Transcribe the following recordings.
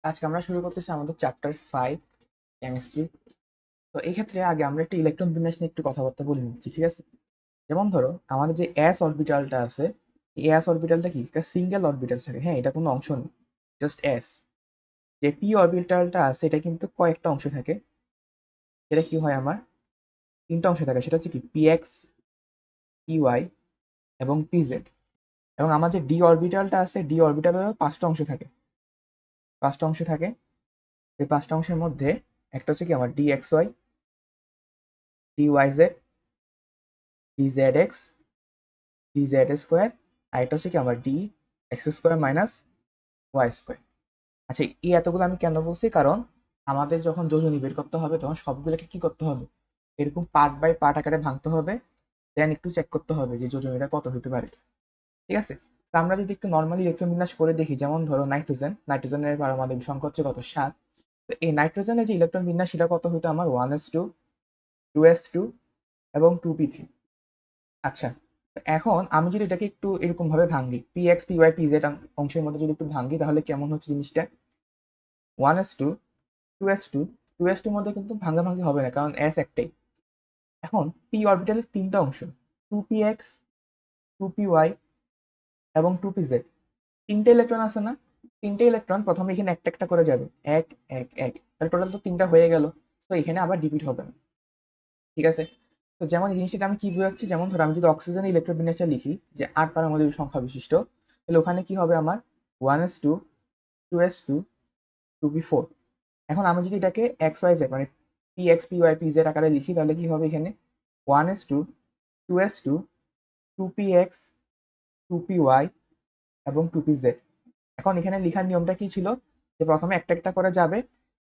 আজকে আমরা শুরু করতেছি আমাদের চ্যাপ্টার 5 কেমিস্ট্রি। তো এই ক্ষেত্রে আগে আমরা একটা ইলেকট্রন বিন্যাস নিয়ে একটু কথাবার্তা বলে নিচ্ছি, ঠিক আছে? যেমন ধরো আমাদের যে এস অরবিটালটা আছে, এই এস অরবিটালটা কি একটা সিঙ্গেল অরবিটাল থাকে, হ্যাঁ, এটা কোনো অংশ নেই, জাস্ট এস। যে পি অরবিটালটা আছে এটা কিন্তু কয়েকটা অংশ থাকে। এটা কি হয় আমার তিনটা অংশ থাকে, সেটা হচ্ছে কি পি এক্স, পি ওয়াই এবং পি জেড। এবং আমার যে ডি অরবিটালটা আছে, ডি অরবিটালেরও পাঁচটা অংশ থাকে, পাঁচটা অংশ থাকে। এই পাঁচটা অংশের মধ্যে একটা হচ্ছে কি আমার D X Y, D Y Z, D Z X, D Z square, আর এটা হচ্ছে কি আমার D X square minus Y square. আচ্ছা, এই এতগুলো আমি কেন বলছি, কারণ আমাদের যখন যোজনী বের করতে হবে তখন সবগুলোকে কি করতে হবে, এরকম পার্ট বাই পার্ট আকারে ভাঙতে হবে, দেন একটু চেক করতে হবে যে যোজনীটা কত হতে পারে, ঠিক আছে? তো আমরা যদি একটু নর্মালি ইলেকট্রন বিন্যাস করে দেখি, যেমন ধরো নাইট্রোজেনের পারমাণবিক সংখ্যা হচ্ছে কত, 7। তো এই নাইট্রোজেনের যে ইলেকট্রন বিন্যাস সেটা কত হইতো আমার, 1s2, 2s2 এবং 2p3। আচ্ছা, এখন আমি যদি এটাকে একটু এরকম ভাবে ভাঙি, P X P Y P Z অংশের মধ্যে যদি একটু ভাঙি, তাহলে কেমন হচ্ছে জিনিসটা, 1s2, 2s2, 2s2 মধ্যে কিন্তু ভাঙাভাঙি হবে না, কারণ এস একটাই। এখন পি অরবিটালের তিনটা অংশ, 2px, 2py এবং 2pz, তিনটে ইলেকট্রন আছে না? তিনটে ইলেকট্রন প্রথমে এখানে একটা একটা করে যাবে, এক এক এক, তাহলে টোটাল তো তিনটা হয়ে গেল। তো এখানে আবার রিপিট হবে না, ঠিক আছে? তো যেমন এই জিনিসটাতে আমি কি বোঝাচ্ছি, যেমন ধরো আমি যদি অক্সিজেনের ইলেকট্রন বিন্যাসটা লিখি যে 8 পারমাণবিক সংখ্যা বিশিষ্ট, তাহলে ওখানে কি হবে আমার, 1s2, 2s2, 2p4। এখন আমি যদি এটাকে এক্স ওয়াই জেড মানে P X P Y P Z আকারে লিখি, তাহলে কি হবে এখানে, 1s2, 2s2, 2px, 2py এবং 2pz। এখন এখানে লেখার নিয়মটা কি ছিল, যে প্রথমে একটা একটা করে যাবে,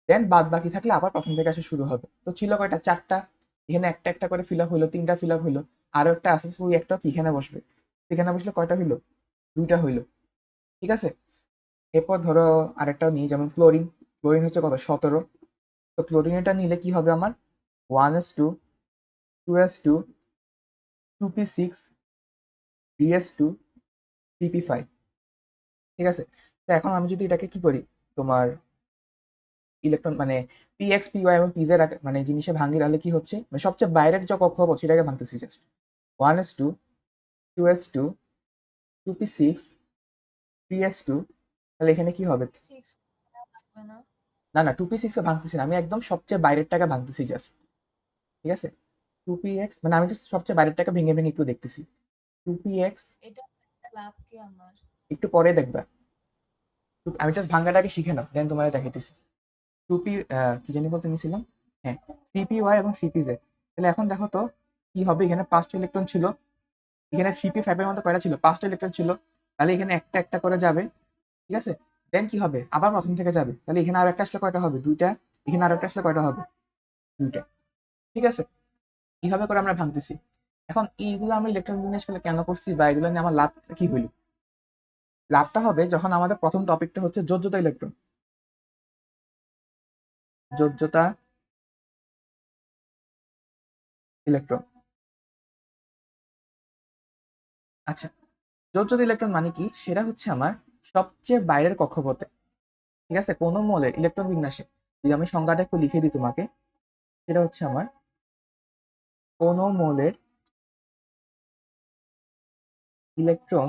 দেন বাদ বাকি থাকলে আবার প্রথম থেকে আসা শুরু হবে। তো ছিল কয়টা, চারটা। এখানে একটা একটা করে ফিল আপ হইলো, তিনটা ফিল আপ হইলো, আরো একটা আছে, ওই একটা কি এখানে বসবে, এখানে বসলে কয়টা হইলো, দুইটা হইলো, ঠিক আছে? এরপর ধরো আরেকটা নিই, যেমন ক্লোরিন। ক্লোরিন হচ্ছে কত, 17। তো ক্লোরিনটা নিলে কি হবে আমার, 1s2, 2s2, 2p6, 3s2, 3p5, ঠিক আছে? তো এখন আমি যদি এটাকে কি করি, তোমার ইলেকট্রন মানে পি এক্স পি ওয়াই এবং পিজেড মানে জিনিসে ভাঙি, তাহলে কি হচ্ছে, মানে সবচেয়ে বাইরের যে কক্ষপথ সেটাকে ভাঙতেছি just, 1s2, 2s2, 2p6, 3s2। তাহলে এখানে কি হবে, 6 লাগবে না। না না, 2p6 ভাঙতেছি না, আমি একদম সবচেয়ে বাইরেরটাকে ভাঙতেছি জাস্ট, ঠিক আছে? 2px মানে আমি জাস্ট সবচেয়ে বাইরেরটাকে ভেঙে ভেঙে একটু দেখতেছি, 2px। এটা লাভ কি আমার? একটু পরে দেখবা, আমি জাস্ট ভাঙ্গাটাকে শিখে নাও, দেন তোমার দেখাইতেছি। টু পি, কি জানি বলতে নিয়েছিলাম, হ্যাঁ, 3py এবং 3pz। তাহলে এখন দেখো তো কি হবে, এখানে পাঁচটা ইলেকট্রন ছিল, এখানে 3p5 এর মধ্যে কয়টা ছিল, পাঁচটা ইলেকট্রন ছিল। তাহলে এখানে একটা একটা করে যাবে, ঠিক আছে? দেন কি হবে, আবার প্রথম থেকে যাবে, তাহলে এখানে আরো একটা আসলে কয়টা হবে, দুইটা। এখানে আরো একটা আসলে কয়টা হবে, দুইটা, ঠিক আছে? এইভাবে করে আমরা ভাঙতেছি। এখন এইগুলো আমরা ইলেকট্রন বিন্যাস ফেলে কেন করছি, বা এগুলো নিয়ে আমার লাভ কি হইল, লাভটা হবে যখন আমাদের প্রথম টপিকটা হচ্ছে যোজ্যতা ইলেকট্রন, যোজ্যতা ইলেকট্রন। আচ্ছা, যোজ্যতা ইলেকট্রন মানে কি, সেটা হচ্ছে আমার সবচেয়ে বাইরের কক্ষপথে, ঠিক আছে, কোনো মৌলের ইলেকট্রন বিন্যাসে। যদি আমি সংজ্ঞাটা একটু লিখে দিই তোমাকে, সেটা হচ্ছে আমার কোনো মৌলের ইলেকট্রন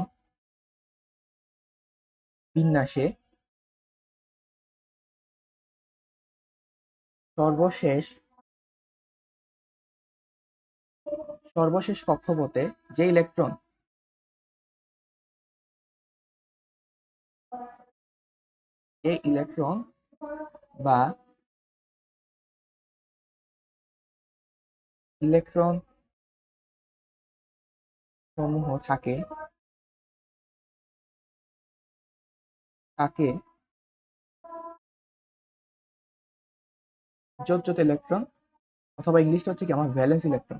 বিন্যাসে সর্বশেষ সর্বশেষ কক্ষপথে যে ইলেকট্রন, যে ইলেকট্রন বা ইলেকট্রন সমূহ থাকে, তাকে যোজ্যতা ইলেকট্রন, অথবা ইংলিশটা হচ্ছে কি আমার ভ্যালেন্স ইলেকট্রন।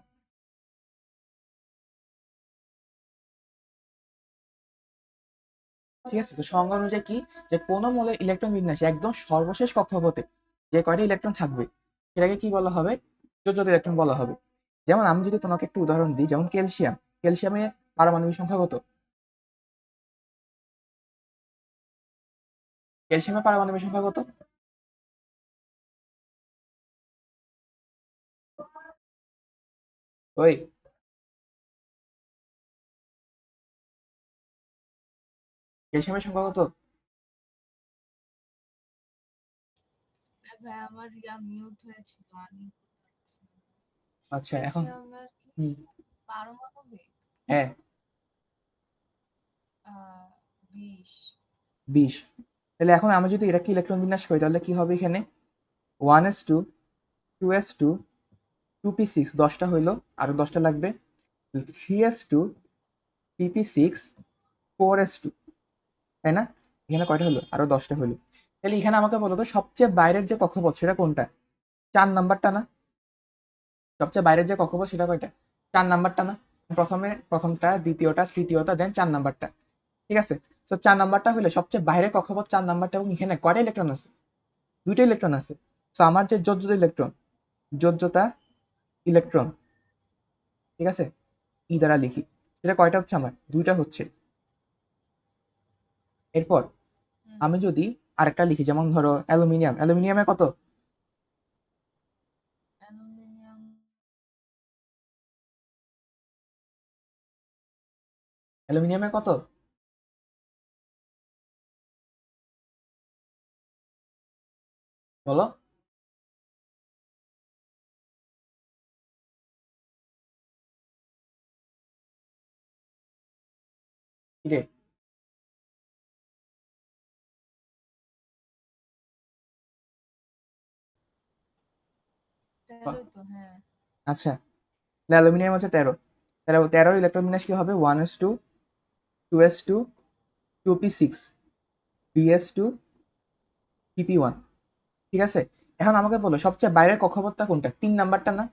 ঠিক আছে, তো সংজ্ঞা অনুযায়ী কি, যে কোনো মৌলের ইলেকট্রন বিন্যাসে একদম সর্বশেষ কক্ষপথে যে কয়টা ইলেকট্রন থাকবে, সেটাকে কি বলা হবে, যোজ্যতা ইলেকট্রন বলা হবে। যেমন আমি যদি তোমাকে একটু উদাহরণ দিই, যেমন ক্যালসিয়াম, ক্যালসিয়ামের পারমাণবিক সংখ্যা কত, ক্যালসিয়ামের পারমাণবিক সংখ্যা কত? ওই ক্যালসিয়ামের সংখ্যা কত? ভাই আমার মিউট হয়েছিল আর mute করতে পারছি না। আচ্ছা এখন ক্যালসিয়ামের কি হুম পারমাণবিক হ্যাঁ 20। 20। তাহলে এখন আমি যদি এটাকে ইলেকট্রন বিন্যাস করি তাহলে কি হবে এখানে 1s2 2s2 2p6 10টা হইলো, আরো 10টা লাগবে 3s2 pp6 4s2, তাই না? এখানে কয়টা হলো? আরো 10টা হলো। তাহলে এখানে আমাকে বলো তো সবচেয়ে বাইরের যে কক্ষপথ সেটা কোনটা? 4 নাম্বারটা না? সবচেয়ে বাইরের যে কক্ষপথ সেটা কয়টা? 4 নাম্বারটা না? প্রথমটা, দ্বিতীয়টা, তৃতীয়টা, দেন 4 নাম্বারটা। ঠিক আছে, তো 4 নাম্বারটা হলে সবচেয়ে বাইরের কক্ষপথ 4 নাম্বারটা, এবং এখানে কয়টা ইলেকট্রন আছে? 2টা ইলেকট্রন আছে। তো আমার যে যোজ্যতা ইলেকট্রন, যোজ্যতা ইলেকট্রন, ঠিক আছে, ই দ্বারা লিখি, সেটা কয়টা হচ্ছে? আমার 2টা হচ্ছে। এরপর আমি যদি আরেকটা লিখি, যেমন ধরো অ্যালুমিনিয়াম, অ্যালুমিনিয়ামে কত? অ্যালুমিনিয়াম অ্যালুমিনিয়ামে কত? বলো। কিরে? তেরোই তো, হ্যাঁ। আচ্ছা, অ্যালুমিনিয়াম হচ্ছে 13। 13 ইলেকট্রন বিন্যাস কি হবে? 1s2 2s2 2p6 bs2 pp1। ঠিক আছে, এখন আমাকে বলো সবচেয়ে বাইরের কক্ষপথটা কোনটা? 3 নাম্বারটা না?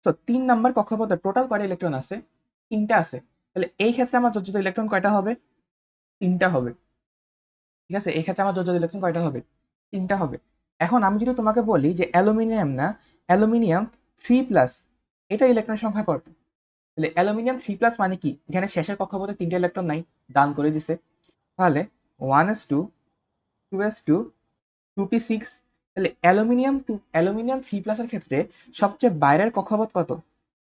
তো 3 নাম্বার কক্ষপথে টোটাল কয়টা ইলেকট্রন আছে? 3টা আছে। তাহলে এই ক্ষেত্রে আমার যোজ্যতা ইলেকট্রন কয়টা হবে? 3টা হবে। ঠিক আছে, এই ক্ষেত্রে আমার যোজ্যতা ইলেকট্রন কয়টা হবে? 3টা হবে। এখন আমি যদি তোমাকে বলি যে অ্যালুমিনিয়াম না, অ্যালুমিনিয়াম 3+, এটা ইলেকট্রন সংখ্যা কত? তাহলে অ্যালুমিনিয়াম 3+ মানে কি? এখানে শেষের কক্ষপথে 3টা ইলেকট্রন নাই, দান করে দিছে। তাহলে 1s2 2s2 2p6। তাহলে অ্যালুমিনিয়াম 3+ এর ক্ষেত্রে সবচেয়ে বাইরের কক্ষপথ কত?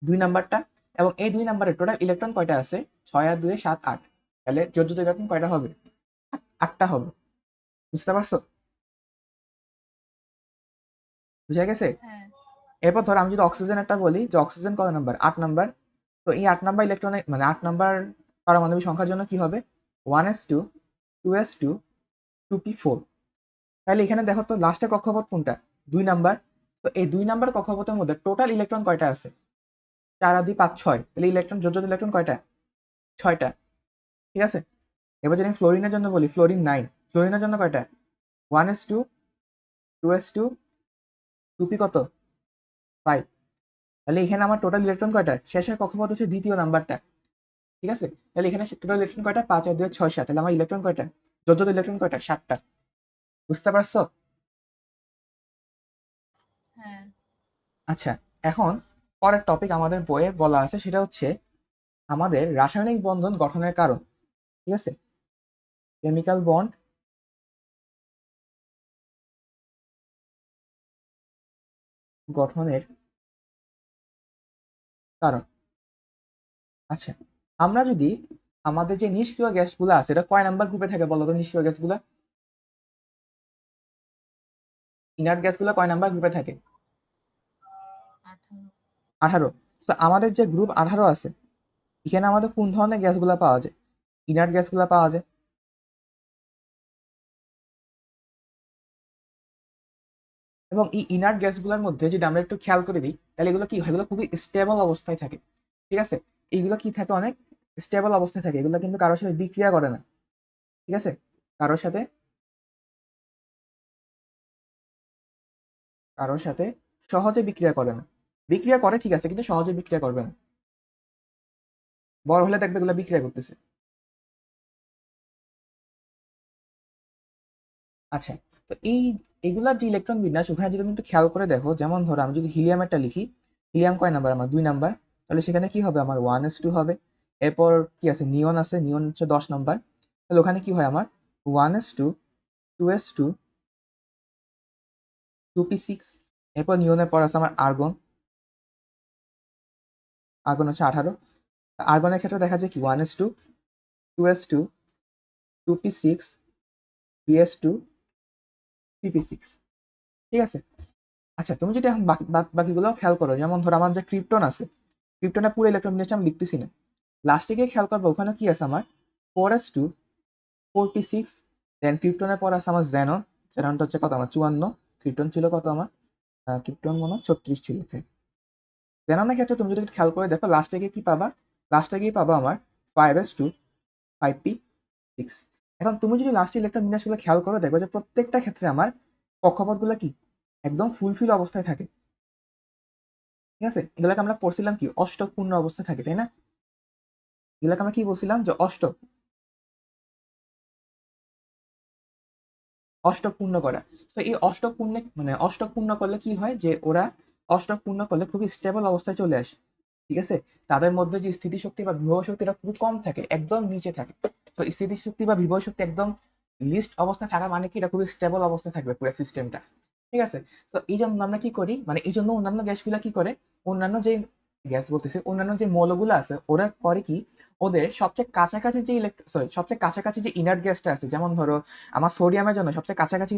2 নাম্বারটা। এবং এই 2 নাম্বারের টোটাল ইলেকট্রন কয়টা আছে? 6 আর 2 7 8। তাহলে যোজ্যতা ইলেকট্রন কয়টা হবে? 8টা হবে। বুঝতে পারছো? বুঝা গেছে? হ্যাঁ। এরপর ধর আমি যদি অক্সিজেনেরটা বলি, যে অক্সিজেন কত নাম্বার? 8 নাম্বার। তো এই 8 নাম্বার ইলেকট্রনে মানে 8 নাম্বার পারমাণবিক সংখ্যার জন্য কি হবে? 1s2 2s2 2p4। তাহলে এখানে দেখো তো লাস্টে কক্ষপথ কোনটা? 2 নাম্বার। তো এই 2 নাম্বার কক্ষপথের মধ্যে টোটাল ইলেকট্রন কয়টা আছে? 4 আর 2 5 6। তাহলে ইলেকট্রন, যোজ্যতা ইলেকট্রন কয়টা? 6টা। ঠিক আছে, এবার যদি আমি ফ্লোরিনের জন্য বলি, ফ্লোরিন 9। ফ্লোরিনের জন্য কয়টা? 1s2 2s2 2p কত? 5। তাহলে এখানে আমার টোটাল ইলেকট্রন কয়টা? শেষের কক্ষপথ হচ্ছে দ্বিতীয় নাম্বারটা। ঠিক আছে, তাহলে এখানে টোটাল ইলেকট্রন কয়টা? 5 আর 2 6 7। তাহলে আমার ইলেকট্রন কয়টা? যোজ্যতা ইলেকট্রন কয়টা? 7টা। বুঝতে পারছো? হ্যাঁ। আচ্ছা, এখন পরের টপিক আমাদের বইয়ে বলা আছে, সেটা হচ্ছে আমাদের রাসায়নিক বন্ধন গঠনের কারণ। ঠিক আছে, কেমিক্যাল বন্ড গঠনের কারণ। আচ্ছা, আমরা যদি আমাদের যে নিষ্ক্রিয় গ্যাসগুলো আছে, এটা কয় নাম্বার গ্রুপে থাকে বলো তো? নিষ্ক্রিয় গ্যাসগুলো, ইনার্ট গ্যাসগুলো কয় নাম্বার গ্রুপে থাকে? 18। 18। তো আমাদের যে গ্রুপ 18 আছে, এখানে আমাদের কোন ধরনের গ্যাসগুলো পাওয়া যায়? ইনার্ট গ্যাসগুলো পাওয়া যায়। এবং এই ইনার্ট গ্যাসগুলোর মধ্যে যদি আমরা একটু খেয়াল করে দিই, তাহলে এগুলো কি হয়? এগুলো খুবই স্টেবল অবস্থায় থাকে। ঠিক আছে, এইগুলো কি থাকে? অনেক স্টেবল অবস্থায় থাকে। এগুলো কিন্তু কারোর সাথে বিক্রিয়া করে না। ঠিক আছে, কারোর সাথে কারোর সাথে সহজে বিক্রিয়া করে না। বিক্রিয়া করে ঠিক আছে, কিন্তু সহজে বিক্রিয়া করবে না। বড় হলে দেখবে এগুলো বিক্রিয়া করতেছে। আচ্ছা, তো এগুলার যে ইলেকট্রন বিন্যাস, ওখানে যদি তুমি একটু খেয়াল করে দেখো, যেমন ধরো আমি যদি হিলিয়ামেরটা লিখি, হিলিয়াম কয় নাম্বার? আমার 2 নাম্বার। তাহলে সেখানে কি হবে? আমার 1s2 হবে। এরপর কি আছে? নিয়ন আছে, নিয়ন হচ্ছে 10 নাম্বার। তাহলে ওখানে কি হয়? আমার 1s2 2s2 2p6। এরপর নিয়নের পর আছে আমার আর্গন। আর্গন হচ্ছে 18। আর্গনের ক্ষেত্রে দেখা যায় কি 1s2 2s2 2p6 bs2 pp6। ঠিক আছে। আচ্ছা, তুমি যদি এখন বাকিগুলো খেয়াল করো, যেমন ধরো আমার যে ক্রিপ্টন আছে, ক্রিপ্টনের পুরো ইলেকট্রন বিন্যাসটা আমি লিখতেছি না, লাস্টে গিয়ে খেয়াল করবো ওখানে কি আছে আমার 4s2 4p6। দেন ক্রিপ্টনের পর আছে আমার জেনন। জেননটা হচ্ছে কত আমার 54। ক্রিপ্টন ছিল কত আমার ক্রিপ্টন মনে হয় 36 ছিল। হ্যাঁ, জেননের ক্ষেত্রে তুমি যদি একটু খেয়াল করে দেখো লাস্টে গিয়ে কি পাবা, লাস্টে গিয়ে পাবা আমার 5s2 5p6। এখন তুমি যদি লাস্ট ইলেকট্রন বিন্যাসগুলো খেয়াল করো দেখবে যে প্রত্যেকটা ক্ষেত্রে আমার কক্ষপথগুলো কি একদম ফুলফিল অবস্থায় থাকে। ঠিক আছে, এগুলোকে আমরা পড়ছিলাম কি অষ্টক পূর্ণ অবস্থায় থাকে, তাই না? এগুলোকে আমরা কি বলছিলাম যে অষ্টক, অষ্টক পূর্ণ করা। তো এই অষ্টক পূর্ণে মানে অষ্টক পূর্ণ করলে কি হয় যে ওরা অষ্টক পূর্ণ করলে খুবই স্টেবল অবস্থায় চলে আসে। ঠিক আছে, তাদের মধ্যে যে স্থিতিশক্তি বা বিভব শক্তিটা খুবই কম থাকে, একদম নিচে থাকে। তো স্থিতিশক্তি বা বিভব শক্তি একদম লিস্ট অবস্থায় থাকা মানে কি এটা খুবই স্টেবল অবস্থায় থাকবে পুরো সিস্টেমটা। ঠিক আছে, তো এই জন্য আমরা কি করি, মানে এই জন্য অন্যান্য গ্যাসগুলা কি করে, অন্যান্য যে গ্যাস বলতেছে অন্যান্য যে মৌলগুলো আছে ওরা করে কি, ওদের সবচেয়ে কাছাকাছি যে সবচেয়ে কাছাকাছি যে ইনার্ট গ্যাসটা আছে, যেমন ধরো আমার সোডিয়ামের জন্য সবচেয়ে কাছাকাছি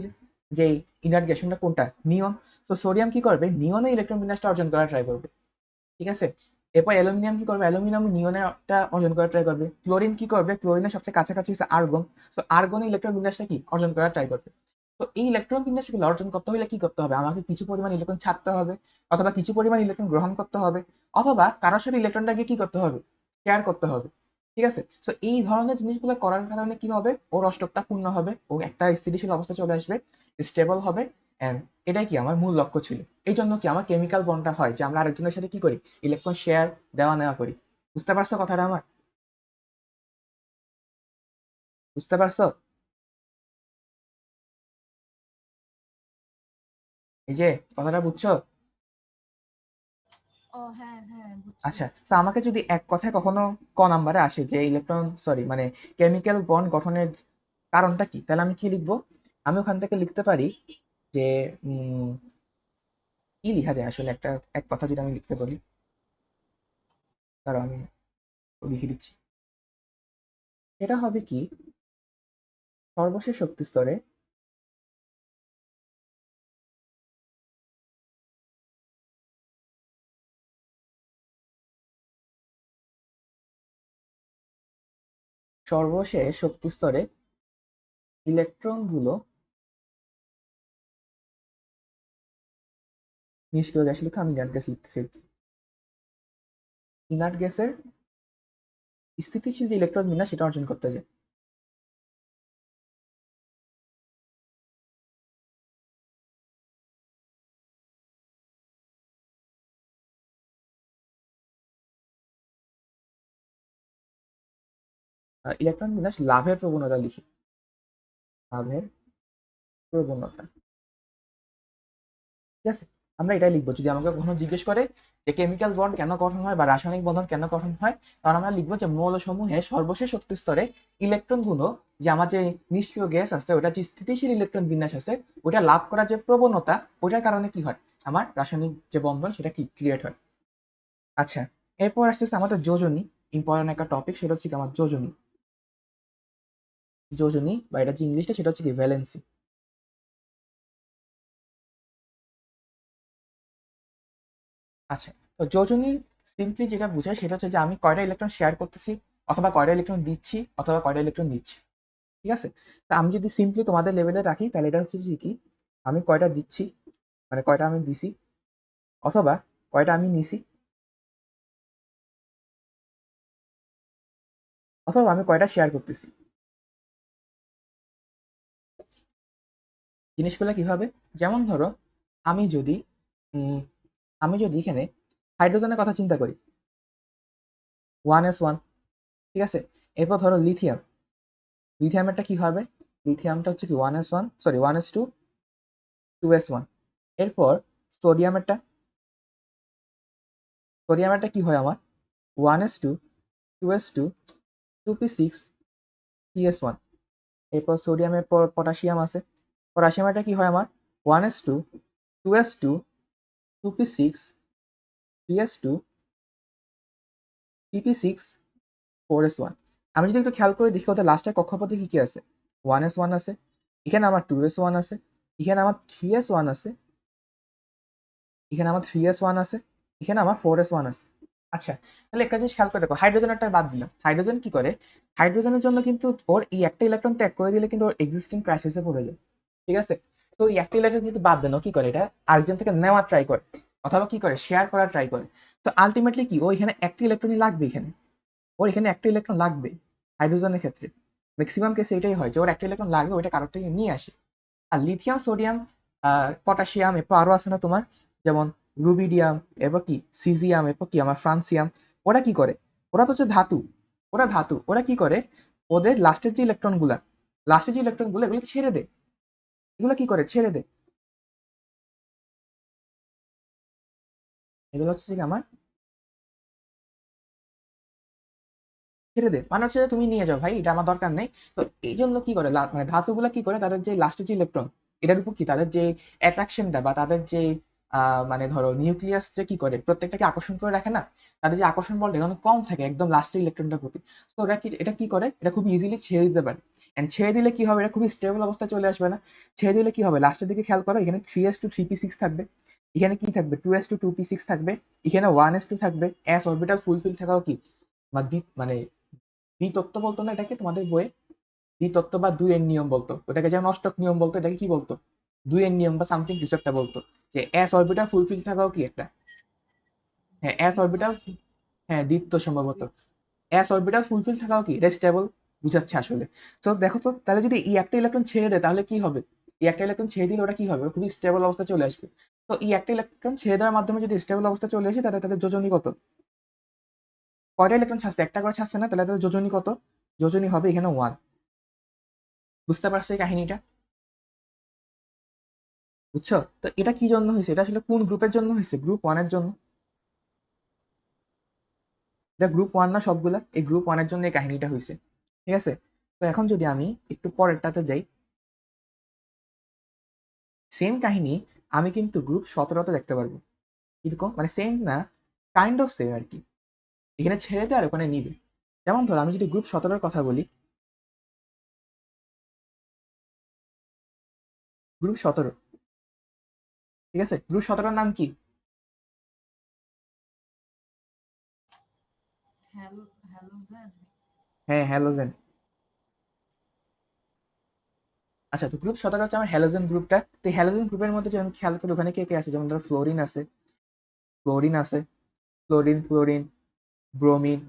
যে ইনার্ট গ্যাস কোনটা, নিয়ন। তো সোডিয়াম কি করবে, নিয়নে ইলেকট্রন বিন্যাসটা অর্জন করার ট্রাই করবে। ঠিক আছে, এরপর অ্যালুমিনিয়াম কি করবে, অ্যালুমিনিয়াম নিয়নেরটা অর্জন করার ট্রাই করবে। ক্লোরিন কি করবে, ক্লোরিনের সবচেয়ে কাছাকাছি হচ্ছে আর্গন। সো আর্গনে ইলেকট্রন বিন্যাসটা কি অর্জন করার ট্রাই করবে। তো এই ইলেকট্রন বিন্যাসগুলো অর্জন করতে হলে কি করতে হবে, আমাকে কিছু পরিমাণ ইলেকট্রন ছাড়তে হবে, অথবা কিছু পরিমাণ ইলেকট্রন গ্রহণ করতে হবে, অথবা কারোর সাথে ইলেকট্রনটাকে কি করতে হবে, শেয়ার করতে হবে। ঠিক আছে, সো এই ধরনের জিনিসগুলো করার কারণে কি হবে, ওর অষ্টকটা পূর্ণ হবে, ও একটা স্থিতিশীল অবস্থা চলে আসবে, স্টেবল হবে। অ্যান্ড এটাই কি আমার মূল লক্ষ্য ছিল। এই জন্য কি আমার কেমিক্যাল বন্ডটা হয় যে আমরা আরেকজনের সাথে কি করি, ইলেকট্রন শেয়ার দেওয়া নেওয়া করি। বুঝতে পারছো কথাটা আমার? বুঝতে পারছো? এই যে কথাটা বুঝছো? ও হ্যাঁ হ্যাঁ বুঝছি। আচ্ছা, তো আমাকে যদি এক কথায় কখনো নাম্বারে আসে যে ইলেকট্রন সরি মানে কেমিক্যাল বন্ড গঠনের কারণটা কি, তাহলে আমি কি লিখবো? আমি ওখান থেকে লিখতে পারি যে কি লিখা যায় আসলে, একটা এক কথা যদি আমি লিখতে বলি, তারও আমি লিখে দিচ্ছি। এটা হবে কি, সর্বশেষ শক্তি স্তরে সর্বশেষ শক্তি স্তরে ইলেকট্রনগুলো নিষ্ক্রিয় গ্যাস লিখে আমি ইনার্ট গ্যাস লিখতেছি। ইনার্ট গ্যাসের স্থিতিশীল যে ইলেকট্রন বিন্যাস সেটা অর্জন করতে যায়। ইলেকট্রন বিন্যাস লাভের প্রবণতা লিখি, লাভের প্রবণতা। ঠিক আছে, আমরা এটাই লিখবো যদি আমাকে কখনো জিজ্ঞেস করে যে কেমিক্যাল বন্ড কেন গঠন হয় বা রাসায়নিক বন্ধন কেন গঠন হয়, তখন আমরা লিখবো যে মৌলসমূহের সর্বশেষ শক্তি স্তরে ইলেকট্রনগুলো, যে আমার যে নিষ্ক্রিয় গ্যাস আছে ওটা যে স্থিতিশীল ইলেকট্রন বিন্যাস আছে ওটা লাভ করার যে প্রবণতা, ওটার কারণে কি হয়, আমার রাসায়নিক যে বন্ধন সেটা কি ক্রিয়েট হয়। আচ্ছা, এরপর আসতেছে আমাদের যোজনী। ইম্পর্টেন্ট একটা টপিক, সেটা হচ্ছে কি আমার যোজনী। যোজনী বা এটা যে ইংলিশটা সেটা হচ্ছে কি ভ্যালেন্সি। আচ্ছা, তো যোজনী সিম্পলি যেটা বোঝায় সেটা হচ্ছে যে আমি কয়টা ইলেকট্রন শেয়ার করতেছি, অথবা কয়টা ইলেকট্রন দিচ্ছি, অথবা কয়টা ইলেকট্রন নিচ্ছি। ঠিক আছে, তা আমি যদি সিম্পলি তোমাদের লেভেলে রাখি তাহলে এটা হচ্ছে যে কি, আমি কয়টা দিচ্ছি মানে কয়টা আমি দিছি, অথবা কয়টা আমি নিছি, অথবা আমি কয়টা শেয়ার করতেছি। জিনিসগুলো কিভাবে, যেমন ধরো আমি যদি উম, আমি যদি এখানে হাইড্রোজেনের কথা চিন্তা করি, 1s1। ঠিক আছে, এরপর ধরো লিথিয়াম, লিথিয়ামেরটা কি হবে, লিথিয়ামটা হচ্ছে কি 1s1 সরি 1s2 2s1। এরপর সোডিয়ামেরটা, সোডিয়ামেরটা কি হয় আমার 1s2 2s2 2p6 ps1। এরপর সোডিয়ামের পর পটাশিয়াম আছে, পটাশিয়ামেরটা কি হয় আমার 1s2 2s2 2p6 3s2 pp6 4s1। আমি যদি একটু খেয়াল করে দেখি ওদের লাস্টের কক্ষপথে কি কি আছে, 1s1 আছে, এখানে আমার 2s1 আছে, এখানে আমার 3s1 আছে, এখানে আমার 3s1 আছে, এখানে আমার 4s1 আছে। আচ্ছা, তাহলে একটা জিনিস খেয়াল করে দেখো, হাইড্রোজেনটা বাদ দিলাম। হাইড্রোজেন কি করে, হাইড্রোজেনের জন্য কিন্তু ওর এই একটা ইলেকট্রন ত্যাগ করে দিলে কিন্তু ওর এক্সিস্টিং ক্রাইসিসে পড়ে যায়, ঠিক আছে? তো এই একটা ইলেকট্রন কিন্তু বাদ দেন, ও কি করে, এটা আরেকজন থেকে নেওয়া ট্রাই করে, অথবা কি করে, শেয়ার করার ট্রাই করে। তো আলটিমেটলি কি, ও এখানে একটা ইলেকট্রনই লাগবে, এখানে ওর এখানে একটা ইলেকট্রন লাগবে। হাইড্রোজেনের ক্ষেত্রে ম্যাক্সিমাম কেসে এটাই হয় যে ওর একটা ইলেকট্রন লাগবে, ওইটা কারোর থেকে নিয়ে আসে। আর লিথিয়াম, সোডিয়াম, পটাশিয়াম, এরপর আরো আছে না তোমার, যেমন রুবিডিয়াম, এরপর কি সিজিয়াম, এরপর কি আমার ফ্রান্সিয়াম। ওরা কি করে, ওরা তো হচ্ছে ধাতু, ওরা ধাতু, ওরা কি করে, ওদের লাস্টের যে ইলেকট্রনগুলো এগুলো ছেড়ে দেয়। এগুলো কি করে, ছেড়ে দেয়। এগুলো হচ্ছে কি আমার ছেড়ে দে, মানে হচ্ছে তুমি নিয়ে যাও ভাই, এটা আমার দরকার নেই। তো এই জন্য কি করে, মানে ধাতুগুলা কি করে, তাদের যে লাস্টের যে ইলেকট্রন, এটার উপর কি তাদের যে অ্যাট্রাকশনটা বা তাদের যে মানে ধরো নিউক্লিয়াস যে কি করে প্রত্যেকটাকে আকর্ষণ করে রাখে না, তাদের যে আকর্ষণ বলটা এটা অনেক কম থাকে একদম লাস্টের ইলেকট্রনটার প্রতি। তো ওরা কি, এটা কি করে, এটা খুব ইজিলি ছেড়ে দিতে পারে। এন্ড ছেড়ে দিলে কি হবে, এটা খুবই স্টেবল অবস্থায় চলে আসবে না। ছেড়ে দিলে কি হবে, লাস্টের দিকে খেয়াল করো, এখানে 3s2 3p6 থাকবে, এখানে কি থাকবে, 2s2 2p6 থাকবে, এখানে 1s2 থাকবে। s অরবিটাল ফুলফিল থাকাও কি মানে দ্বিতত্ত্ব বলতো না এটাকে তোমাদের বইয়ে, দ্বিতত্ত্ব বা দুইয়ের নিয়ম বলতো, ওটাকে যেমন অষ্টক নিয়ম বলতো, এটাকে কি বলতো, দুইয়ের নিয়ম বা সামথিং কিছু একটা বলতো, যে এস অরবিটাল ফুলফিল থাকাও কি একটা, হ্যাঁ এস দ্বিত্ব। অরবিটাল, হ্যাঁ দ্বিত্ব সম্ভবত, দ্বি- এস অরবিটাল ফুলফিল থাকাও কি, এটা স্টেবল বুঝাচ্ছে আসলে। তো দেখো তো, তাহলে যদি এই একটা ইলেকট্রন ছেড়ে দেয় তাহলে কি হবে, এই একটা ইলেকট্রন ছেড়ে দিলে ওটা কি হবে, খুবই স্টেবল অবস্থা চলে আসবে। তো এই একটা ইলেকট্রন ছেড়ে দেওয়ার মাধ্যমে যদি স্টেবল অবস্থা চলে আসে, তাহলে তাদের যোজনী কত, কয়টা ইলেকট্রন ছাড়ছে, একটা করে ছাড়ছে না, তাহলে তাদের যোজনী কত, যোজনী হবে এখানে 1। বুঝতে পারছো এই কাহিনীটা, বুঝছো? তো এটা কি জন্য হয়েছে, এটা আসলে কোন গ্রুপের জন্য হয়েছে, গ্রুপ ওয়ানের জন্য। এটা গ্রুপ ওয়ান না সবগুলা, এই গ্রুপ ওয়ানের জন্য এই কাহিনীটা হয়েছে, ঠিক আছে? তো এখন যদি আমি একটু পরেরটাতে যাই, সেম কাহিনী আমি কিন্তু গ্রুপ 17তে দেখতে পারবো। এরকম মানে সেম না, কাইন্ড অফ সেম আর কি, এখানে ছেড়ে দেয় আর ওখানে নিবে। যেমন ধরো আমি যদি গ্রুপ 17-র কথা বলি, গ্রুপ 17, ঠিক আছে, গ্রুপ 17-র নাম কি, হ্যালোজেন। হ্যাঁ হ্যালোজেন। আচ্ছা, তো গ্রুপ 17 হচ্ছে আমার হ্যালোজেন গ্রুপটা। তো হ্যালোজেন গ্রুপের মধ্যে যদি আমি খেয়াল করি, ওখানে কে কে আছে, যেমন ধরো ফ্লোরিন আছে, ক্লোরিন আছে, ক্লোরিন ক্লোরিন, ব্রোমিন,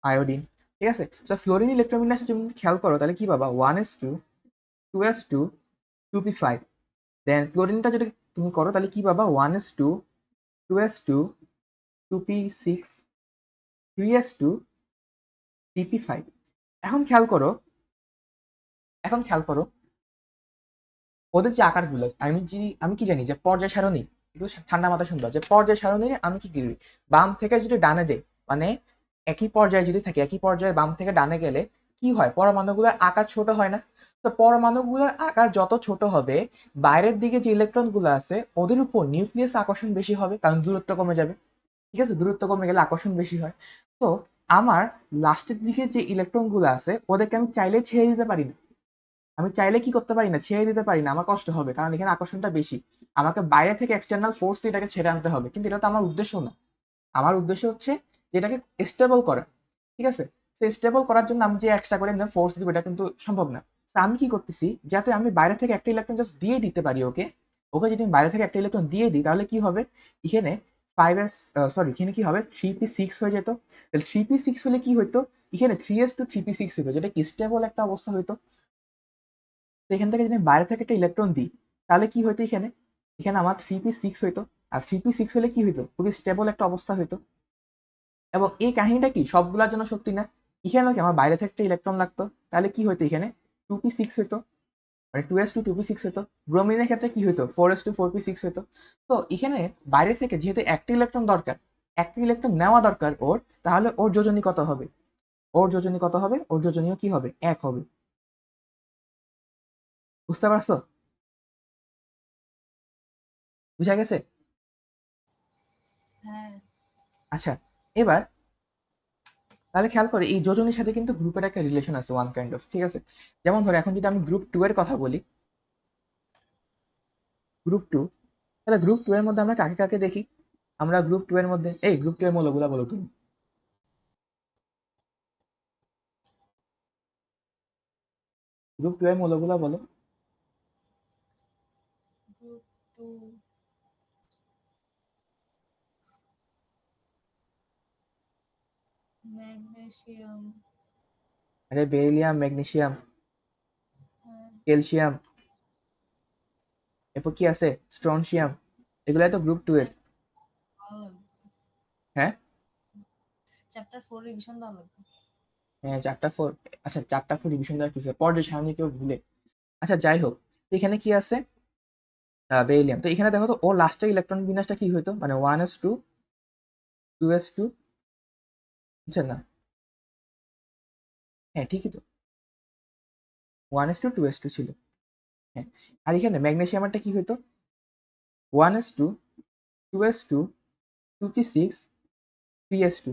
আয়োডিন, ঠিক আছে? তো ফ্লোরিন ইলেকট্রোবিন্যাসে যদি তুমি খেয়াল করো তাহলে কি পাবা, 1s2 2s2 2p5। দেন ক্লোরিনটা যদি তুমি করো তাহলে কি পাবা, 1s2 2s2 2p6 3s2 pp5। এখন খেয়াল করো, এখন খেয়াল করো ওদের যে আকারগুলো, আমি কি জানি যে পর্যায় সারণী, একটু ঠান্ডা মাথা শুনবা, যে পর্যায় সারণীর আমি কি করি, বাম থেকে যদি ডানে যাই, মানে একই পর্যায়ে যদি থাকে, একই পর্যায়ে বাম থেকে ডানে গেলে কি হয়, পরমাণুগুলোর আকার ছোট হয় না? তো পরমাণুগুলোর আকার যত ছোট হবে, বাইরের দিকে যে ইলেকট্রন গুলো আছে ওদের উপর নিউক্লিয়াস আকর্ষণ বেশি হবে, কারণ দূরত্ব কমে যাবে, ঠিক আছে? দূরত্ব কমে গেলে আকর্ষণ বেশি হয়। তো আমার লাস্টের দিকে যে ইলেকট্রন গুলো আছে ওদেরকে আমি চাইলে ছেড়ে দিতে পারি না, আমি চাইলে কি করতে পারি না, ছেড়ে দিতে পারি না, আমার কষ্ট হবে, কারণ এখানে আকর্ষণটা বেশি। আমাকে বাইরে থেকে এক্সটার্নাল ফোর্স দিয়ে এটাকে ছেড়ে আনতে হবে, কিন্তু এটা তো আমার উদ্দেশ্য না। আমার উদ্দেশ্য হচ্ছে যে এটাকে স্টেবল করা, ঠিক আছে? সে স্টেবল করার জন্য আমি যে এক্সট্রা করে ফোর্স দিব এটা কিন্তু সম্ভব না। তো আমি কি করতেছি, যাতে আমি বাইরে থেকে একটা ইলেকট্রন জাস্ট দিয়ে দিতে পারি ওকে, ওকে যদি আমি বাইরে থেকে একটা ইলেকট্রন দিয়ে দিই তাহলে কি হবে, এখানে 5s, সরি এখানে কি হবে, 3p6 হয়ে যেত। তাহলে 3p6 হলে কি হইতো, এখানে 3s to 3p6 হইতো, যেটা কি স্টেবল একটা অবস্থা হইতো। তো এখান থেকে যদি আমি বাইরে থেকে একটা ইলেকট্রন দিই তাহলে কি হইতো, এখানে এখানে আমার 3p6 হইতো। আর 3p6 হলে কি হইতো, খুবই স্টেবল একটা অবস্থা হইতো। এবং এই কাহিনীটা কি সবগুলোর জন্য সত্যি না, এখানেও কি আমার বাইরে থেকে একটা ইলেকট্রন লাগতো, তাহলে কি হইতো, এখানে 2p6 হইতো, মানে 2s2 2p6 হইতো। ব্রোমিনের ক্ষেত্রে কি হইতো, 4s2 4p6 হইতো। তো এখানে বাইরে থেকে যেহেতু একটা ইলেকট্রন দরকার, একটা ইলেকট্রন নেওয়া দরকার ওর, তাহলে ওর যোজনী কত হবে, ওর যোজনী কত হবে, ওর যোজনীয় কি হবে, 1 হবে। বুঝতে পারছো? বুঝা গেছে? হ্যাঁ। আচ্ছা, এবার তাহলে খেয়াল করে এই যোজনীর সাথে কিন্তু গ্রুপের একটা রিলেশন আছে ওয়ান কাইন্ড অফ, ঠিক আছে? যেমন ধরো এখন যদি আমি গ্রুপ 2 এর কথা বলি, গ্রুপ 2, তাহলে গ্রুপ 2 এর মধ্যে আমরা কাকে কাকে দেখি? আমরা গ্রুপ 2 এর মধ্যে, এই গ্রুপ 2 এর মৌলগুলা বলো তুমি। গ্রুপ 2 এর মৌলগুলা বলো। Group 2 magnesium. আরে বেরিলিয়াম, ম্যাগনেসিয়াম, হ্যাঁ। ক্যালসিয়াম, এরপর কি আছে? স্ট্রনশিয়াম। এগুলাই তো গ্রুপ 2 এর। হ্যাঁ, চ্যাপ্টার 4 রিভিশন দেওয়া লাগবে। হ্যাঁ, চ্যাপ্টার 4। আচ্ছা, চ্যাপ্টার 4 রিভিশন দেওয়ার কিছু পর্যায় সারণী কেউ ভুলে। আচ্ছা, যাই হোক, তো এখানে কি আছে? বেরিলিয়াম। তো এখানে দেখো তো ও লাস্টের ইলেকট্রন বিন্যাসটা কি হইতো, মানে 1s2 2s2, বুঝছেন না? হ্যাঁ, ঠিকই তো, 1s2 2s2 ছিল। হ্যাঁ, আর এখানে ম্যাগনেসিয়ামটা কি হইতো? 1s2 2s2 2p6 3s2।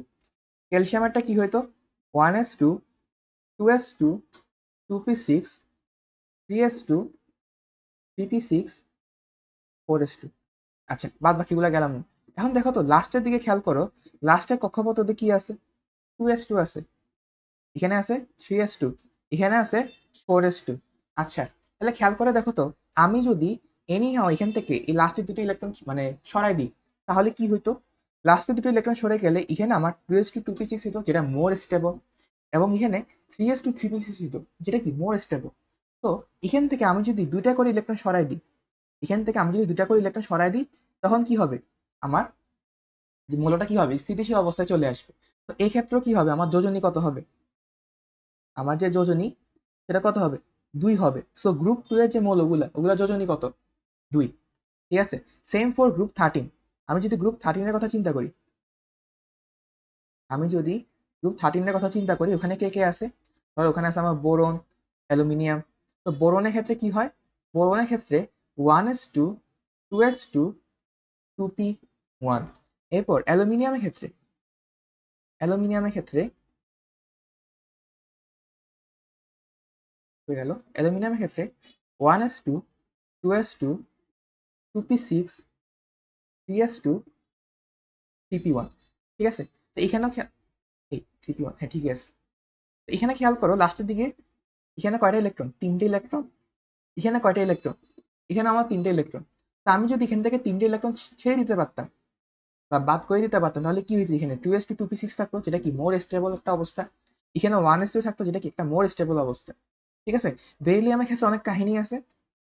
ক্যালসিয়ামেরটা কি হইতো? 1s2 2s2 2p6 3s2 3p6 4s2। আচ্ছা, বাদ বাকিগুলো গেলাম না। এখন দেখো তো লাস্টের দিকে খেয়াল করো, লাস্টের কক্ষপথে কি আছে? 2s2 আছে, এখানে আছে 3s2, এখানে আছে 4s2। আচ্ছা, তাহলে খেয়াল করে দেখো তো, আমি যদি এনি হাও এখান থেকে এই লাস্টের দুটো ইলেকট্রন মানে সরাই দিই, তাহলে কি হইতো? লাস্টের দুটো ইলেকট্রন সরে গেলে এখানে আমার 2s2 2p6 হতো, যেটা মোর স্টেবল, এবং এখানে 3s2 3p6 হতো, যেটা কি মোর স্টেবল। তো এখান থেকে আমি যদি দুইটা করে ইলেকট্রন সরাই দিই, এখান থেকে আমি যদি দুইটা করে ইলেকট্রন সরাই দিই, তখন কি হবে? আমার যে মৌলটা কি হবে? স্থিতিশীল অবস্থায় চলে আসবে। তো এই ক্ষেত্রে কি হবে? আমার যোজনী কত হবে? আমার যে যোজনী, সেটা কত হবে? 2 হবে। সো গ্রুপ 2 এর যে মৌলগুলা, ওগুলা যোজনী কত? 2। ঠিক আছে? Same for group 13। আমি যদি গ্রুপ 13 এর কথা চিন্তা করি, আমি যদি গ্রুপ 13 এর কথা চিন্তা করি, ওখানে কে কে আছে? ধরো ওখানে আছে আমার বোরন, অ্যালুমিনিয়াম। তো বোরনের ক্ষেত্রে কি হয়? বোরনের ক্ষেত্রে 1s2 2s2 2p1। এরপর অ্যালুমিনিয়ামের ক্ষেত্রে হয়ে গেল, অ্যালুমিনিয়ামের ক্ষেত্রে 1s2 2s2 2p6 3s2 pp1। ঠিক আছে? তো এখানেও এই pp1, হ্যাঁ ঠিকই আছে। তো এখানে খেয়াল করো লাস্টের দিকে, এখানে কয়টা ইলেকট্রন? 3টে ইলেকট্রন। এখানে কয়টা ইলেকট্রন? এখানে আমার 3টে ইলেকট্রন। তা আমি যদি এখান থেকে 3টে ইলেকট্রন ছেড়ে দিতে পারতাম বা বাদ করে দিতে পারতাম, তাহলে কি হইতো? এখানে 2s2 2p6 থাকতো, যেটা কি মোর স্টেবল একটা অবস্থা। এখানে 1s2 থাকতো, যেটা কি একটা মোর স্টেবল অবস্থা। ঠিক আছে? বেরিলিয়ামের ক্ষেত্রে অনেক কাহিনী আছে,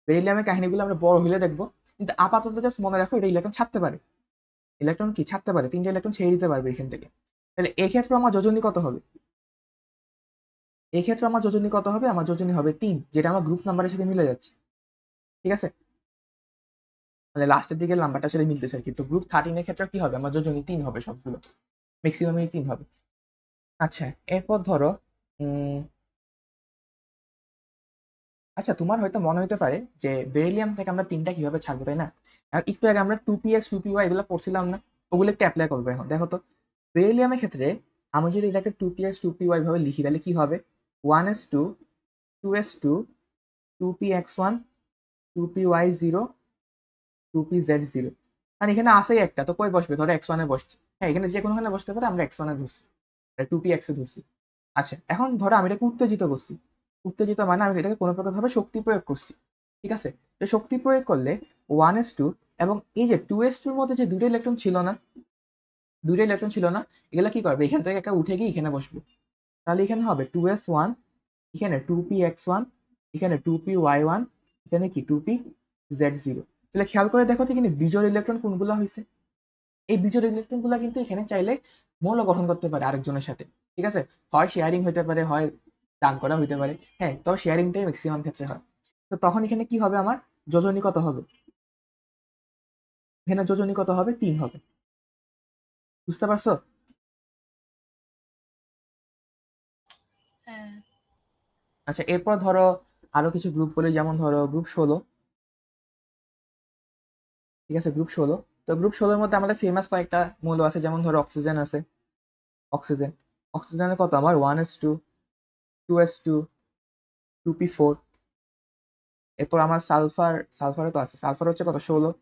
বেরিলিয়ামের কাহিনীগুলো আমরা বড় হলে দেখবো। কিন্তু আপাতত জাস্ট মনে রাখো, এটা ইলেকট্রন ছাড়তে পারে। ইলেকট্রন কি ছাড়তে পারে? 3টে ইলেকট্রন ছেড়ে দিতে পারবে এখান থেকে। তাহলে এই ক্ষেত্রে আমার যোজনী কত হবে? এই ক্ষেত্রে আমার যোজনী কত হবে? আমার যোজনী হবে 3, যেটা আমার গ্রুপ নাম্বারের সাথে মিলে যাচ্ছে। ঠিক আছে? মানে লাস্টের দিকে নাম্বারটা সাথে মিলতেছে আর কি। তো গ্রুপ 13 এর ক্ষেত্রে কি হবে? আমার যোজনী 3 হবে সবগুলো, ম্যাক্সিমামই 3 হবে। আচ্ছা, এরপর ধরো আচ্ছা, তোমার হয়তো মনে হতে পারে যে বেরিলিয়াম থেকে আমরা 3টা কিভাবে ছাড়বো, তাই না? আর একটু আগে আমরা 2p(x) 2p(y) এগুলো পড়ছিলাম না? ওগুলো একটু অ্যাপ্লাই করবো এখন। দেখো তো, বেরিলিয়ামের ক্ষেত্রে আমি যদি এটাকে 2p(x) 2p(y) ভাবে লিখি, তাহলে কি হবে? 1s2 2s2 2px1 2py0 2pz0। কারণ এখানে আসেই একটা, তো কই বসবে? ধরো x1 এ বসছে। হ্যাঁ, এখানে যে কোনোখানে বসতে পারে, আমরা x1 এ ধরছি, 2px এ ধরছি। আচ্ছা, এখন ধরো আমি এটাকে উত্তেজিত করছি। উত্তেজিত মানে আমি এটাকে কোনো প্রকার ভাবে শক্তি প্রয়োগ করছি। ঠিক আছে? তো শক্তি প্রয়োগ করলে 1s2 এবং এই যে 2s2 এর মধ্যে যে দুটো ইলেকট্রন ছিল না, এগুলা কি করবে? এখান থেকে একটা উঠে গিয়ে এখানে বসবে। তাহলে এখানে হবে 2s1, এখানে 2px1, এখানে 2py1, এখানে কি 2pz0। তাহলে খেয়াল করে দেখো তো এখানে বিজোড় ইলেকট্রন কোনগুলো হয়েছে? এই বিজোড় ইলেকট্রন গুলা কিন্তু এখানে চাইলে মৌল গঠন করতে পারে আরেকজনের সাথে। ঠিক আছে? হয় শেয়ারিং হইতে পারে, হয় দান করা হইতে পারে। হ্যাঁ, তবে শেয়ারিংটাই ম্যাক্সিমাম ক্ষেত্রে হয়। তো তখন এখানে কি হবে? আমার যোজনী কত হবে? এখানে যোজনী কত হবে? 3 হবে। বুঝতে পারছো? হ্যাঁ। আচ্ছা, এরপর ধরো আরো কিছু গ্রুপ বলি, যেমন ধরো গ্রুপ 16। ঠিক আছে, গ্রুপ 16। তো গ্রুপ 16-র মধ্যে আমাদের ফেমাস কয়েকটা মৌল আছে, যেমন ধরো অক্সিজেন আছে। অক্সিজেন অক্সিজেনের কত আমার 1s2, 2s2, 2p4। এরপর আমার সালফারে তো আছে, সালফার হচ্ছে কত 16,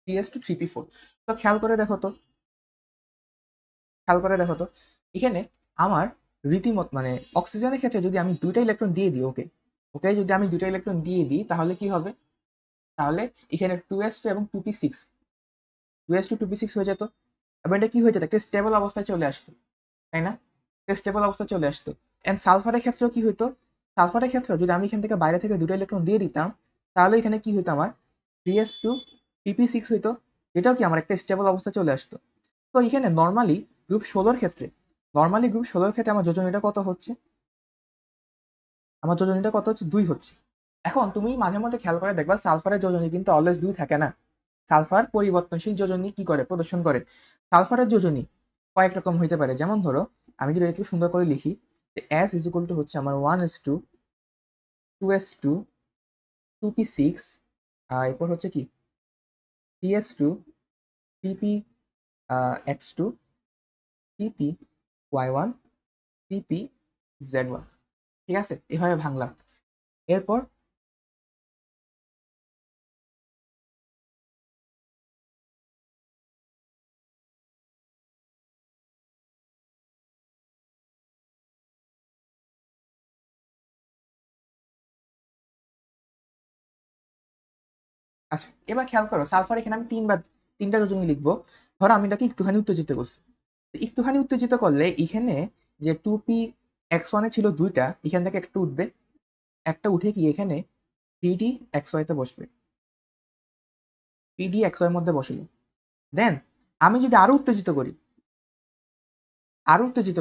ps2, 3p4। তো খেয়াল করে দেখো তো এখানে আমার রীতিমত মানে অক্সিজেনের ক্ষেত্রে যদি আমি দুইটা ইলেকট্রন দিয়ে দিই, ওকে ওকে যদি আমি দুইটা ইলেকট্রন দিয়ে দিই তাহলে কি হবে, তাহলে এখানে 2s2 এবং 2p6, 2s2 2p6 হয়ে যেত। এবং এটা কি হয়ে যেত, একটা স্টেবল অবস্থায় চলে আসতো, তাই না? একটা স্টেবল অবস্থায় চলে আসতো। এন্ড সালফারের ক্ষেত্রেও কি হইতো, সালফারের ক্ষেত্রে যদি আমি এখান থেকে বাইরে থেকে দুটো ইলেকট্রন দিয়ে দিতাম, তাহলে এখানে কি হইতো আমার 3s2 pp6 হইতো, যেটাও কি আমার একটা স্টেবল অবস্থায় চলে আসতো। তো এখানে গ্রুপ 16-র ক্ষেত্রে আমার যোজনীটা কত হচ্ছে, আমার যোজনীটা কত হচ্ছে, 2 হচ্ছে। এখন তুমি মাঝে মধ্যে খেয়াল করে দেখবা সালফারের যোজনী কিন্তু অলওয়েজ 2 থাকে না। সালফার পরিবর্তনশীল যোজনী কি করে, প্রদর্শন করে। সালফারের যোজনী কয়েক রকম হইতে পারে, যেমন ধরো আমি যদি একটু সুন্দর করে লিখি যে s ইজ ইকুয়াল টু হচ্ছে আমার 1s2, 2s2, 2p6, এরপর হচ্ছে কি ps2, pp(x2), pp(y1), pp(z1). ঠিক আছে, এভাবে ভাঙলাম। এরপর আচ্ছা, এবার খেয়াল করো সালফার এখানে আমি তিনটা যোজনী লিখবো। ধরো আমি এটাকে একটুখানি উত্তেজিত করছি, তো একটুখানি উত্তেজিত করলে এখানে যে 2p(x1)-এ ছিল দুইটা, এখান থেকে একটা উঠবে, একটা উঠে কি এখানে 3d(xy)-তে বসবে, 3d(xy)-এর মধ্যে বসলো। দেন আমি যদি আরো উত্তেজিত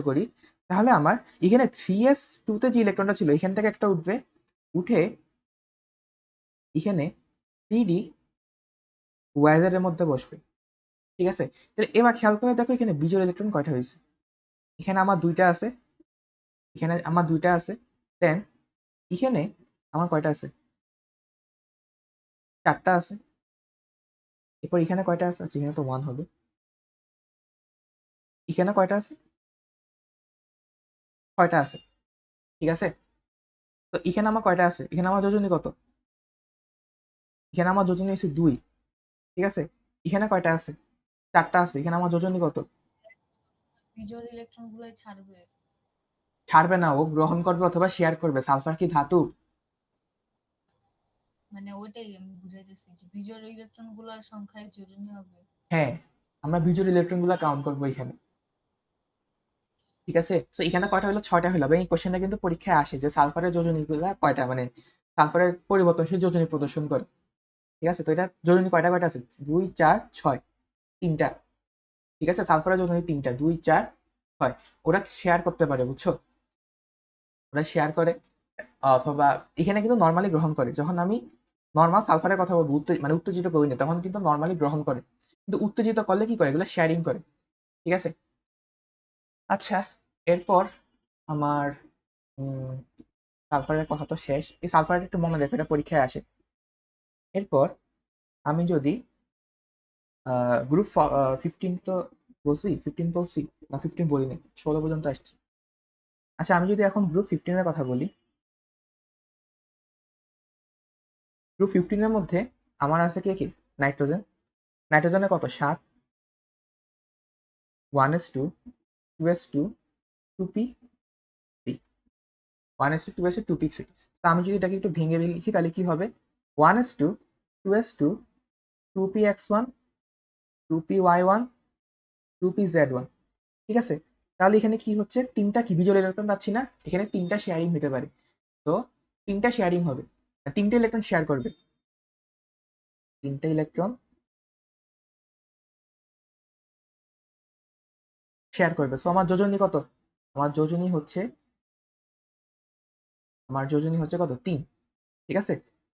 করি তাহলে আমার এখানে 3s2-তে যে ইলেকট্রনটা ছিল এখান থেকে একটা উঠবে, উঠে এখানে 3d(yz)-এর মধ্যে বসবে। ঠিক আছে, তাহলে এবার খেয়াল করে দেখো এখানে বিজোড় ইলেকট্রন কয়টা হয়েছে। এখানে আমার দুইটা আছে, এখানে আমার দুইটা আছে, দেন এখানে আমার কয়টা আছে, চারটা আছে। এরপর এখানে কয়টা আছে, আচ্ছা এখানে তো 1 হবে। এখানে কয়টা আছে, 6টা আছে। ঠিক আছে, তো এখানে আমার কয়টা আছে, এখানে আমার যোজনী কত, এখানে আমার যোজনী হচ্ছে 2। ঠিক আছে, এখানে কয়টা আছে, 4টা আছে। এখানে আমার যোজনী কত, বিজোড় ইলেকট্রন গুলাই ছাড়বে। ছাড়বে না, ও গ্রহণ করবে অথবা শেয়ার করবে। সালফার কি ধাতু? মানে ওইটাই আমি বুঝাইতেছি যে বিজোড় ইলেকট্রন গুলার সংখ্যায় যোজনী হবে। হ্যাঁ, আমরা বিজোড় ইলেকট্রন গুলা কাউন্ট করবো এখানে। ঠিক আছে, তো এখানে কয়টা হলো, 6টা হলো। এবং এই কোশ্চেনটা কিন্তু পরীক্ষায় আসে যে সালফারের যোজনী গুলা কয়টা, মানে সালফারের পরিবর্তনশীল যোজনী প্রদর্শন করে। ঠিক আছে, তো এটা যোজনী কয়টা কয়টা আছে, 2, 4, 6, 3টা। ঠিক আছে, সালফারের যোজনী 3টা, 2, 4, 6। ওরা শেয়ার করতে পারে, বুঝছো, ওরা শেয়ার করে। অথবা এখানে কিন্তু নর্মালি গ্রহণ করে, যখন আমি নর্মাল সালফারের কথা বলবো, মানে উত্তেজিত করি না, তখন কিন্তু নর্মালি গ্রহণ করে। কিন্তু উত্তেজিত করলে কি করে, এগুলো শেয়ারিং করে। ঠিক আছে, আচ্ছা। এরপর আমার সালফারের কথা তো শেষ। এই সালফারের একটু মনে রেখো, এটা পরীক্ষায় আসে। এরপর আমি যদি গ্রুপ 15 তো বলছি, 15 বলছি না, 15 বলিনি, 16 পর্যন্ত আসছি। আচ্ছা, আমি যদি এখন গ্রুপ 15-এর কথা বলি, গ্রুপ 15-এর মধ্যে আমার আছে কে কি, নাইট্রোজেন। নাইট্রোজেনের কত, 7, 1s2, 2s2, 2p3, 1s2, 2s2, 2p3। তো আমি যদি এটাকে একটু ভেঙে লিখি তাহলে কি হবে, 1s2, 2s2, 2px1, 2py1, 2pz1। ঠিক আছে, তাহলে এখানে কি হচ্ছে, তিনটা কি বিজোড় ইলেকট্রন পাচ্ছি না, এখানে তিনটা শেয়ারিং হতে পারে। তো তিনটা শেয়ারিং হবে, তিনটে ইলেকট্রন শেয়ার করবে, তিনটে ইলেকট্রন শেয়ার করবে। সো আমার যোজনী কত, আমার যোজনী হচ্ছে কত, 3। ঠিক আছে,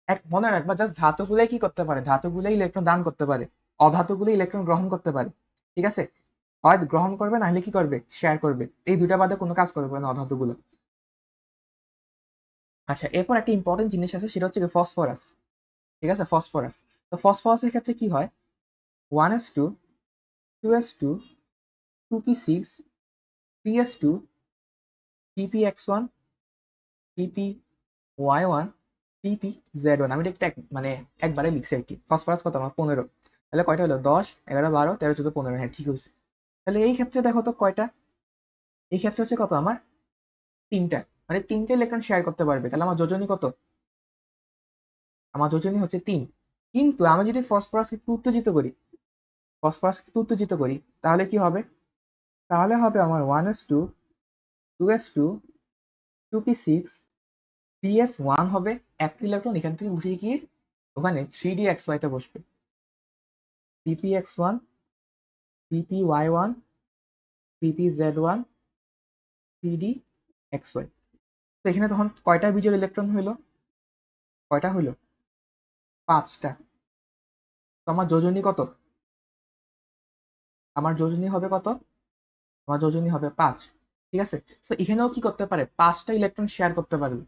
এক মনে রাখবা, জাস্ট ধাতুগুলাই কি করতে পারে, ধাতুগুলাই ইলেকট্রন দান করতে পারে, অধাতুগুলো ইলেকট্রন গ্রহণ করতে পারে। ঠিক আছে, হয় গ্রহণ করবে না হলে কি করবে, শেয়ার করবে। এই দুইটা বাদে কোনো কাজ করবে না অধাতুগুলো। আচ্ছা, এরপর একটা ইম্পর্টেন্ট জিনিস আছে, সেটা হচ্ছে ফসফরাস। ঠিক আছে, ফসফরাস। তো ফসফরাসের ক্ষেত্রে কি হয়, 1s2 2s2 2p6 3s2 ppx1 ppy1 ppz1। আমি এটা মানে একবারে লিখছি আর কি। ফসফরাস কত আমার 15, তাহলে কয়টা হলো 10 11 12 13 14 15, হ্যাঁ ঠিক হয়েছে। তাহলে এই ক্ষেত্রে দেখো তো কয়টা, এই ক্ষেত্রে হচ্ছে কত আমার 3টা, মানে 3টে ইলেকট্রন শেয়ার করতে পারবে। তাহলে আমার যোজনী কত, আমার যোজনী হচ্ছে 3। কিন্তু আমি যদি ফসফরাসকে একটু উত্তেজিত করি, ফসফরাসকে একটু উত্তেজিত করি, তাহলে কি হবে, তাহলে হবে আমার 1s2 2s2 2p6 3s1 হবে, একটা ইলেকট্রন এখান থেকে উঠে গিয়ে ওখানে 3dxy তে বসবে, ppx1 ppy1 ppz1 3dxy। তো এখানে তখন কয়টা বিজোড় ইলেকট্রন হইলো, কয়টা হইলো, 5টা। তো আমার যোজনী কত, আমার যোজনী হবে কত, আমার যোজনী হবে 5। ঠিক আছে, তো এখানেও কি করতে পারে, 5টা ইলেকট্রন শেয়ার করতে পারবে,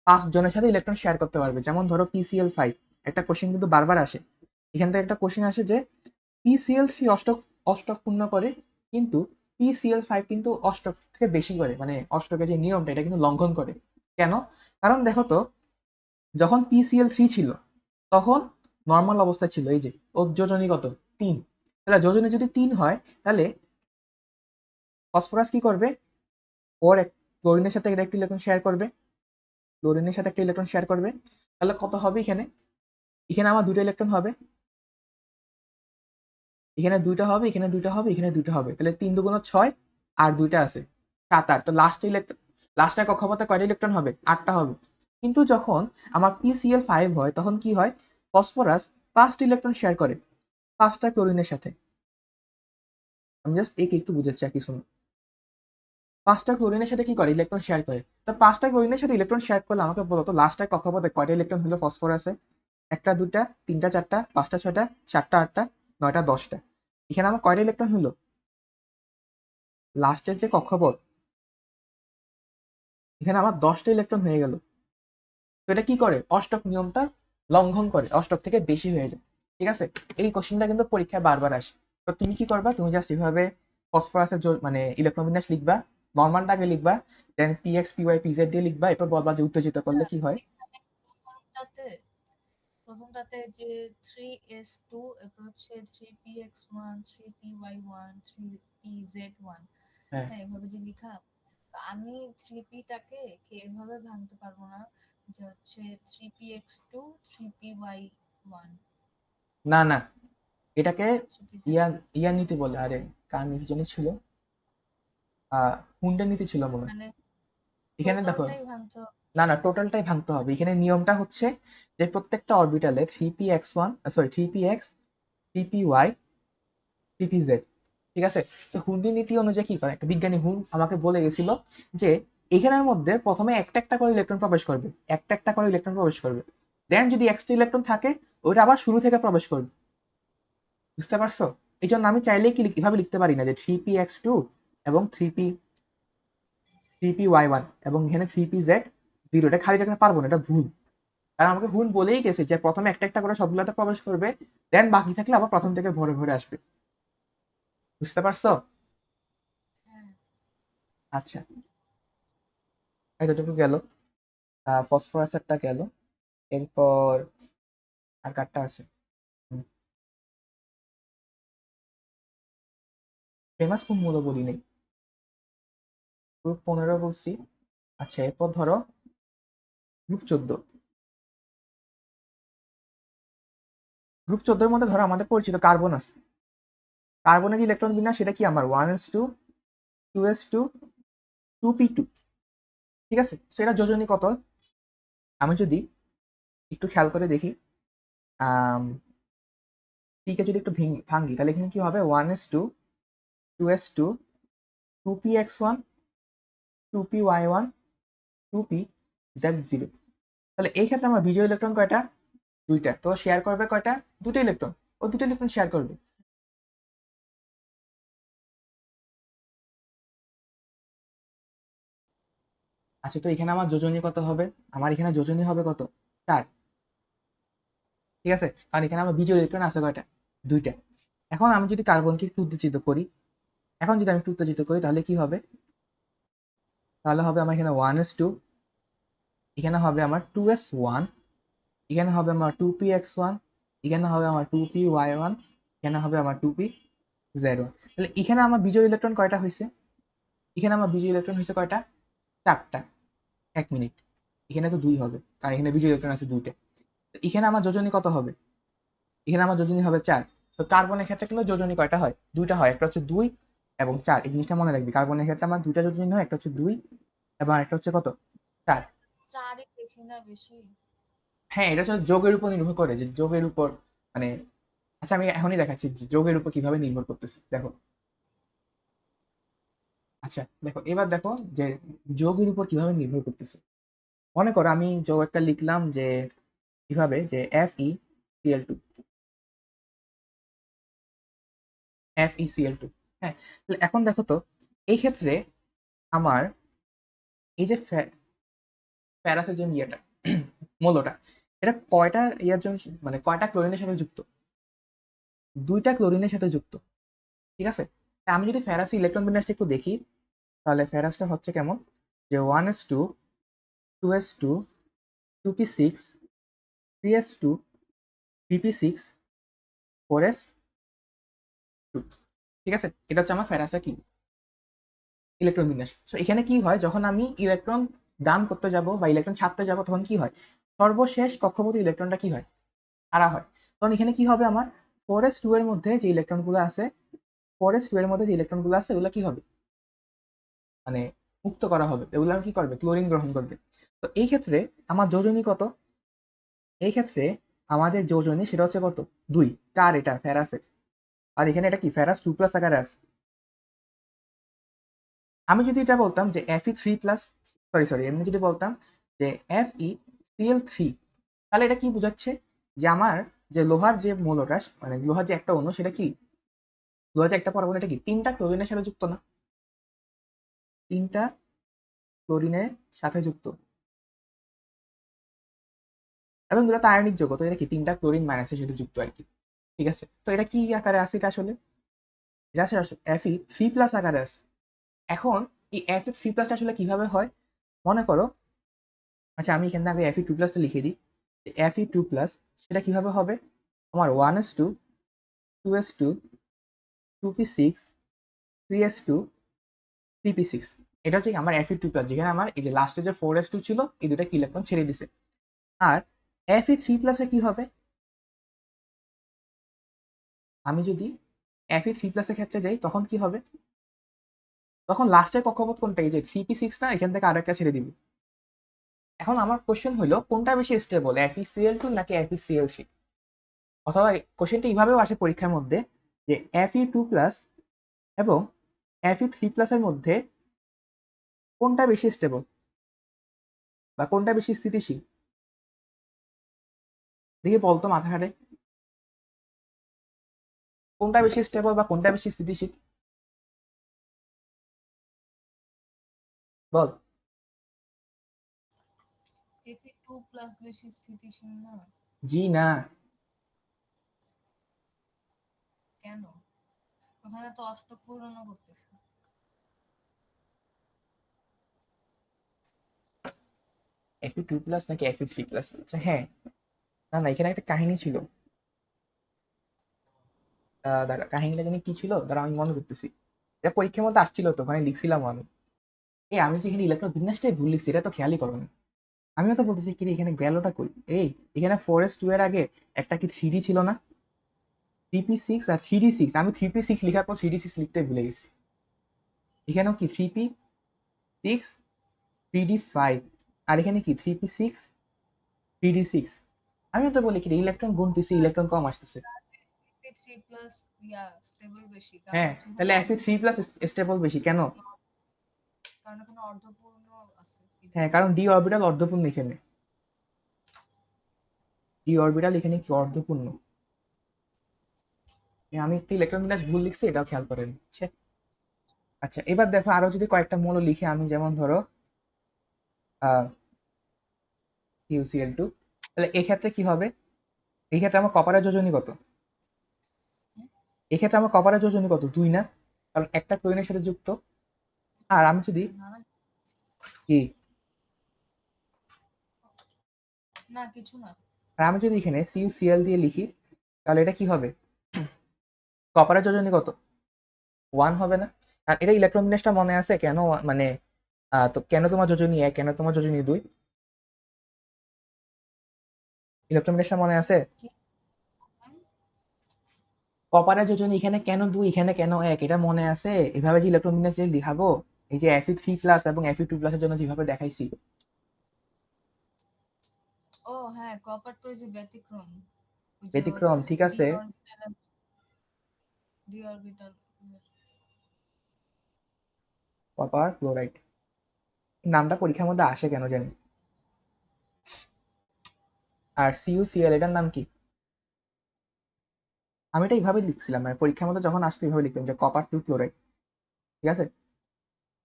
5 জনের সাথে ইলেকট্রন শেয়ার করতে পারবে। যেমন ধরো PCl5, একটা কোশ্চেন কিন্তু বারবার আসে, এখান থেকে একটা কোশ্চেন আসে যে PCl3 অষ্টক অষ্টক পূর্ণ করে, কিন্তু PCl5 কিন্তু অষ্টক থেকে বেশি করে, মানে অষ্টকের যে নিয়মটা এটা কিন্তু লঙ্ঘন করে। কেন, কারণ দেখো তো, যখন PCl3 ছিল তখন নর্মাল অবস্থা ছিল, এই যে ওর যোজনী কত 3, তাহলে যোজনী যদি 3 হয়, তাহলে ফসফরাস কি করবে, ওর ক্লোরিনের সাথে একটা ইলেকট্রন শেয়ার করবে, ক্লোরিনের সাথে একটা ইলেকট্রন শেয়ার করবে। তাহলে কত হবে এখানে, এখানে আমার 2টা ইলেকট্রন হবে, এখানে 2টা হবে, এখানে 2টা হবে, এখানে 2টা হবে। তাহলে 3 দুগুণ 6, আর 2টা আছে 7 8। তো লাস্টের কক্ষপথে কয়টা ইলেকট্রন হবে, 8টা হবে। কিন্তু যখন আমার PCl5 হয়, তখন কি হয়, ফসফরাস 5টা ইলেকট্রন শেয়ার করে 5টা ক্লোরিনের সাথে। আমি জাস্ট একে একটু বুঝাচ্ছি আর কি, শুনো। 5টা ক্লোরিনের সাথে কি করে, ইলেকট্রন শেয়ার করে। তো 5টা ক্লোরিনের সাথে ইলেকট্রন শেয়ার করলে আমাকে বলতো লাস্টের কক্ষপথে কয়টা ইলেকট্রন হলো ফসফরাসে, 1টা 2টা 3টা 4টা 5টা 6টা 7টা 8টা 9টা 10টা। এখানে আমার কয়টা ইলেকট্রন হলো, লাস্টের যে কক্ষপথ, এখানে আমার 10টা ইলেকট্রন হয়ে গেল। তো এটা কি করে, অষ্টক নিয়মটা লঙ্ঘন করে, অষ্টক থেকে বেশি হয়ে যায়। ঠিক আছে, এই কোশ্চেনটা কিন্তু পরীক্ষায় বারবার আসে। তো তুমি কি করবা, তুমি জাস্ট এভাবে ফসফরাসের মানে ইলেকট্রন বিন্যাস লিখবা, নর্মালটা আগে লিখবা, দেন পিএক্স পিওয়াই পিজেড দিয়ে লিখবা, এরপর বলবা যে উত্তেজিত করলে কি হয়। এখানে প্রথমটাতে প্রথমটাতে যে 3s2, এরপর হচ্ছে 3px1 3py1 3pz1, হ্যাঁ, হ্যাঁ এভাবে যে লিখা, তো আমি 3p-টাকে এভাবে ভাঙতে পারবো না যে হচ্ছে 3px2 3py1 না না, এটাকে 3pz, ইয়া ইয়া নীতি বলে, আরে কার নীতি জানি ছিল, হুন্ডের নীতি ছিল মনে হয়। মানে এখানে দেখো, টোটালটাই ভাঙতে হবে। না না, টোটালটাই ভাঙতে হবে। এখানে নিয়মটা হচ্ছে যে প্রত্যেকটা অরবিটালে 3p(x1) sorry 3p(x) 3p(y) 3p(z), ঠিক আছে। তো হুন্ডি নীতি অনুযায়ী কি করে, একটা বিজ্ঞানী হুন আমাকে বলে গেছিল যে এখানের মধ্যে প্রথমে একটা একটা করে ইলেকট্রন প্রবেশ করবে, একটা একটা করে ইলেকট্রন প্রবেশ করবে, দেন যদি এক্সট্রা ইলেকট্রন থাকে ওইটা আবার শুরু থেকে প্রবেশ করবে। বুঝতে পারছো, এই জন্য আমি চাইলেই কি এভাবে লিখতে পারি না যে 3p(x2) এবং 3p(y1) এবং এখানে 3pz0, এটা খালি রাখতে পারবো না, এটা ভুল। কারণ আমাকে হুন বলেই গেছে যে প্রথমে একটা একটা করে সবগুলোতে প্রবেশ করবে, দেন বাকি থাকলে আবার প্রথম থেকে ভরে ভরে আসবে। বুঝতে পারছো? হ্যাঁ, আচ্ছা, এতটুকু গেল, ফসফরাসেরটা গেল। এরপর আর কাঠটা আছে, ফেমাস কোন মূল্য বলি নেই, গ্রুপ 15 বলছি। আচ্ছা, এরপর ধরো গ্রুপ 14। গ্রুপ 14-র মধ্যে ধরো আমাদের পরিচিত কার্বন আছে, কার্বনের যে ইলেকট্রন বিন্যাস সেটা কি আমার 1s2 2s2 2p2। ঠিক আছে, সেটা যোজনী কত, আমি যদি একটু খেয়াল করে দেখি, টিকে যদি একটু ভাঙ্গি, তাহলে এখানে কি হবে, 1s2 2s2 2px1 2py1 2pz0। তাহলে এই ক্ষেত্রে আমার বিজোড় ইলেকট্রন কয়টা, 2টা। তো শেয়ার করবে কয়টা, 2টা ইলেকট্রন, ও 2টা ইলেকট্রন শেয়ার করবে। আচ্ছা, তো এখানে আমার যোজনী কত হবে? আমার এখানে যোজনী হবে কত? 4। ঠিক আছে, কারণ এখানে আমার বিজোড় ইলেকট্রন আছে কয়টা? 2টা। এখন আমি যদি কার্বনকে একটু উত্তেজিত করি, তাহলে কি হবে? তাহলে হবে আমার এখানে 1s2, এখানে হবে আমার 2s1, এখানে হবে আমার 2px1, এখানে হবে আমার 2py1, এখানে হবে আমার 2pz1। তাহলে এখানে আমার বিজোড় ইলেকট্রন কয়টা হয়েছে? এখানে আমার বিজোড় ইলেকট্রন হয়েছে কয়টা? 4টা। 1 মিনিট, এখানে তো 2 হবে কারণ এখানে বিজোড় ইলেকট্রন আছে 2টা। এখানে আমার যোজনী কত হবে? এখানে আমার যোজনী হবে 4। তো কার্বনের ক্ষেত্রে কিন্তু যোজনী কয়টা হয়? 2টা হয়, একটা হচ্ছে 2 এবং 4। এই জিনিসটা মনে রাখবি, কার্বনের ক্ষেত্রে আমার 2টা যোজনী হয়, একটা হচ্ছে 2 এবং একটা হচ্ছে কত? 4। চারে দেখি না বেশি। হ্যাঁ, এটা হচ্ছে যোগের উপর নির্ভর করে, যে যোগের উপর মানে, আচ্ছা আমি এখনই দেখাচ্ছি যে যোগের উপর কিভাবে নির্ভর করতেছে, দেখো। আচ্ছা দেখো, এবার দেখো যে যোগের উপর কিভাবে নির্ভর করতেছে। মনে করো আমি যোগ একটা লিখলাম যে কিভাবে, যে FeCl2, FeCl2। হ্যাঁ, তাহলে এখন দেখো তো, এই ক্ষেত্রে আমার এই যে প্যারাসের যে ইয়েটা মৌলটা, এটা কয়টা ইয়ার জন্য, মানে কয়টা ক্লোরিনের সাথে যুক্ত? 2টা ক্লোরিনের সাথে যুক্ত। ঠিক আছে, তা আমি যদি ফেরাসি ইলেকট্রন বিন্যাসটা একটু দেখি, তাহলে ফেরাসটা হচ্ছে কেমন, যে 1s2, 2s2, 2p6, 3s2, 3p6, 4s2। ঠিক আছে, এটা হচ্ছে আমার ফেরাসা কি ইলেকট্রন বিন্যাস। সো এখানে কি হয়, যখন আমি ইলেকট্রন দান করতে যাব বা ইলেকট্রন ছাড়তে যাব, তখন কি হয়, সর্বশেষ কক্ষপথে ইলেকট্রনটা কি হয়, হারা হয়। তখন এখানে কি হবে, আমার 4s2 এর মধ্যে যে ইলেকট্রনগুলো আছে, 4s2 এর মধ্যে যে ইলেকট্রনগুলো আছে ওগুলো কি হবে, মানে মুক্ত করা হবে, এগুলো কি করবে, ক্লোরিন গ্রহণ করবে। তো এই ক্ষেত্রে আমার যোজনী কত? এই ক্ষেত্রে আমাদের যোজনী সেটা হচ্ছে কত? 2। কার এটা? ফেরাসের। আর এখানে এটা কি, ফেরাস 2+ আকারে আছে। আমি যদি এটা বলতাম যে Fe3+, সরি সরি, এমনি যদি বলতাম যে FeCl3, তাহলে এটা কি বোঝাচ্ছে, যে আমার যে লোহার যে মৌলটা, মানে লোহার যে একটা অণু, সেটা কি, লোহার যে একটা পরমাণু, এটা কি 3টা ক্লোরিনের সাথে যুক্ত না? 3টা ক্লোরিনের সাথে যুক্ত, এবং এগুলো তো আয়নিক যৌগ, তো এটা কি 3টা ক্লোরিন মাইনাসের সাথে যুক্ত আর কি। ঠিক আছে, তো এটা কি আকারে আছে, এটা আসলে এটা আসলে Fe3+ আকারে আছে। এখন এই Fe3+টা আসলে কিভাবে হয়, মনে করো, আচ্ছা আমি এখানে আগে Fe2+টা লিখে দিই। Fe2+, সেটা কিভাবে হবে, আমার 1s2, 2s2, 2p6, 3s2, 3p6। এটা হচ্ছে কি আমার Fe2+, যেখানে আমার এই যে লাস্টে যে 4s2 ছিল, এই দুটা কি ইলেকট্রন ছেড়ে দিছে। আর Fe3+ এ কি হবে, আমি যদি Fe3+ এর ক্ষেত্রে যাই, তখন কি হবে, তখন লাস্টের কক্ষপথ কোনটা, এই যে 3p6 না, এখান থেকে আরেকটা ছেড়ে দিবে। এখন আমার কোশ্চেন হলো কোনটা বেশি স্টেবল, FeCl2 নাকি FeCl3? অথবা কোশ্চেনটা এইভাবেও আসে পরীক্ষার মধ্যে, যে Fe2+ এবং Fe3+ এর মধ্যে কোনটা বেশি স্টেবল বা কোনটা বেশি স্থিতিশীল, দেখি বলতো মাথা ঘাটে, কোনটা বেশি স্টেবল বা কোনটা বেশি স্থিতিশীল, বল। Fe2+ বেশি স্থিতিশীল না? জি না। কেন? ওখানে তো অষ্টক পূরণও করতেছে। Fe2+ নাকি Fe3+? আচ্ছা হ্যাঁ, না না, এখানে একটা কাহিনী ছিল। দাঁড়া, কাহিনীটা জানি কি ছিল, দাঁড়া আমি মনে করতেছি। এটা পরীক্ষার মধ্যে আসছিল, তো ওখানে লিখছিলাম আমি। আমি যে এখানে ইলেকট্রন বিন্যাসটাই ভুল লিখছি, এটা তো খেয়ালই করো না। আমিও তো বলতেছি কি রে, এখানে গেলোটা কই? এই এখানে 4s2 এর আগে একটা কি 3D ছিল না, 3p6 আর 3d6, আমি 3p6 লেখার পর 3d6 লিখতে ভুলে গেছি। এখানেও কি 3p6, 3d5, আর এখানে কি 3p6, 3d6। আমিও তো বলি কি রে, ইলেকট্রন গুনতেছি, ইলেকট্রন কম আসতেছে। Fe3+ স্টেবল বেশি, কারণ হ্যাঁ, হচ্ছে এখানে তাহলে Fe3+ স্টেবল বেশি কেন? কারণ এখানে অর্ধপূর্ণ আছে হ্যাঁ, ইলেকট্রন। কারণ ডি অরবিটাল অর্ধপূর্ণ এখানে, ডি অরবিটাল এখানে কি অর্ধপূর্ণ। আমি একটা ইলেকট্রন বিন্যাস ভুল লিখছি, এটাও খেয়াল করেন। আচ্ছা, এবার দেখো আরো যদি কয়েকটা মৌল লিখে আমি, যেমন ধরো CuCl2। তাহলে এক্ষেত্রে কি হবে? এই ক্ষেত্রে আমার কপারের যোজনী কত? এক্ষেত্রে আমার কপারের যোজনী কত? 2 না? কারণ একটা ক্লোরিনের সাথে যুক্ত। আর আমি যদি না না কি না, কিছু না। আর আমি যদি এখানে CuCl দিয়ে লিখি, তাহলে এটা কি হবে? কপারের যোজনী কত? 1 হবে না? আর এটা ইলেকট্রন বিন্যাসটা মনে আছে কেন? মানে তো কেন তোমার যোজনী 1, কেন তোমার যোজনী 2? ইলেকট্রন বিন্যাসটা মনে আছে? কি? কপারের যোজনী এখানে কেন 2, এখানে কেন 1, এটা মনে আছে? এভাবে যে ইলেকট্রন বিন্যাস যে লিখাবো, এই যে Fe3+ এবং Fe2+ এর জন্য যেভাবে দেখাইছি। ও হ্যাঁ, কপার তো ওই যে ব্যতিক্রম, ওই যে ওর ব্যতিক্রম, ঠিক ডি আছে। Orbital, D orbital. Copper chloride নামটা পরীক্ষার মধ্যে আসে কেন জানি। আর CuCl এটার নাম কি? আমি এটা এইভাবে লিখছিলাম, মানে পরীক্ষার মধ্যে যখন আসতো এইভাবে লিখতাম যে কপার 2 ক্লোরাইড। ঠিক আছে,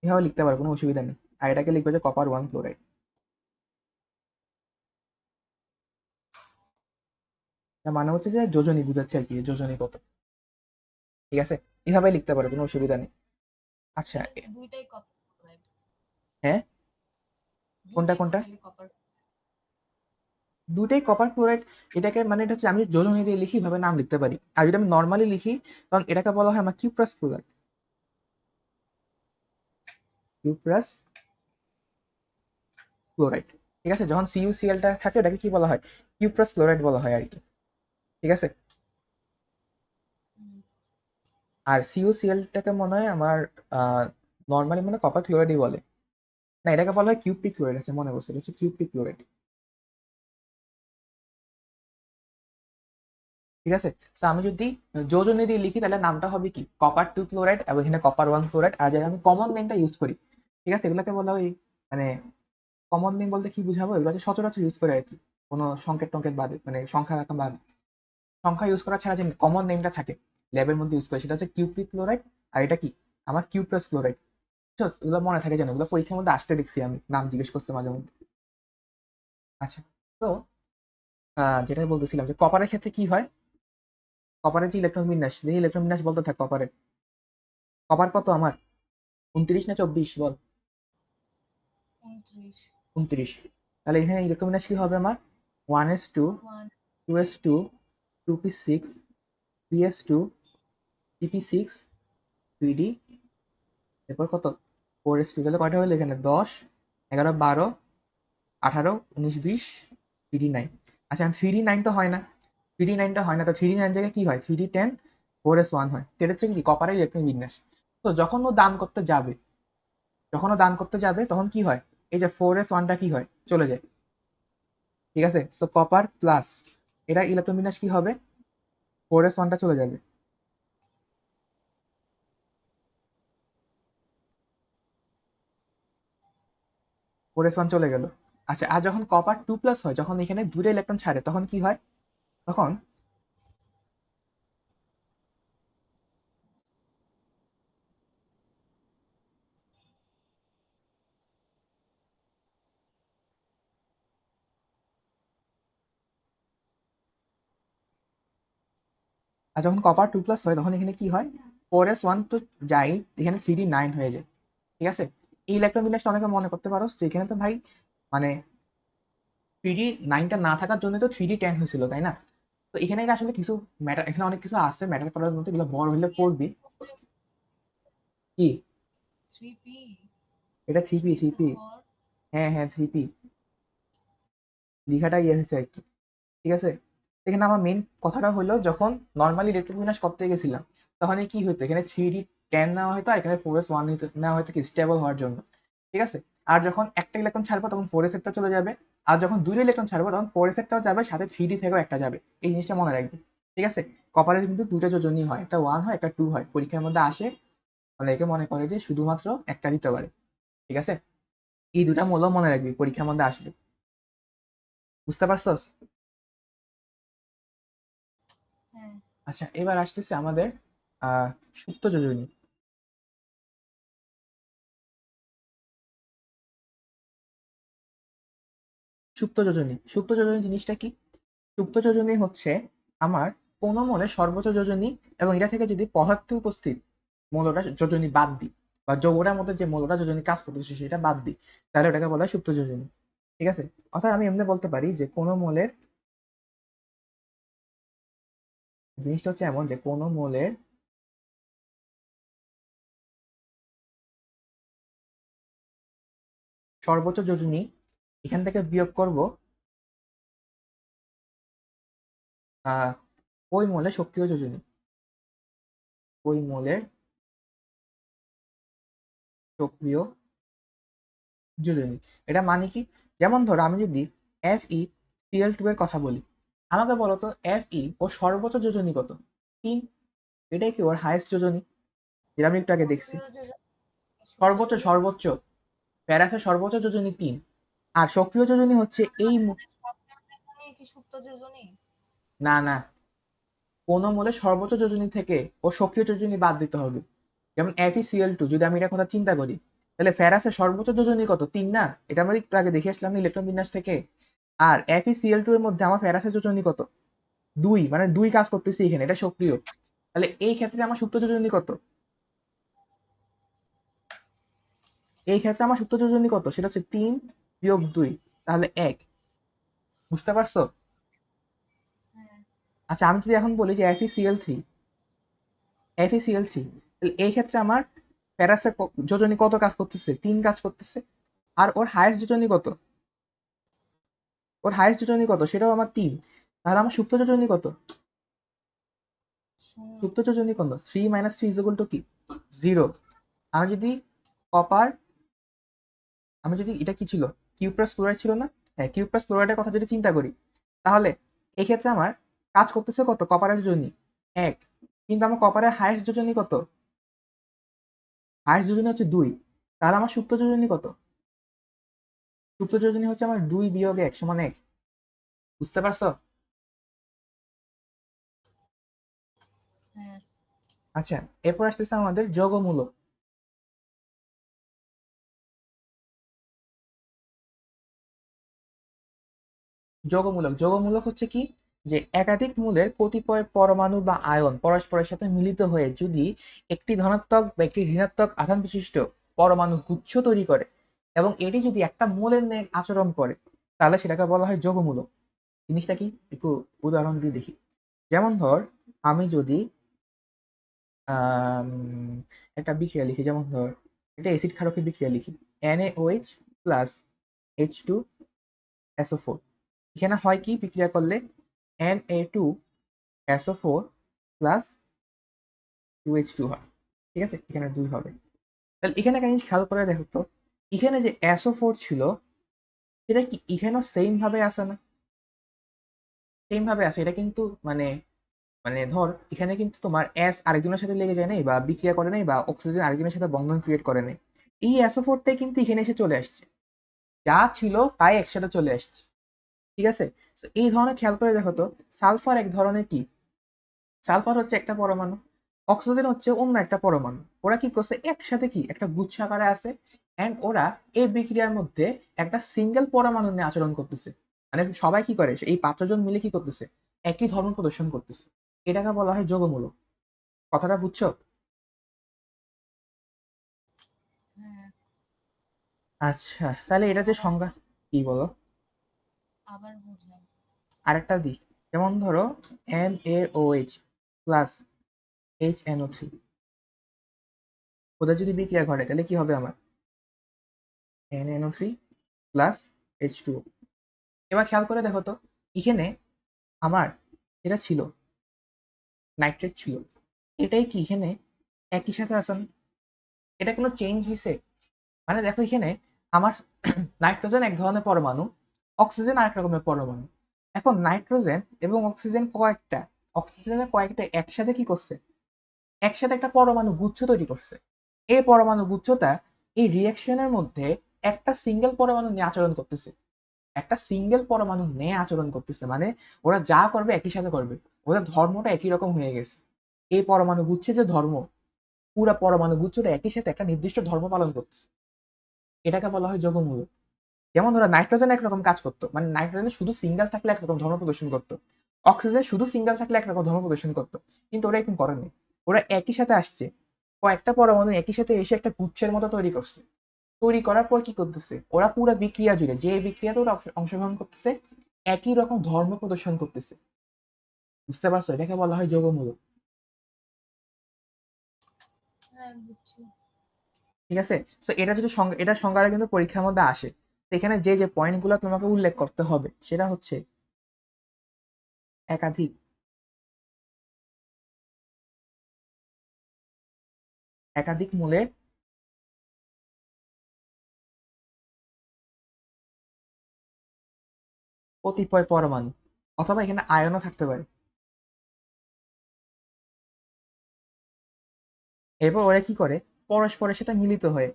এভাবে লিখতে পারো, কোনো অসুবিধা নেই। আর এটাকে লিখবে যে কপার 1 ক্লোরাইড। মানে হচ্ছে যে যোজনী বুঝাচ্ছে আর কি, যোজনী কত। ঠিক আছে, এভাবে লিখতে পারো, কোনো অসুবিধা নেই। আচ্ছা তাহলে দুইটাই কপার ক্লোরাইড, হ্যাঁ, কোনটা দুইটাই তো কোনটা? তাহলে কপার। দুইটাই কপার ক্লোরাইড। এটাকে মানে এটা হচ্ছে আমি যোজনী দিয়ে লিখি ভাবে নাম লিখতে পারি, আর যদি আমি নর্মালি লিখি তখন এটাকে বলা হয় আমার কিউপ্রাস ক্লোরাইড। ঠিক আছে, যখন CuClটা থাকে ওটাকে কি বলা হয়? কিউপ্রাস ক্লোরাইড বলা হয় আর কি। ঠিক আছে, আর CuClটাকে মনে হয় আমার নর্মালি মানে কপার ক্লোরাইডই বলে। না, এটাকে বলা হয় কিউপিক ক্লোরাইড। আছে মনে বসে, এটা হচ্ছে কিউপিক ক্লোরাইড। ঠিক আছে, তো আমি যদি যোজনী দিয়ে লিখি তাহলে নামটা হবে কি? কপার 2 ক্লোরাইড, এবং এখানে কপার 1 ক্লোরাইড। আর যদি আমি কমন নেমটা ইউজ করি, ঠিক আছে, এগুলোকে বলা হয় মানে কমন নেম বলতে কি বুঝাবো? এগুলো হচ্ছে সচরাচর ইউজ করে আর কি, কোনো সংকেত টঙ্কেত বাদে, মানে সংখ্যা রাখা বাদে। সংখ্যা ইউজ করা ছাড়া যে কমন নেমটা থাকে ল্যাবের মধ্যে ইউজ করে, সেটা হচ্ছে কিউপিক ক্লোরাইড। আর এটা কি? আমার কিউপ্রাস ক্লোরাইড। এগুলো মনে থাকে জানো, এগুলো পরীক্ষার মধ্যে আসতে দেখছি আমি, নাম জিজ্ঞেস করতে মাঝে মধ্যে। আচ্ছা, তো যেটা বলতেছিলাম যে কপারের ক্ষেত্রে কি হয়? কপারের যে ইলেকট্রন বিন্যাস, যে ইলেকট্রন বিন্যাস বলতে থাক কপারের। কপার কত আমার? 29 না 24 বল? 29। 29। তাহলে এখানে ইলেকট্রন বিন্যাস কি হবে আমার? 1s2, one. 2s2, 2p6, 3s2, 3p6, 3d, এরপর কত? 4s2। তাহলে কয়টা হলো এখানে? 10, 11, 12, 18, 19, 20, 3d9। আচ্ছা, 3d9 তো হয় না, 3d9টা হয় না, তো 3d9 জায়গায় কি হয়? 3d10, 4s1 হয়। তো এটা হচ্ছে কি কপারের ইলেকট্রন বিন্যাস। তো যখন ও দান করতে যাবে, তখন কি হয়? এই যে 4s1টা কি হয়? চলে যায়। ঠিক আছে, সো কপার প্লাস, এটা ইলেকট্রন বিন্যাস কি হবে? 4s1টা চলে যাবে। 4s1 চলে গেল। আচ্ছা, আর যখন কপার 2+ হয়, যখন এখানে দুটো ইলেকট্রন ছাড়ে, তখন কি হয়? তখন আর যখন কপার 2+ হয়, তখন এখানে কি হয়? 4s1 তো যাই, এখানে 3d9 হয়ে যায়। ঠিক আছে, এই ইলেকট্রন বিন্যাসটা অনেকে মনে করতে পারো যে এখানে তো ভাই মানে 3d9টা না থাকার জন্য তো 3d10 হয়েছিল, তাই না? তো এখানে এটা আসলে কিছু ম্যাটার, এখানে অনেক কিছু আছে ম্যাটার করার মধ্যে, এগুলো বড় হলে পড়বি। কি? 3p। এটা 3p, 3 is 3p। for। হ্যাঁ হ্যাঁ, 3p লেখাটা হয়েছে আর কি। ঠিক আছে, এখানে আমার মেইন কথাটা হলো, যখন নর্মালি ইলেকট্রন বিন্যাস করতে গেছিলাম, তখন কি হতো? এখানে 3d10 নেওয়া হতো, আর এখানে 4s1 নেওয়া হতো কি স্টেবল হওয়ার জন্য। ঠিক আছে, আর যখন একটা ইলেকট্রন ছাড়বো তখন 4s1টা চলে যাবে। আর যখন দুইটা ইলেকট্রন ছাড়বো তখন 4s1টাও যাবে, সাথে 3d থেকেও একটা যাবে। এই জিনিসটা মনে রাখবে। ঠিক আছে, কপারের কিন্তু দুটো যোজনী হয়, একটা 1 হয়, একটা 2 হয়, পরীক্ষার মধ্যে আসে। অনেকে মনে করে যে শুধুমাত্র একটা দিতে পারে। ঠিক আছে, এই দুটা মূল্য মনে রাখবি, পরীক্ষার মধ্যে আসবে। বুঝতে পারছস? হ্যাঁ। আচ্ছা, এবার আসতেছে আমাদের আহ সুপ্ত যোজনী। সুপ্ত যোজনী। সুপ্ত যোজনী জিনিসটা কি? সুপ্ত যোজনী হচ্ছে আমার কোনো মৌলে সর্বোচ্চ যোজনী, এবং এটা থেকে যদি পদার্থে উপস্থিত মৌলটা যোজনী বাদ দিই, বা যৌগটার মধ্যে যে মৌলটা যোজনী কাজ করতেছে সেটা বাদ দিই, তাহলে ওটাকে বলা হয় সুপ্ত যোজনী। ঠিক আছে? অর্থাৎ আমি এমনি বলতে পারি যে কোনো মৌলের, জিনিসটা হচ্ছে এমন যে কোনো মৌলের সর্বোচ্চ যোজনী এখান থেকে বিয়োগ করব ওই মৌলের সক্রিয় যোজনী, ওই মৌলের সক্রিয় যোজনী। এটা মানে কি? যেমন ধরো আমি যদি Fe Cl2 এর কথা বলি, আমাকে বলো তো ওর সর্বোচ্চ যোজনী কত? 3। এটাই কি ওর হাইয়েস্ট যোজনী, যেটা আমি একটু আগে দেখছি। সক্রিয় যোজনী, সুপ্ত সর্বোচ্চ যোজনী। সর্বোচ্চ প্যারাসের সর্বোচ্চ যোজনী 3, আর সক্রিয় যোজনী হচ্ছে এই সক্রিয় যোজনী কি সুপ্ত যোজনী? না না, কোন মৌলের সর্বোচ্চ যোজনী থেকে ও সক্রিয় যোজনী বাদ দিতে হবে। যেমন Fe Cl2, যদি আমি এটার কথা চিন্তা করি, তাহলে ফেরাসের সর্বোচ্চ যোজনী কত? 3 না? এটা আমরা একটু আগে দেখে আসলাম ইলেকট্রন বিন্যাস থেকে। আর Fe Cl2 এর মধ্যে আমার ফেরাসের যোজনী কত? 2, মানে 2 কাজ করতেছে এখানে, এটা সক্রিয়। তাহলে এই ক্ষেত্রে আমার সুপ্ত যোজনী কত? এই ক্ষেত্রে আমার সুপ্ত যোজনী কত? সেটা হচ্ছে 3 বিয়োগ 2, তাহলে 1। বুঝতে পারছো? হ্যাঁ। আচ্ছা, আমি যদি এখন বলি যে Fe Cl3, তাহলে এই ক্ষেত্রে আমার প্যারাসে যোজনী কত কাজ করতেছে? 3 কাজ করতেছে। আর ওর হায়েস্ট যোজনী কত? ওর হায়েস্ট যোজনী কত? সেটাও আমার 3। তাহলে আমার সুপ্ত যোজনী কত? শূন্য। সুপ্ত যোজনী কত? 3 - 3 = কি? 0। আমি যদি কপার, আমি যদি এটা কি ছিল, কিউপ্রাস ক্লোরাইড ছিল না? হ্যাঁ, কিউপ্রাস ক্লোরাইডের কথা যদি চিন্তা করি, তাহলে এই ক্ষেত্রে আমার কাজ করতেছে কত? কপারের যোজনী 1। কিন্তু আমার কপারের হায়েস্ট যোজনী কত? হায়েস্ট যোজনী হচ্ছে 2। তাহলে আমার সুপ্ত যোজনী কত? সুপ্ত যোজনী হচ্ছে আমার 2 বিয়োগ 1 সমান 1। বুঝতে পারছো? হ্যাঁ। আচ্ছা, এরপর আসতেছে আমাদের যৌগমূলক। যৌগমূলক যৌগমূলক হচ্ছে কি? যে একাধিক মূলের কতিপয় পরমাণু বা আয়ন পরস্পরের সাথে মিলিত হয়ে যদি একটি ধনাত্মক বা একটি ঋণাত্মক আধান বিশিষ্ট পরমাণু গুচ্ছ তৈরি করে, এবং এটি যদি একটা মূলের ন্যায় আচরণ করে, তাহলে সেটাকে বলা হয় যৌগমূলক। জিনিসটা কি একটু উদাহরণ দিয়ে দেখি। যেমন ধর, আমি যদি আম, একটা বিক্রিয়া লিখি, যেমন ধর একটা অ্যাসিড ক্ষারকীয় বিক্রিয়া লিখি, NaOH প্লাস H2SO4। এখানে হয় কি বিক্রিয়া করলে? Na2SO4 প্লাস 2H2 হয়। ঠিক আছে, এখানে 2 হবে। তাহলে এখানে একটা জিনিস খেয়াল করে দেখো তো, এখানে যে SO4 ছিল, সেটা কি এখানেও সেম ভাবে আসে না? সেম ভাবে আসে। এটা কিন্তু মানে, ধর এখানে কিন্তু তোমার এস আরেকজনের সাথে লেগে যায় নাই, বা বিক্রিয়া করে নাই, বা অক্সিজেন আরেকজনের সাথে বন্ধন ক্রিয়েট করে নাই। এই SO4টাই কিন্তু এখানে এসে চলে আসছে, যা ছিল তাই একসাথে চলে আসছে। ঠিক আছে? তো এই ধরনের খেয়াল করে দেখো তো, সালফার এক ধরনের কি, সালফার হচ্ছে একটা পরমাণু, অক্সিজেন হচ্ছে অন্য একটা পরমাণু। ওরা কি করছে? একসাথে কি একটা গুচ্ছ আকারে আছে, এন্ড ওরা এই বিক্রিয়ার মধ্যে একটা সিঙ্গেল পরমাণু নিয়ে আচরণ করতেছে। মানে সবাই কি করে, এই 5 জন মিলে কি করতেছে? একই ধর্ম প্রদর্শন করতেছে। এটাকে বলা হয় যোগমূলক। কথাটা বুঝছো? হ্যাঁ। আচ্ছা, তাহলে এটা যে আবার সংজ্ঞা, কি বলো? আবার বুঝলাম। আরেকটা দিই, যেমন ধরো NaOH প্লাস HNO3, ওদের যদি বিক্রিয়া ঘটে তাহলে কি হবে আমার? NaNO3 plus H2O। এবার খেয়াল করে দেখো তো, এখানে আমার এটা ছিল নাইট্রেট ছিল, এটাই কি এখানে একই সাথে আছে না? এটা কোনো চেঞ্জ হয়েছে? মানে দেখো এখানে আমার নাইট্রোজেন এক ধরনের পরমাণু, অক্সিজেন আরেক রকমের পরমাণু। এখন নাইট্রোজেন এবং অক্সিজেন কয়েকটা, অক্সিজেনের কয়েকটা একসাথে কি করছে? একসাথে একটা পরমাণু গুচ্ছ তৈরি করছে। এই পরমাণু গুচ্ছটা এই রিয়াকশনের মধ্যে একটা সিঙ্গেল পরমাণু নিয়ে আচরণ করতেছে, একটা সিঙ্গেল পরমাণু নিয়ে আচরণ করতেছে, মানে ওরা যা করবে একই সাথে করবে, ওদের ধর্মটা একই রকম হয়ে গেছে। এই পরমাণু গুচ্ছে যে ধর্ম, পুরা পরমাণু গুচ্ছটা একই সাথে একটা নির্দিষ্ট ধর্ম পালন করতেছে, এটাকে বলা হয় যোগমূলক। যেমন ধরো নাইট্রোজেন একরকম কাজ করতো, মানে নাইট্রোজেন শুধু সিঙ্গেল থাকলে একরকম ধর্ম প্রদর্শন করতো, অক্সিজেন শুধু সিঙ্গেল থাকলে একরকম ধর্ম প্রদর্শন করতো, কিন্তু ওরা এরকম করেনি। ওরা একই সাথে আসছে, কয়েকটা পরমাণু একই সাথে এসে একটা গুচ্ছের মতো তৈরি করছে। তৈরি করার পর কি করতেছে, ওরা পুরো বিক্রিয়া জুড়ে যে বিক্রিয়াতে ওরা অংশগ্রহণ করতেছে একই রকম ধর্ম প্রদর্শন করতেছে। বুঝতে পারছো? এটাকে বলা হয় যৌগমূলক। হ্যাঁ, বুঝছি। ঠিক আছে। সো এটা যদি এটা সংজ্ঞাটা কিন্তু পরীক্ষার মধ্যে আসে। তো এখানে যে যে পয়েন্টগুলো তোমাকে উল্লেখ করতে হবে সেটা হচ্ছে একাধিক একাধিক মূলের কতিপয় পরমাণু, অথবা এখানে আয়নও থাকতে পারে। এরপর ওরা কি করে, পরস্পরের সাথে মিলিত হয়ে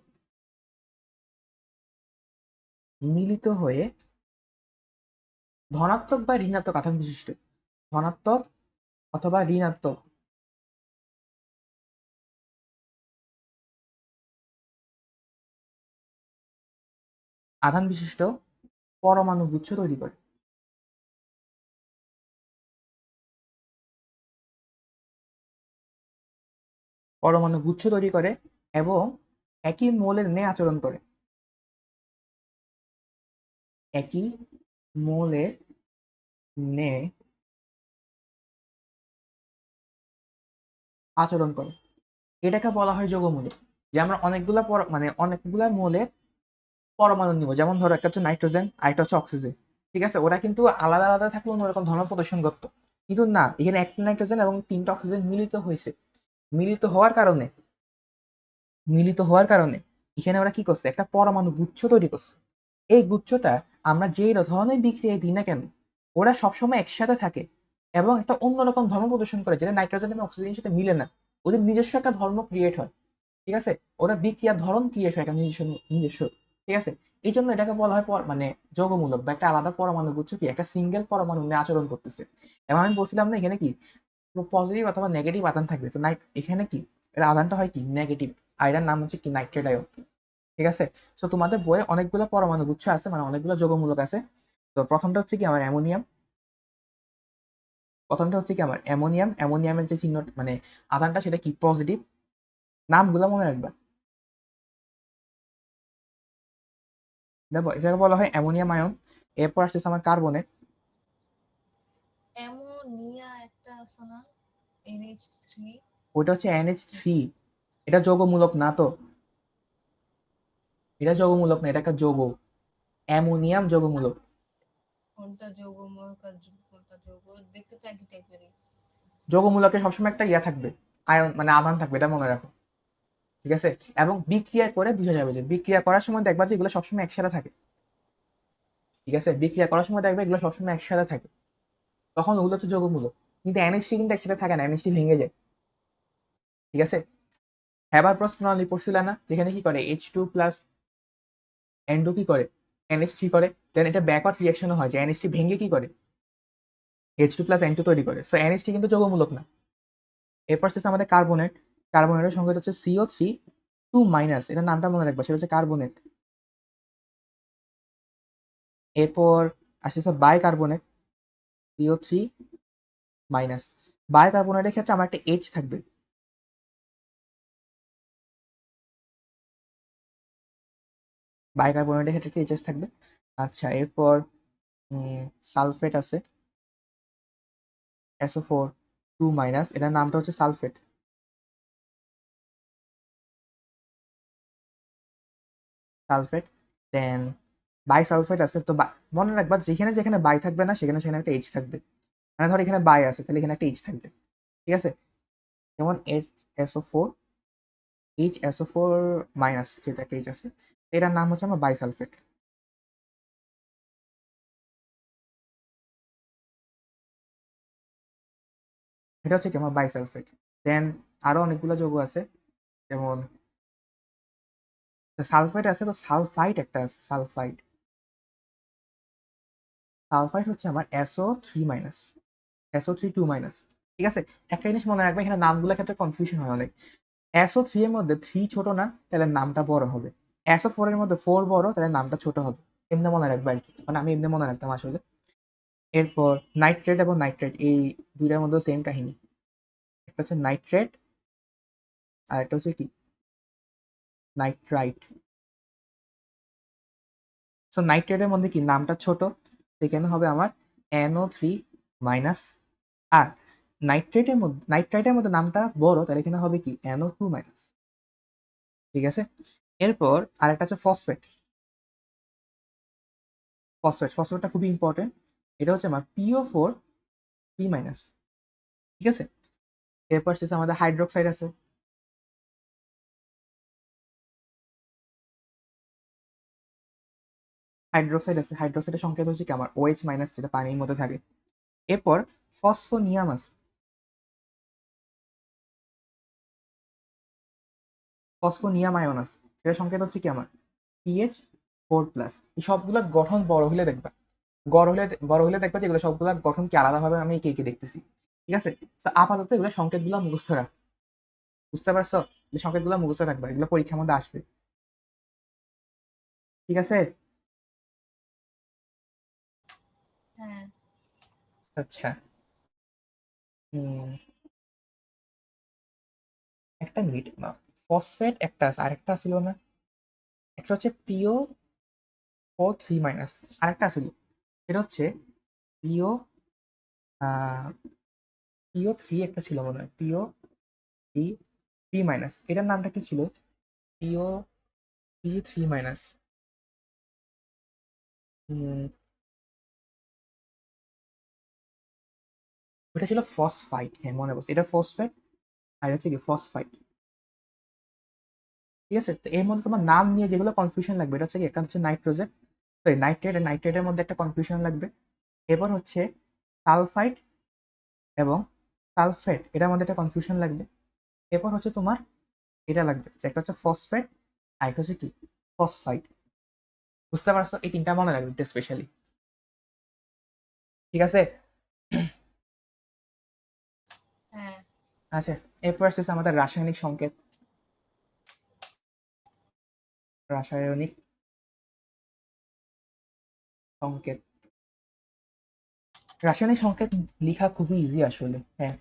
ধনাত্মক বা ঋণাত্মক আধান বিশিষ্ট, ধনাত্মক অথবা ঋণাত্মক আধান বিশিষ্ট পরমাণু গুচ্ছ তৈরি করে। পরমাণু গুচ্ছ তৈরি করে এবং একই মৌলের ন্যায় আচরণ করে। একই মৌলের ন্যায় আচরণ করে, এটাকে বলা হয় যৌগমূলক। যে আমরা মানে অনেকগুলা মৌলের পরমাণু নিব, যেমন ধরো একটা হচ্ছে নাইট্রোজেন আর একটা হচ্ছে অক্সিজেন, ঠিক আছে, ওরা কিন্তু আলাদা আলাদা থাকলে অন্যরকম ধর্ম প্রদর্শন করতো, কিন্তু না, এখানে একটা নাইট্রোজেন এবং তিনটা অক্সিজেন মিলিত হয়েছে। মিলিত হওয়ার কারণে মিলিত হওয়ার কারণে এখানে ওরা কি করছে, একটা পরমাণু গুচ্ছ তৈরি করছে। এই গুচ্ছটা আমরা যেই ধরনের বিক্রিয়ায় দিই না কেন, ওরা সবসময় একসাথে থাকে এবং একটা অন্যরকম ধর্ম প্রদর্শন করে, যেটা নাইট্রোজেন এবং অক্সিজেনের সাথে মিলে না। ওদের নিজস্ব একটা ধর্ম ক্রিয়েট হয়। ঠিক আছে, ওরা বিক্রিয়ার ধরন ক্রিয়েট হয় একটা নিজস্ব নিজস্ব। ঠিক আছে, এই জন্য এটাকে বলা হয় মানে যৌগমূলক, বা একটা আলাদা পরমাণু গুচ্ছ কি একটা সিঙ্গেল পরমাণু নিয়ে আচরণ করতেছে। এবং আমি বলছিলাম না এখানে কি পজিটিভ অথবা নেগেটিভ আধান থাকবে, তো এখানে কি এর আধানটা হয় কি নেগেটিভ, আর এটার নাম হচ্ছে কি নাইট্রেট আয়ন। ঠিক আছে। সো তোমাদের বইয়ে অনেকগুলো পরমাণু গুচ্ছ আছে, মানে অনেকগুলো যৌগমূলক আছে। তো প্রথমটা হচ্ছে কি আমার অ্যামোনিয়াম। প্রথমটা হচ্ছে কি আমার অ্যামোনিয়াম। অ্যামোনিয়ামের যে চিহ্ন মানে আধানটা সেটা কি পজিটিভ। নামগুলো মনে রাখবা। দেখো এটাকে বলা হয় অ্যামোনিয়াম আয়ন। এরপর আসতেছে আমার কার্বনের। অ্যামোনিয়া একটা আছে না, NH3। ওইটা হচ্ছে NH3। এটা যৌগমূলক না তো, এটা যৌগমূলক না, এটা একটা যৌগ। অ্যামোনিয়াম যৌগমূলক। কোনটা যৌগমূলক আর কোনটা যৌগ? দেখতে তো একই টাইপেরই। যৌগমূলকে সবসময় একটা ইয়া থাকবে, আয়ন মানে আধান থাকবে, এটা মনে রাখো। ঠিক আছে, এবং বিক্রিয়া করে বোঝা যাবে, যে বিক্রিয়া করার সময় দেখবা যে এগুলো সবসময় একসাথে থাকে। ঠিক আছে, বিক্রিয়া করার সময় দেখবে এগুলো সবসময় একসাথে থাকে, তখন ওগুলো হচ্ছে যৌগমূলক। কিন্তু NH3 কিন্তু একসাথে থাকে না, NH3 ভেঙে যায়। ঠিক আছে, হ্যাবারব্রস প্রণালী পড়ছিল না, যেখানে কি করে H2+ N2 কি করে NH3 করে, দেন এটা ব্যাকওয়ার্ড রিয়াকশনও হয়, যে NH3 ভেঙে কি করে H2+ N2 তৈরি করে। সো NH3 কিন্তু যৌগমূলক না। এরপর হচ্ছে আমাদের কার্বনেট। কার্বনেটের সংকেত হচ্ছে CO3 2-, এটার নামটা মনে রাখবা, সেটা হচ্ছে কার্বনেট। এরপর আসতেছে বাইকার্বনেট, CO3-। বাইকার্বনেটের ক্ষেত্রে আমার একটা H থাকবে। বাইকার্বনেটের ক্ষেত্রে একটা এইচএস থাকবে। আচ্ছা, এরপর সালফেট আছে, SO4 2-, এটার নামটা হচ্ছে সালফেট। সালফেট। দেন বাইসালফেট আছে। তো মনে রাখবা যেখানে যেখানে বাই থাকবে না সেখানে সেখানে একটা এইচ থাকবে। মানে ধর এখানে বাই আছে, তাহলে এখানে একটা এইচ থাকবে। ঠিক আছে, যেমন HSO4 যেটা একটা এইচ আছে, এটার নাম হচ্ছে আমার বাইসালফেট। এটা হচ্ছে কি আমার বাইসালফেট। দেন আরো অনেকগুলো যৌগ আছে, যেমন সালফাইড আছে, তো সালফাইড একটা আছে, সালফাইড। সালফাইড হচ্ছে আমার SO3-, SO3 2-। ঠিক আছে, একটা জিনিস মনে রাখবে, এখানে নামগুলোর ক্ষেত্রে কনফিউশন হয় অনেক। SO3 এর মধ্যে 3 ছোট না, তাহলে নামটা বড় হবে। SO4 এর মধ্যে 4 বড়, তাহলে নামটা ছোট হবে। এমনি মনে রাখবে আর কি, মানে আমি এমনি মনে রাখতাম আসলে। এরপর নাইট্রেট এবং নাইট্রেট এই দুইটার মধ্যে সেম কাহিনী, একটা হচ্ছে নাইট্রেট আর একটা হচ্ছে কি নাইট্রাইট। সো নাইট্রেটের মধ্যে কি নামটা ছোট, সেখানে হবে আমার NO3 মাইনাস। আর নাইট্রাইটের মধ্যে নামটা বড়, তাহলে এখানে হবে কি NO2 মাইনাস। ঠিক আছে। এরপর আরেকটা হচ্ছে ফসফেট। ফসফেটটা খুবই ইম্পর্টেন্ট। এটা হচ্ছে আমার PO4 3 মাইনাস। ঠিক আছে। এরপর শেষে আমাদের হাইড্রোক্সাইড আছে। হাইড্রোক্সাইডের সংকেত হচ্ছে কি আমার OH মাইনাস, যেটা পানির মধ্যে থাকে। এরপর ফসফোনিয়াম আছে। ফসফোনিয়াম আয়ন আছে, সেটা সংকেত হচ্ছে কি আমার PH4 প্লাস। এই সবগুলো গঠন বড় হলে দেখবা, বড় হলে দেখবা যে এগুলো সবগুলো গঠন কি আলাদাভাবে আমি একে একে দেখতেছি। ঠিক আছে। তো আপাতত এগুলো সংকেতগুলো মুখস্থ রাখ, বুঝতে পারছো? এই সংকেতগুলো মুখস্থ রাখবা, এগুলো পরীক্ষার মধ্যে আসবে। ঠিক আছে। হ্যাঁ। আচ্ছা। একটা মিনিট, ফসফেট একটা আছে, আরেকটা ছিল না? একটা হচ্ছে PO4 3 মাইনাস, আরেকটা ছিল, সেটা হচ্ছে পিও PO3 একটা ছিল মনে হয়, PO3 মাইনাস। এটার নামটা কি ছিল? PO3 minus. ওটা ছিল ফসফাইট, হ্যাঁ মনে পড়ছে, এটা ফসফেট আর হচ্ছে কি ফসফাইট। ঠিক আছে। তো এর মধ্যে তোমার নাম নিয়ে যেগুলো কনফিউশন লাগবে, এটা হচ্ছে কি একটা হচ্ছে নাইট্রোজেন, তো নাইট্রেট আর নাইট্রেটের মধ্যে একটা কনফিউশন লাগবে। এরপর হচ্ছে সালফাইড এবং সালফেট, এটার মধ্যে একটা কনফিউশন লাগবে। এরপর হচ্ছে তোমার এটা লাগবে যে একটা হচ্ছে ফসফেট আর একটা হচ্ছে কি ফসফাইড। বুঝতে পারছো? এই তিনটা মনে রাখবে একটু স্পেশালি। ঠিক আছে। হ্যাঁ। আচ্ছা। এরপর আসছে আমাদের রাসায়নিক সংকেত। রাসায়নিক সংকেত রাসায়নিক সংকেত লেখা খুবই ইজি আসলে। হ্যাঁ,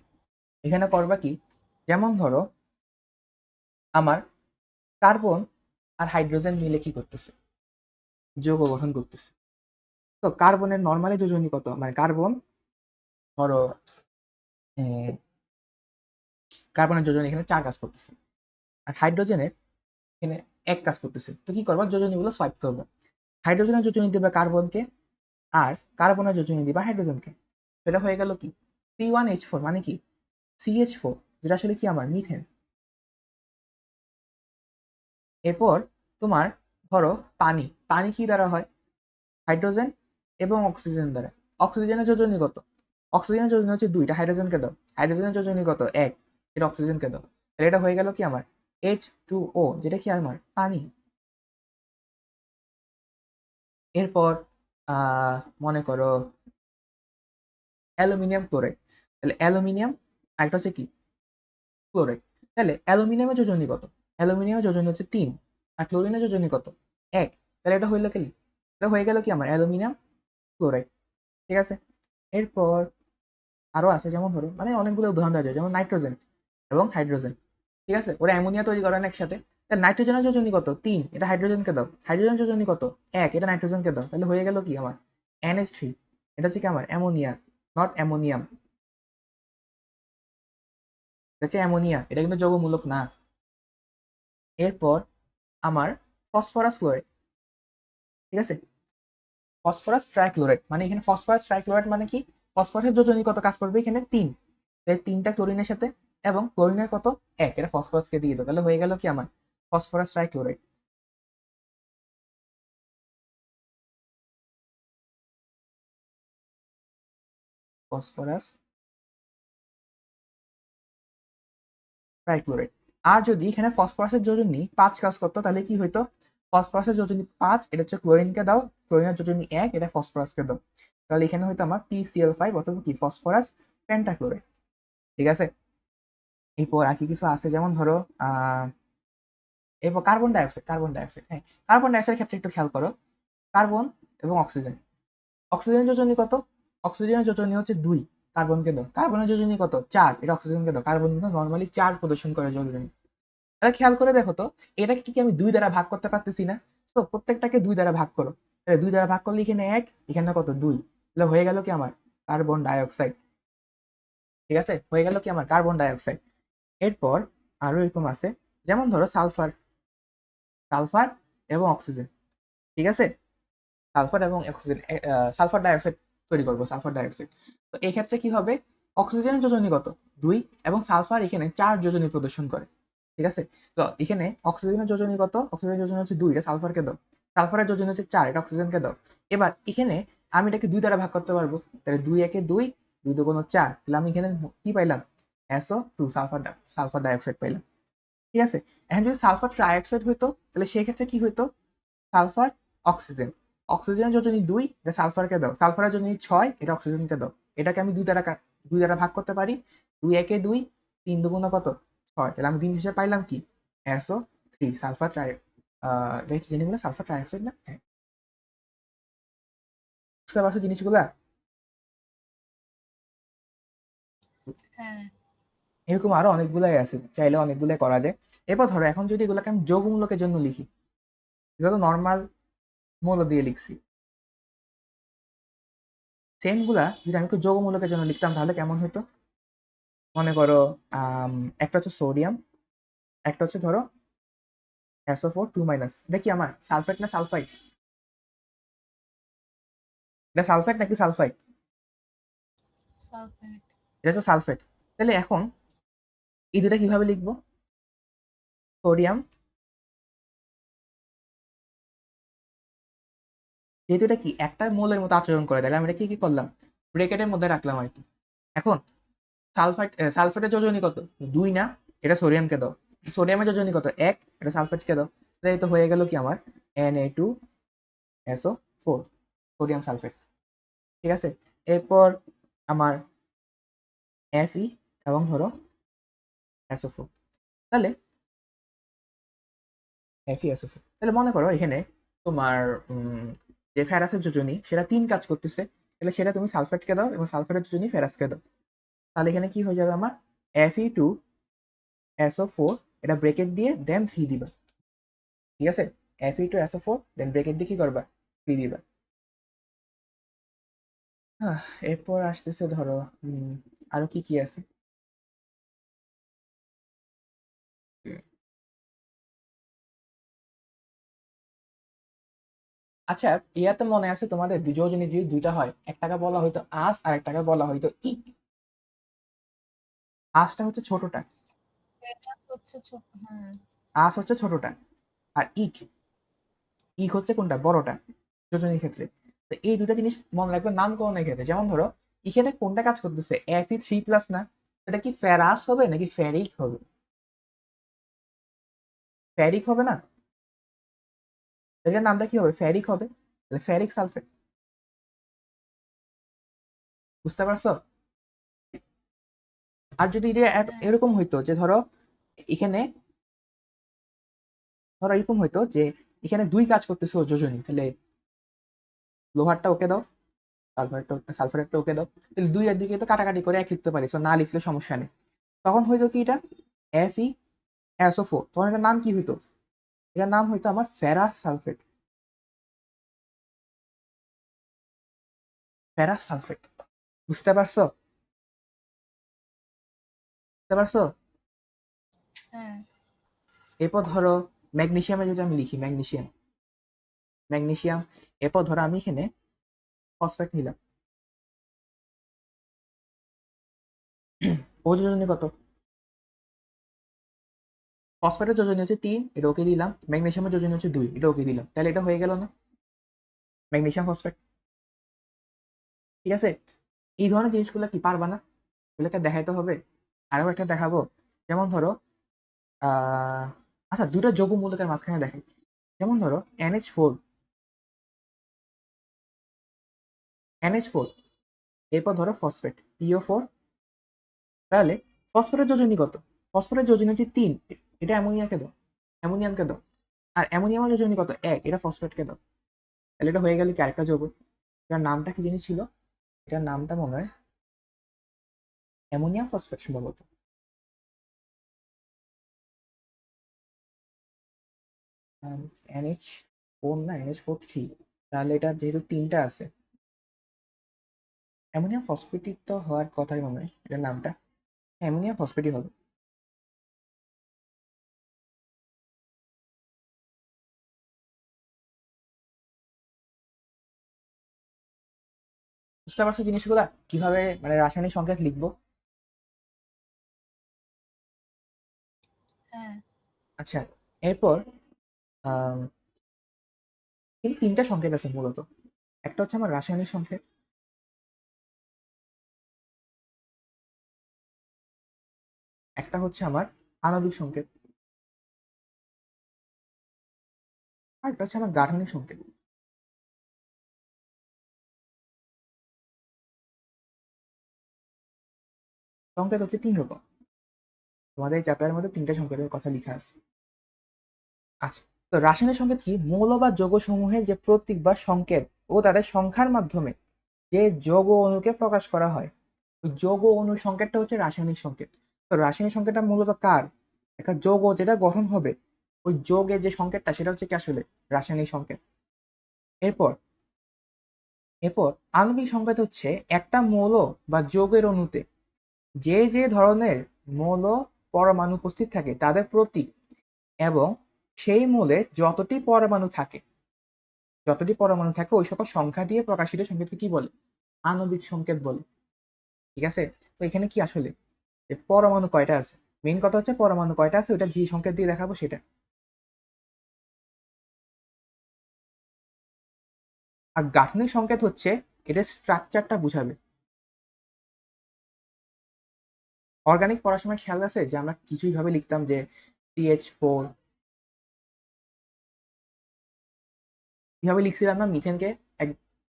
এখানে করবা কি, যেমন ধরো আমার কার্বন আর হাইড্রোজেন মিলে কি করতেছে, যৌগ গঠন করতেছে। তো কার্বনের নর্মালি যোজনী কত, মানে কার্বন ধরো কার্বনের যোজনী এখানে 4 কাজ করতেছে, আর হাইড্রোজেনের এখানে 1 কাজ করতেছে। তো কি করবা, যোজনীগুলো সোয়াইপ করবা। হাইড্রোজেনের যোজনী দিবা কার্বনকে, আর কার্বনের যোজনী দিবা হাইড্রোজেনকে। সেটা হয়ে গেল কি C1H4, মানে কি CH4, যেটা আসলে কি আমার মিথেন। এরপর তোমার ধরো পানি, পানি কি দ্বারা হয়, হাইড্রোজেন এবং অক্সিজেন দ্বারা। অক্সিজেনের যোজনী কত, অক্সিজেনের যোজনী হচ্ছে 2, এটা হাইড্রোজেনকে দাও। হাইড্রোজেনের যোজনী কত, 1, এটা অক্সিজেনকে দাও। তাহলে এটা হয়ে গেল কি আমার H2O, যেটা কি আমার পানি। এরপর মনে করো অ্যালুমিনিয়াম ক্লোরাইড, তাহলে অ্যালুমিনিয়াম আরেকটা হচ্ছে কি ক্লোরাইড। তাহলে অ্যালুমিনিয়ামের যোজনী কত, অ্যালুমিনিয়ামের যোজনী হচ্ছে 3, আর ক্লোরিনের যোজনী কত, 1। তাহলে এটা হইলো কি, এটা হয়ে গেল কি আমার অ্যালুমিনিয়াম ক্লোরাইড। ঠিক আছে। এরপর আরো আছে, যেমন ধরো মানে অনেকগুলো উদাহরণ দেওয়া যায়, যেমন নাইট্রোজেন এবং হাইড্রোজেন। ঠিক আছে, ওরা অ্যামোনিয়া তৈরি করে না একসাথে। তাহলে নাইট্রোজেনের যোজনী কত, 3, এটা হাইড্রোজেনকে দাও। হাইড্রোজেন যোজনী কত, 1, এটা নাইট্রোজেনকে দাও। তাহলে হয়ে গেল কি আমার NH3, এটা হচ্ছে কি আমার অ্যামোনিয়া, নট অ্যামোনিয়াম। এটা হচ্ছে অ্যামোনিয়া, এটা কিন্তু যৌগমূলক না। এরপর আমার ফসফরাস ক্লোরাইড। ঠিক আছে, ফসফরাস ট্রাইক্লোরাইড, মানে এখানে ফসফরাস ট্রাইক্লোরাইড মানে কি, ফসফরাসের যোজনী কত কাজ করবে এখানে 3, তাই 3টা ক্লোরিনের সাথে, এবং ক্লোরিনের কত 1, এটা ফসফরাসকে দিয়ে দাও। তাহলে হয়ে গেল কি আমার ফসফরাস ট্রাইক্লোরাইড। Phosphorus trichloride. আর যদি এখানে ফসফরাসের যোজনী 5 কাজ করতো, তাহলে কি হইতো, ফসফরাসের যোজনী 5, এটা হচ্ছে ক্লোরিনকে দাও, ক্লোরিনের যোজনী 1, এটা ফসফরাসকে দাও। তাহলে এখানে হয়তো আমার PCl5 অথবা কি ফসফরাস পেন্টাক্লোরাইড। ঠিক আছে। এরপর আর কি কিছু আছে, যেমন ধরো এরপর কার্বন ডাইঅক্সাইড। হ্যাঁ, কার্বন ডাইঅক্সাইডের ক্ষেত্রে একটু খেয়াল করো, কার্বন এবং অক্সিজেন। অক্সিজেনের যোজনী কত? অক্সিজেনের যোজনী হচ্ছে 2, কার্বনকে দাও। কার্বনের যোজনী কত? 4, এটা অক্সিজেনকে দাও। কার্বন কিন্তু নর্মালি 4 প্রদর্শন করে যোজনী। তাহলে খেয়াল করে দেখো তো, এটাকে কি আমি 2 দ্বারা ভাগ করতে পারতেছি না? তো প্রত্যেকটাকে 2 দ্বারা ভাগ করো। তাহলে 2 দ্বারা ভাগ করলে এখানে 1, এখানে কত? 2। তাহলে হয়ে গেল কি আমার কার্বন ডাইঅক্সাইড। ঠিক আছে, হয়ে গেল কি আমার কার্বন ডাইঅক্সাইড। এরপর আরো এরকম আছে, যেমন ধরো সালফার, সালফার এবং অক্সিজেন। ঠিক আছে, সালফার এবং অক্সিজেন, সালফার ডাইঅক্সাইড তৈরি করবো, সালফার ডাইঅক্সাইড। তো এই ক্ষেত্রে কি হবে? অক্সিজেনের যোজনী কত? 2, এবং সালফার এখানে 4 যোজনী প্রদর্শন করে। ঠিক আছে, তো এখানে অক্সিজেনের যোজনী কত? অক্সিজেনের যোজনী হচ্ছে 2, এটা সালফারকে দাও। সালফারের যোজনী হচ্ছে 4, এটা অক্সিজেনকে দাও। এবার এখানে আমি এটাকে 2 দ্বারা ভাগ করতে পারবো। তাহলে 2 একে 2, 2 দুগুণ 4। তাহলে আমি এখানে কি পাইলাম? SO2, সালফার ডাইঅক্সাইড পাইলাম। ঠিক আছে, এখন যদি সালফার ট্রাইঅক্সাইড হইতো, তাহলে সেই ক্ষেত্রে কি হইতো? সালফার অক্সিজেন, অক্সিজেনের যোজনী 2, এটা সালফারকে দাও। সালফারের যোজনী 6, এটা অক্সিজেনকে দাও। এটাকে আমি 2 দ্বারা ভাগ করতে পারি। 2 একে 2, 3 দুগুণ কত? 6। তাহলে আমি দিন হিসেবে পাইলাম কি? SO3, সালফার ট্রাই, জিনিসগুলো সালফার ট্রাইঅক্সাইড না? হ্যাঁ, বুঝতে পারছো জিনিসগুলা? হ্যাঁ। এরকম আরো অনেকগুলাই আছে, চাইলে অনেকগুলাই করা যায়। এরপর ধরো এখন যদি এগুলোকে আমি যৌগমূলকের জন্য লিখি, এগুলো নর্মাল মৌল দিয়ে লিখছি, সেম গুলা যদি আমি একটু যৌগমূলকের জন্য লিখতাম তাহলে কেমন হতো? মনে করো একটা হচ্ছে সোডিয়াম, একটা হচ্ছে ধরো SO4 2-, এটা কি আমার সালফেট না সালফাইড? এটা সালফেট নাকি সালফাইড? সালফেট। এটা হচ্ছে সালফেট। তাহলে এখন এই দুটা কিভাবে লিখবো? সোডিয়াম, যেহেতু এটা কি একটা মোলের মতো আচরণ করে, তাহলে আমি এটা কি কি করলাম? ব্রেকেটের মধ্যে রাখলাম আর কি। এখন সালফেটের যোজনী কত? 2 না? এটা সোডিয়ামকে দাও। সোডিয়ামের যোজনী কত? 1, এটা সালফেটকে দাও। তাহলে এই তো হয়ে গেল কি আমার Na2SO4, সোডিয়াম সালফেট। ঠিক আছে, এরপর আমার Fe এবং ধরো SO4। তাহলে FeSO4, তাহলে মনে করো এখানে তোমার যে ফেরাসের যোজনী সেটা 3 কাজ করতেছে। তাহলে সেটা তুমি সালফেটকে দাও এবং সালফেটের যোজনী ফেরাসকে দাও। তাহলে এখানে কি হয়ে যাবে আমার? Fe2SO4, এটা ব্রেকেট দিয়ে দেন 3 দিবা। ঠিক আছে, Fe2SO4 দেন ব্রেকেট দিয়ে কি করবা? 3 দিবা। এরপর আসতেছে ধরো আরো কি কি আছে। হুম, আচ্ছা, ইয়াতে মনে আছে তোমাদের যোজনী যদি দুইটা হয়, একটাকে বলা হয়তো আস আর একটাকে বলা হয়তো ইক। আসটা হচ্ছে ছোটটা, ফেরাস হচ্ছে ছোট, হ্যাঁ। আস হচ্ছে ছোটটা, আর ইক, ইক হচ্ছে কোনটা? বড়টা, যোজনীর ক্ষেত্রে। তো এই দুটা জিনিস মনে রাখবে নামকরণের ক্ষেত্রে। যেমন ধরো এখানে কোনটা কাজ করতেছে? Fe3+, না? এটা কি ফেরাস হবে নাকি ফেরিক হবে? ফেরিক হবে না? এটার নামটা কি হবে? ফেরিক হবে। তাহলে ফেরিক সালফেট। বুঝতে পারছো? আর যদি এটা হ্যাঁ। এরকম হইতো যে ধরো এখানে, ধরো এরকম হইতো যে এখানে 2 কাজ করতেছে ও যোজনী, তাহলে লোহারটা ওকে দাও, সালফারেরটা ওকে দাও। তাহলে 2 এর দিকে তো কাটাকাটি করে এক লিখতে পারি, না লিখলে সমস্যা নেই। তখন হইতো কি এটা? Fe SO4, তখন এটার নাম কি হইতো? এটার নাম হইতো আমার ফেরাস সালফেট, ফেরাস সালফেট। বুঝতে পারছো? বুঝতে পারছো? হ্যাঁ। এরপর ধরো ম্যাগনেসিয়ামে যদি আমি লিখি, ম্যাগনেসিয়াম, ম্যাগনেসিয়াম, এরপর ধরো আমি এখানে ফসফেট নিলাম। ও যোজনী কত? ফসফেটের যোজনী হচ্ছে 3, এটা ওকে দিলাম। ম্যাগনেসিয়ামের যোজনী হচ্ছে 2, এটা ওকে দিলাম। তাহলে এটা হয়ে গেল না? Magnesium phosphate. ঠিক আছে, এই ধরনের জিনিসগুলো কি পারবা না? এগুলোকে দেখাইতে হবে। আরো একটা দেখাবো, যেমন ধরো আহ আচ্ছা, দুটো যৌগ মূলকের মাঝখানে দেখাই। যেমন ধরো NH4, এরপর ধরো ফসফেট PO4। তাহলে ফসফেটের যোজনী কত? ফসফেটের যোজনী হচ্ছে 3, এটা অ্যামোনিয়াকে দাও, অ্যামোনিয়ামকে দাও। আর অ্যামোনিয়ামের যোজনী কত? 1, এটা ফসফেটকে দাও। তাহলে এটা হয়ে গেল কি আরেকটা যৌগ। এটার নামটা কি জিনিস ছিল? এটার নামটা মনে হয় অ্যামোনিয়াম ফসফেট সম্ভবত। NH4 না NH4 3। তাহলে এটা যেহেতু তিনটা আছে, অ্যামোনিয়াম ফসফেটই তো হওয়ার কথাই মনে হয় এটার নামটা। অ্যামোনিয়াম ফসফেটই হবে। বুঝতে পারছো জিনিসগুলা কিভাবে মানে রাসায়নিক সংকেত লিখবো? হ্যাঁ। আচ্ছা, এরপর আম, এই তিনটা সংকেত আছে মূলত। একটা হচ্ছে আমার রাসায়নিক সংকেত, একটা হচ্ছে আমার আণবিক সংকেত, আর একটা হচ্ছে আমার গাঠনিক সংকেত। সংকেত হচ্ছে তিন রকম। তোমাদের এই চ্যাপ্টারের মধ্যে তিনটা সংকেতের কথা লেখা আছে। আচ্ছা, তো রাসায়নিক সংকেত কি? মৌল বা যৌগ সমূহের যে প্রতীক বা সংকেত ও তাদের সংখ্যার মাধ্যমে যে যৌগ অণুকে প্রকাশ করা হয়, ওই যৌগ অণুর সংকেতটা হচ্ছে রাসায়নিক সংকেত। তো রাসায়নিক সংকেতটা মূলত কার? একটা যৌগ যেটা গঠন হবে, ওই যৌগের যে সংকেতটা সেটা হচ্ছে কি আসলে রাসায়নিক সংকেত। এরপর এরপর আণবিক সংকেত হচ্ছে একটা মৌল বা যৌগের অণুতে যে যে ধরনের মৌল পরমাণু উপস্থিত থাকে তাদের প্রতীক, এবং সেই মৌলে যতটি পরমাণু থাকে ওই সকল সংখ্যা দিয়ে প্রকাশিত সংকেতকে কি বলে? আণবিক সংকেত বলে। ঠিক আছে? তো এখানে কি আসলে যে পরমাণু কয়টা আছে, মেইন কথা হচ্ছে পরমাণু কয়টা আছে ওটা জি সংকেত দিয়ে দেখাবো সেটা। আর গাঠনিক সংকেত হচ্ছে এটা স্ট্রাকচারটা বুঝাবে। অর্গানিক পড়াশোনার খেয়াল আছে যে আমরা কিছুই ভাবে লিখতাম যে CH4, কিভাবে লিখছিলাম না মিথেনকে এক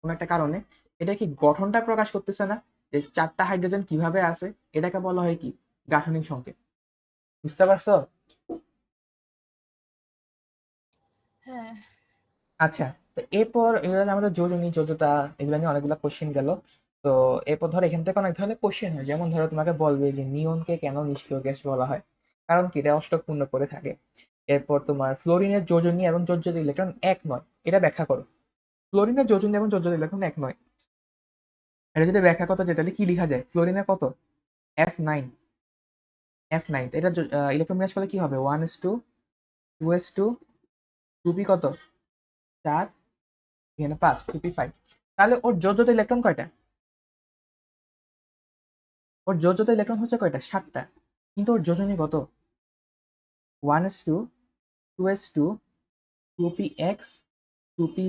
কোনো একটা কারণে। এটা কি গঠনটা প্রকাশ করতেছে না, যে চারটা হাইড্রোজেন কিভাবে আছে? এটাকে বলা হয় কি গাঠনিক সংকেত। বুঝতে পারছো? হ্যাঁ। আচ্ছা, তো এরপর এগুলো আমাদের যোজনী যোজতা এগুলো নিয়ে অনেকগুলো কোশ্চেন গেল। তো এরপর ধরো এখান থেকে অনেক ধরনের কোশ্চেন হয়, যেমন ধরো তোমাকে বলবে যে নিয়নকে কেন নিষ্ক্রিয় গ্যাস বলা হয়, কারণ কি এটা অষ্টক পূর্ণ করে থাকে। এরপর তোমার ফ্লোরিনের যোজনী এবং যোজ্যতা ইলেকট্রন এক নয়, এটা ব্যাখ্যা করো। ফ্লোরিনের যোজনী এবং যোজ্যতা ইলেকট্রন এক নয়, এটা যদি ব্যাখ্যা করতে যায় তাহলে কি লেখা যায়? ফ্লোরিনের কত? F9। F9, তো এটা ইলেকট্রন বিন্যাস করলে কি হবে? 1s2, 2s2, 2p কত? 4, এখানে 5, 2p5। তাহলে ওর যোজ্যতা ইলেকট্রন কয়টা? ওর যোজ্যতা ইলেকট্রন হচ্ছে কয়টা? 7টা। কিন্তু ওর যোজনী কত? 1s2, 2s2, 2px, 2py,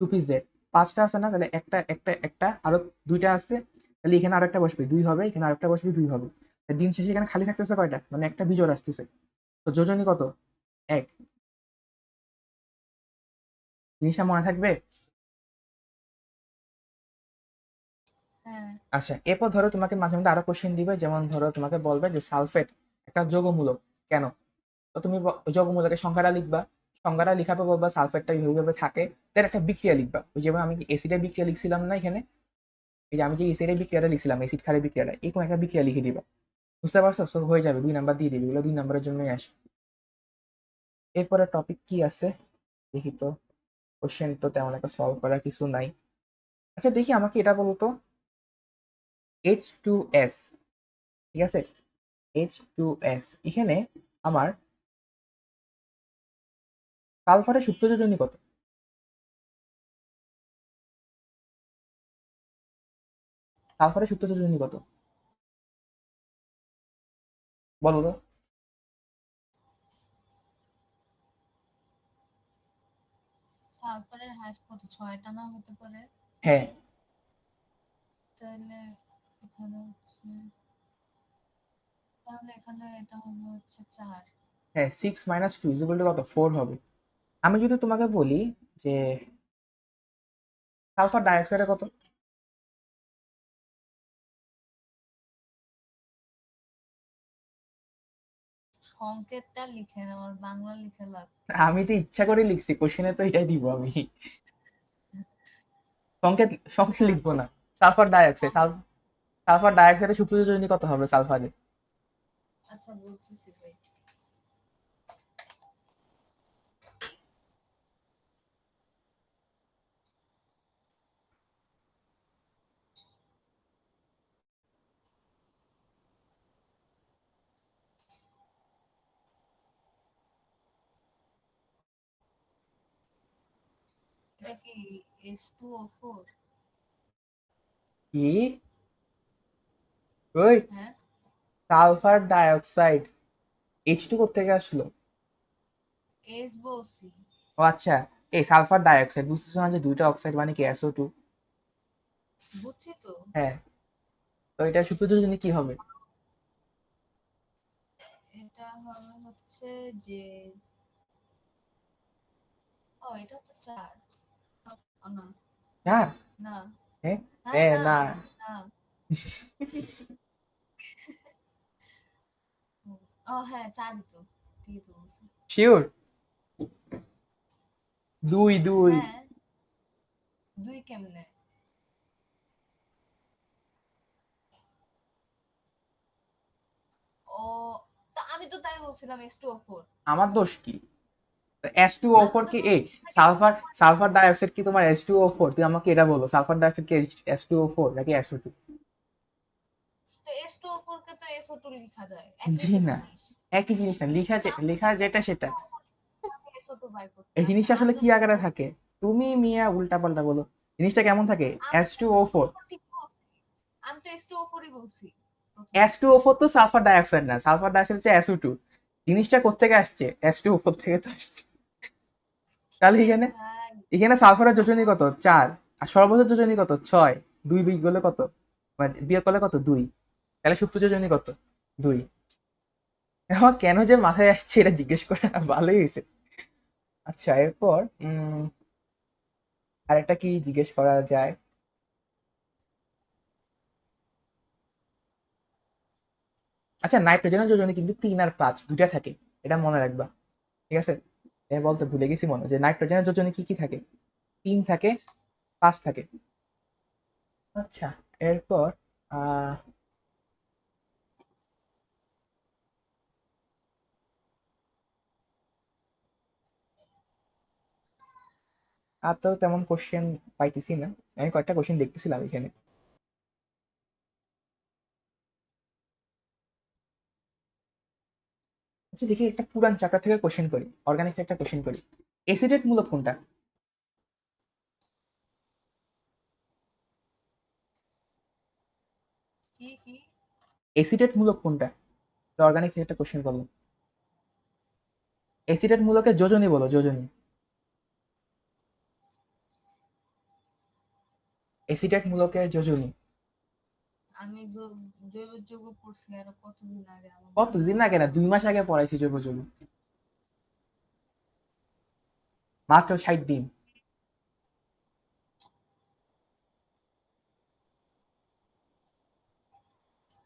2pz। 5টা আছে না? তাহলে একটা একটা একটা আরো দুইটা আছে, তাহলে এখানে আরো একটা বসবে 2 হবে, এখানে আরেকটা বসবে 2 হবে। দিন শেষে এখানে খালি থাকতেছে কয়টা? মানে একটা বিজোড় আসতেছে। তো যোজনী কত? 1। জিনিসটা মনে থাকবে? হ্যাঁ। আচ্ছা, এরপর ধরো তোমাকে মাঝে মধ্যে আরো কোশ্চেন দিবে, যেমন ধরো তোমাকে বলবে যে সালফেট একটা যৌগমূলক কেন? তো তুমি যৌগমূলকের সংখ্যাটা লিখবা, সংখ্যাটা লিখার পর বলবা সালফেটটা এইভাবে থাকে। তার একটা বিক্রিয়া লিখবা, ওই যেমন আমি অ্যাসিডের বিক্রিয়া লিখছিলাম না এখানে, এই যে আমি যে অ্যাসিডের বিক্রিয়াটা লিখছিলাম, অ্যাসিড ক্ষারের বিক্রিয়াটা, এরকম একটা বিক্রিয়া লিখে দিবা। বুঝতে পারছো? সব হয়ে যাবে, 2 নাম্বার দিয়ে দিবে, এগুলো 2 নাম্বারের জন্যই আসে। এরপরে টপিক কি আছে দেখি তো। কোশ্চেন তো তেমন একটা সলভ করার কিছু নাই। আচ্ছা দেখি, আমাকে এটা বলতো, H2S, ঠিক আছে, H2S এখানে আমার সালফারের সুপ্ত যোজনী কত? সালফারের সুপ্ত যোজনী কত বলো তো? সালফারের হাইস্ট কত? 6টা না হতে পারে? হ্যাঁ। তাহলে এখানে হচ্ছে, তাহলে এখানে এটা হবে হচ্ছে 4। হ্যাঁ, 6 - 2 = কত? 4 হবে। আমি যদি তোমাকে বলি যে সালফার ডাইঅক্সাইডের কত? সংকেতটা লিখেন, আমার বাংলা লিখে লাভ। আমি তো ইচ্ছা করে লিখছি, কোশ্চেনে তো এটাই দিব আমি। সংকেত সংকেত আচ্ছা লিখবো না। সালফার ডাইঅক্সাইড, সংকেত, সালফার ডাইঅক্সাইডের সুপ্রজ যোজনী কত হবে সালফারে? আচ্ছা বলতেছি ভাই। এটা কি H2O4? কি? ওই হ্যাঁ, সালফার ডাইঅক্সাইড H2 কোত্থেকে আসলো? এস বলছি। ও আচ্ছা, এই সালফার ডাইঅক্সাইড বুঝতেছো না যে দুইটা অক্সাইড মানে কি SO2? বুঝছি তো। হ্যাঁ, তো এটা সুপ্রজ যোজনী কি হবে? এটা হবে হচ্ছে যে, ও এটা তো 4। না, চার? না, হ্যাঁ, হ্যাঁ, না, না। না। ও হ্যাঁ, 4ই তো, ঠিকই তো বলছি। শিওর? দুই দুই। হ্যাঁ, 2 কেমনে? ও, তা আমি তো তাই বলছিলাম H2O4। আমার দোষ কি? আমি H2O4 তো কি এই প্রথমে সালফার সালফার ডাইঅক্সাইড কি তোমার H2O4? তুই আমাকে এটা বলো, সালফার ডাইঅক্সাইড কি H2O4 নাকি SO2? তো H2O4 কে তো SO2 লেখা যায়, একই জি তো না, জিনিস। একই জিনিস না, লেখা যেটা সেটা। আমি SO2 বাই করতে এই হবে জিনিসটা আর আসলে কি যখন আকারে থাকে? তুমি মিয়া উল্টা পাল্টা বলো। জিনিসটা কেমন থাকে? আমি তো H2O4। ঠিক বলছি, আমি তো H2O4ই বলছি প্রথমে। H2O4 তো সালফার ডাইঅক্সাইড না, সালফার ডাইঅক্সাইড হচ্ছে SO2। জিনিসটা কোত্থেকে আসছে? H2O4 থেকে তো আসছে। তাহলে আরে এখানে ভাই, এখানে সালফারের যোজনী কত? 4। আর সর্বোচ্চ যোজনী কত? 6। 2 বিয়োগ করলে কত? মানে বিয়োগ করলে কত? 2। তাহলে সুপ্ত যোজনী কত? 2। আমার কেন যে মাথায় আসছে এটা জিজ্ঞেস করে ভালোই হয়েছে। আচ্ছা, এরপর আরেকটা কি জিজ্ঞেস করা যায়? আচ্ছা, নাইট্রোজেনের যোজনী কিন্তু 3 আর 5 দুইটা থাকে, এটা মনে রাখবা। ঠিক আছে? বলতে ভুলে গেছি মনে, যে নাইট্রোজেনের যোজনী কি কি থাকে? 3 থাকে, 5 থাকে। আচ্ছা, এরপর আহ আর তো তেমন কোশ্চেন পাইতেছি না। আমি কয়েকটা কোশ্চেন দেখতেছিলাম এখানে। আচ্ছা, দেখি একটা পুরান চ্যাপ্টার থেকে কোশ্চেন করি, অর্গানিক একটা কোশ্চেন করি। এসিডেট মূলক কোনটা? কি কি? এসিডেট মূলক কোনটা? অর্গানিক থেকে একটা কোশ্চেন করলাম। এসিডেট মূলকের যোজনী বলো, যোজনী। এসিডেট মূলকের যোজনী। আমি জৈব যৌগ পড়ছি আরো কতদিন আগে, আমার মনে কতদিন নাই। আগে না, 2 মাস আগে পড়াইছি জৈব যৌগ। মাত্র 60 দিন।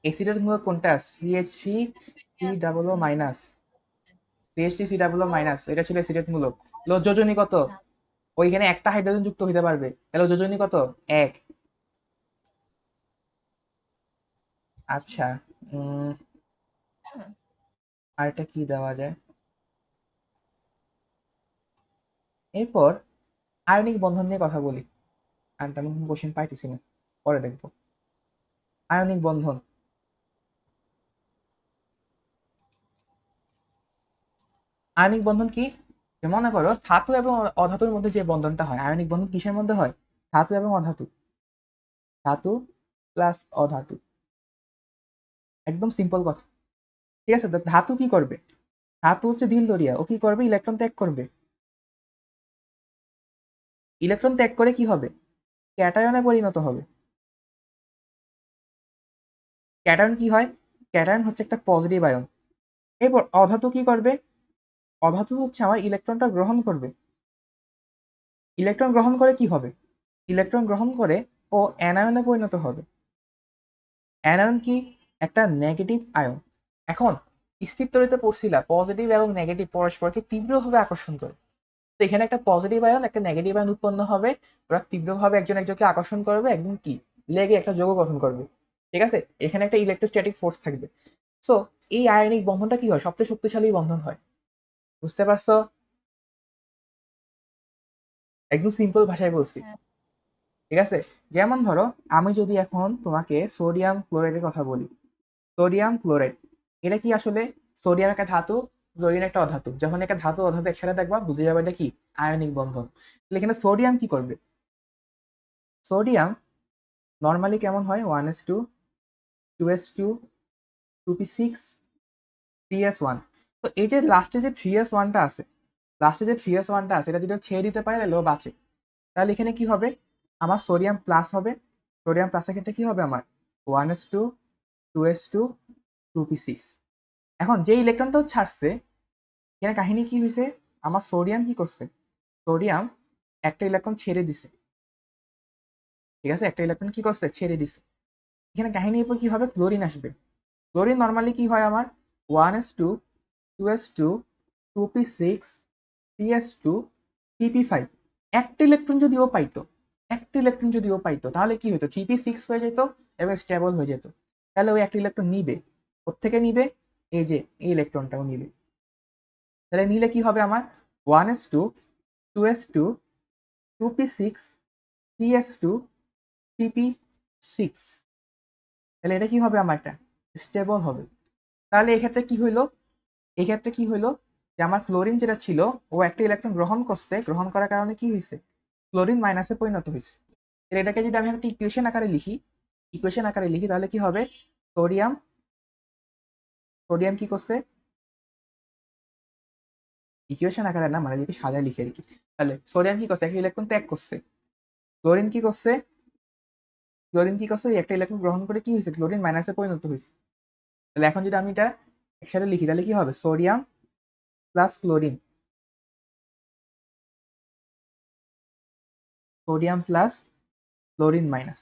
এসিডেট মূলক কোনটা? CH3 C double O minus. CH3 C double O O minus, এটা ছিল এসিডেট মূলক। যোজনী কত? জান- ওইখানে একটা হাইড্রোজেন যুক্ত হইতে পারবে, তাহলে যোজনী কত? 1। আচ্ছা। আচ্ছা, আরেকটা কি দেওয়া যায়? এরপর আয়নিক বন্ধন নিয়ে কথা বলি। আর তেমন কোনো কোশ্চেন পাইতেছি না, পরে দেখবো। আয়নিক বন্ধন। আয়নিক বন্ধন কি? যে মনে করো ধাতু এবং অধাতুর মধ্যে যে বন্ধনটা হয়, আয়নিক বন্ধন কিসের মধ্যে হয়? ধাতু এবং অধাতু। ধাতু প্লাস অধাতু। একদম সিম্পল কথা। ঠিক আছে, তো ধাতু কি করবে? ধাতু হচ্ছে ঢিলদরিয়া, ও কি করবে? ইলেকট্রন ত্যাগ করবে। ইলেকট্রন ত্যাগ করে কি হবে? ক্যাটায়নে পরিণত হবে। ক্যাটায়ন কি হয়? ক্যাটায়ন হচ্ছে একটা পজিটিভ আয়ন। এরপর অধাতু কি করবে? অধাতু হচ্ছে আমার ইলেকট্রনটা গ্রহণ করবে। ইলেকট্রন গ্রহণ করে কি হবে? ইলেকট্রন গ্রহণ করে ও অ্যানায়নে পরিণত হবে। অ্যানায়ন কি? একটা নেগেটিভ আয়ন। এখন স্থির তড়িতে পড়ছিলা পজিটিভ এবং নেগেটিভ পরস্পরকে তীব্রভাবে আকর্ষণ করে। তো এখানে একটা পজিটিভ আয়ন একটা নেগেটিভ আয়ন উৎপন্ন হবে, ওরা তীব্রভাবে একজন একজনকে আকর্ষণ করবে, একদম কি লেগে একটা যৌগ গঠন করবে। ঠিক আছে, এখানে একটা ইলেকট্রোস্ট্যাটিক ফোর্স থাকবে। সো এই আয়নিক বন্ধনটা কি হয়, সবচেয়ে শক্তিশালী বন্ধন হয়। বুঝতে পারছো? একদম সিম্পল ভাষায় বলছি। হ্যাঁ। ঠিক আছে, যেমন ধরো আমি যদি এখন তোমাকে সোডিয়াম ক্লোরাইডের কথা বলি, সোডিয়াম ক্লোরাইড এটা কি আসলে, সোডিয়াম একটা ধাতু, ক্লোরিন একটা অধাতু। যখন একটা ধাতু অধাতু একসাথে দেখবা বুঝে যাবে এটা কি আয়নিক বন্ধন। তাহলে এখানে সোডিয়াম কি করবে, সোডিয়াম নর্মালি কেমন হয়, 1s2, 2s2, 2p6, 3s1। তো এই যে লাস্টে যে 3s1টা আছে, লাস্টে যে 3s1টা আছে এটা যদি ছেড়ে দিতে পারে তাহলে ও বাঁচে। তাহলে এখানে কি হবে, আমার সোডিয়াম প্লাস হবে। সোডিয়াম প্লাসের ক্ষেত্রে কি হবে আমার 1s2, 2s2, 2p6। এখন যে ইলেকট্রনটাও ছাড়ছে, এখানে কাহিনী কি হয়েছে, আমার সোডিয়াম কি করছে, সোডিয়াম একটা ইলেকট্রন ছেড়ে দিছে। ঠিক আছে, একটা ইলেকট্রন কি করছে, ছেড়ে দিছে। এখানে কাহিনী এরপর কি হবে, ক্লোরিন আসবে। ক্লোরিন নর্মালি কি হয় আমার 1s2, 2s2, 2p6, 3s2, 3p5। একটা ইলেকট্রন যদি ও পাইতো, একটা ইলেকট্রন যদি ও পাইতো তাহলে কি হতো, 3p6 হয়ে যেত এবং স্টেবল হয়ে যেত। তাহলে ওই একটা ইলেকট্রন নিবে, ওর থেকে নিবে এই যে এই ইলেকট্রনটাও নিবে। তাহলে নিলে কি হবে আমার 1s2, 2s2, 2p6, 3s2, 3p6। তাহলে এটা কি হবে আমার, একটা স্টেবল হবে। তাহলে এক্ষেত্রে কি হইলো, এক্ষেত্রে কি হইলো যে আমার ক্লোরিন যেটা ছিল ও একটা ইলেকট্রন গ্রহণ করছে, গ্রহণ করার কারণে কি হয়েছে, ক্লোরিন মাইনাসে পরিণত হয়েছে। এটাকে যদি আমি একটা ইকুয়েশন আকারে লিখি, ইকুয়েশন আকারে লিখি তাহলে কি হবে, সোডিয়াম, সোডিয়াম কি করছে, ইকুয়েশন আকারে না মানে যদি সাজায় লিখে আর কি, তাহলে সোডিয়াম কি করছে, একটা ইলেকট্রন ত্যাগ করছে। ক্লোরিন কি করছে, ক্লোরিন কি করছে, একটা ইলেকট্রন গ্রহণ করে কি হয়েছে, ক্লোরিন মাইনাসে পরিণত হয়েছে। তাহলে এখন যদি আমি এটা একসাথে লিখি তাহলে কি হবে, sodium plus chlorine, sodium plus chlorine minus,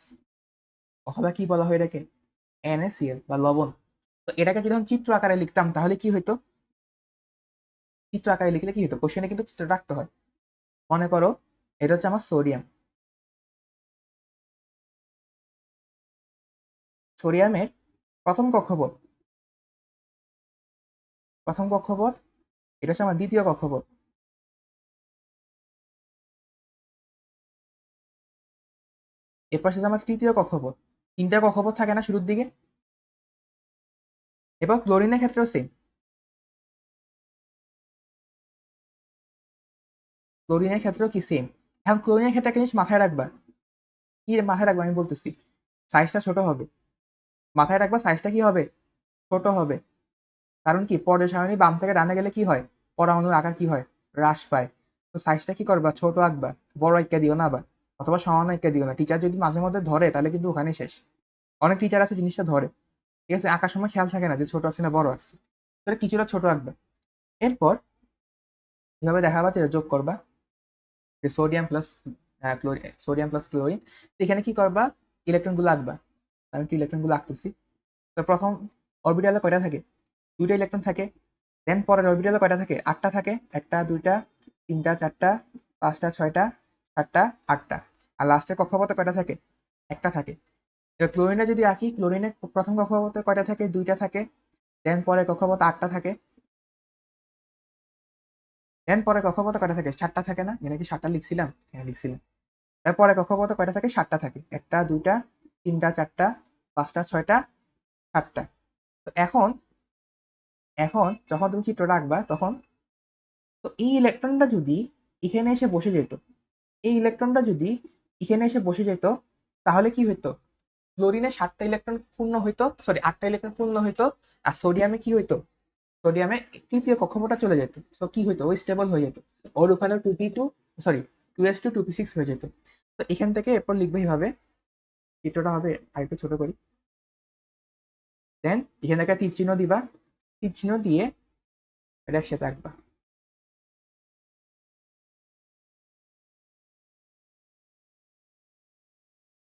অথবা কি বলা হয় এটাকে, NaCl বা লবণ। তো এটাকে যদি আমি চিত্র আকারে লিখতাম তাহলে কি হইতো, চিত্র আকারে লিখলে কি হতো, কোশ্চেনে কিন্তু চিত্র রাখতে হয়। মনে করো এটা হচ্ছে আমার সোডিয়াম, সোডিয়ামের প্রথম কক্ষপথ, প্রথম কক্ষপথ, এটা হচ্ছে আমার দ্বিতীয় কক্ষপথ, এরপর হচ্ছে আমার তৃতীয় কক্ষপথ। তিনটা কক্ষপথ থাকে না শুরুর দিকে। এবার ক্লোরিনের ক্ষেত্রেও সেম, ক্লোরিনের ক্ষেত্রেও কি সেম। এখন ক্লোরিনের ক্ষেত্রে একটা জিনিস মাথায় রাখবা, কি মাথায় রাখবা আমি বলতেছি, সাইজটা ছোট হবে। মাথায় রাখবা সাইজটা কি হবে, ছোট হবে। কারণ কি পর্যায় সারণী বাম থেকে ডানে গেলে কি হয়, পরমাণুর আকার কি হয়, হ্রাস পায়। তো সাইজটা কি করবা, ছোট আঁকবা, বড় একটা দিও না আবার, অথবা সমান একটা দিও না। টিচার যদি মাঝে মধ্যে ধরে তাহলে কিন্তু ওখানে শেষ। অনেক টিচার আছে জিনিসটা ধরে, ঠিক আছে, আঁকার সময় খেয়াল থাকে না যে ছোট আছে না বড় আছে, তাহলে কিছুটা ছোট আঁকবা। এরপর কিভাবে দেখাবা, যেটা যোগ করবা, যে sodium plus chlorine, sodium plus chlorine. এখানে কি করবা, ইলেকট্রনগুলো আঁকবা। আমি একটু ইলেকট্রনগুলো আঁকতেছি। তো প্রথম অরবিটালে কয়টা থাকে, দুইটা ইলেকট্রন থাকে। দেন পরের অরবিটালে কয়টা থাকে, আটটা থাকে, একটা, দুইটা, তিনটা, চারটা, পাঁচটা, ছয়টা, সাতটা, আটটা। আর লাস্টের কক্ষপথে কয়টা থাকে, একটা থাকে। এবার ক্লোরিনে যদি আঁকি, ক্লোরিনে প্রথম কক্ষপথে কয়টা থাকে, দুইটা থাকে। দেন পরের কক্ষপথে আটটা থাকে। দেন পরের কক্ষপথে কয়টা থাকে, সাতটা থাকে না, মানে কি সাতটা লিখছিলাম, হ্যাঁ লিখছিলাম। এরপরে কক্ষপথে কয়টা থাকে, সাতটা থাকে, একটা, দুইটা, তিনটা, চারটা, পাঁচটা, ছয়টা, সাতটা। তো এখন, এখন যখন তুমি চিত্রটা আঁকবা তখন, তো এই ইলেকট্রনটা যদি এখানে এসে বসে যেত, এই ইলেকট্রনটা যদি এখানে এসে বসে যেত, তাহলে কি হইতো, ক্লোরিনে 7টা ইলেকট্রন পূর্ণ হইতো, সরি 8টা ইলেকট্রন পূর্ণ হইতো। আর সোডিয়ামে কি হইতো, সোডিয়ামে তৃতীয় কক্ষপথটা চলে যেত। সো কি হইতো, ওই স্টেবল হয়ে যেত। ওর ওখানে 2p2, সরি 2s2, 2p6 হয়ে যেত। তো এখান থেকে এরপর লিখবে এইভাবে, চিত্রটা হবে আরেকটু ছোট করি। দেন এখানে একটা তীর চিহ্ন দিবা, তীর চিহ্ন দিয়ে এটা একসাথে আঁকবা।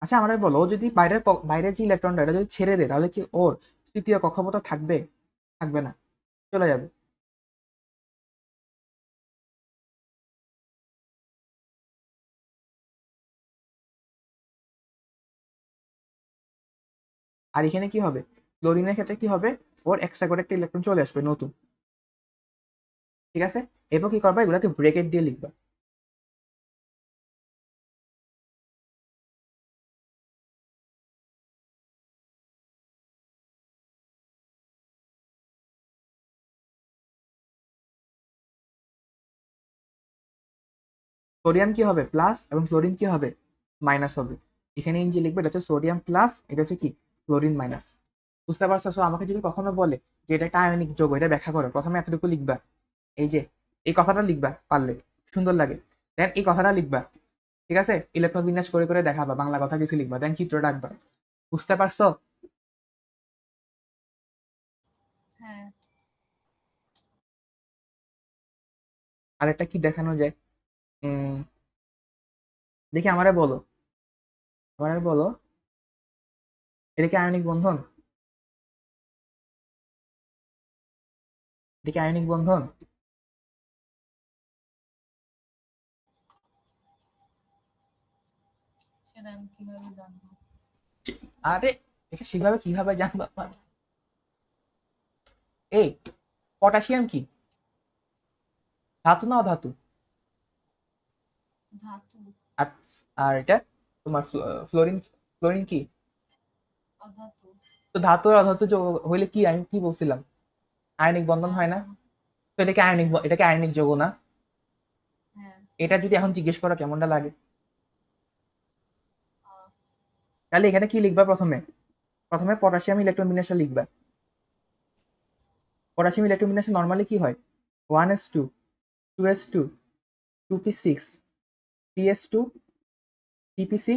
আচ্ছা আমরা বলো, ও যদি বাইরের বাইরের যে ইলেকট্রনটা এটা যদি ছেড়ে দেয় তাহলে কি ওর তৃতীয় কক্ষপথ থাকবে, থাকবে না। চলে যাবে। আর এখানে কি হবে, ক্লোরিনের ক্ষেত্রে কি হবে, ওর এক্সট্রা করে একটা ইলেকট্রন চলে আসবে নতুন। ঠিক আছে, এরপর কি করবা, এগুলাকে ব্রেকেট দিয়ে লিখবা। সোডিয়াম কি হবে প্লাস এবং ক্লোরিন কি হবে মাইনাস হবে। এখানে যে লিখবে এটা হচ্ছে সোডিয়াম প্লাস, এটা হচ্ছে কি ক্লোরিন মাইনাস। বুঝতে পারছো? So, আমাকে যদি কখনো বলে যে এটা একটা আয়নিক যৌগ, এটা ব্যাখ্যা করো, প্রথমে এতটুকু লিখবা, এই যে এই কথাটা লিখবা পারলে, সুন্দর লাগে। দেন এই কথাটা লিখবা, ঠিক আছে, ইলেকট্রন বিন্যাস করে করে দেখাবা, বাংলা কথা কিছু লিখবা, দেন চিত্রটা আঁকবা। বুঝতে পারছো? হ্যাঁ। আরেকটা কি দেখানো যায়, উম দেখি আমারে বলো, আমারে বলো, এটা কি আয়নিক বন্ধন? এটা কি আয়নিক বন্ধন? সেটা আমি কিভাবে জানবো? আরে এটা সেভাবে কিভাবে জানবা? এই পটাশিয়াম কি ধাতু না অধাতু? ধাতু। আর আর এটা তোমার ফ্লোরিন, ফ্লোরিন কি? অধাতু। তো ধাতু আর অধাতু হইলে কি, আমি কি বলছিলাম, আয়নিক বন্ধন হয় না? তো এটা কি আয়নিক, হ্যাঁ। এটা কি আয়নিক যৌগ না? হ্যাঁ। এটা যদি এখন জিজ্ঞেস করো কেমনটা লাগে, আহ, তাহলে এখানে কি লিখবা, প্রথমে প্রথমে পটাশিয়াম ইলেকট্রন বিন্যাসটা লিখবা। পটাশিয়াম ইলেকট্রন বিন্যাসে নর্মালি কি হয়, 1s2, 2s2, 2p6, 3s2, 3p6,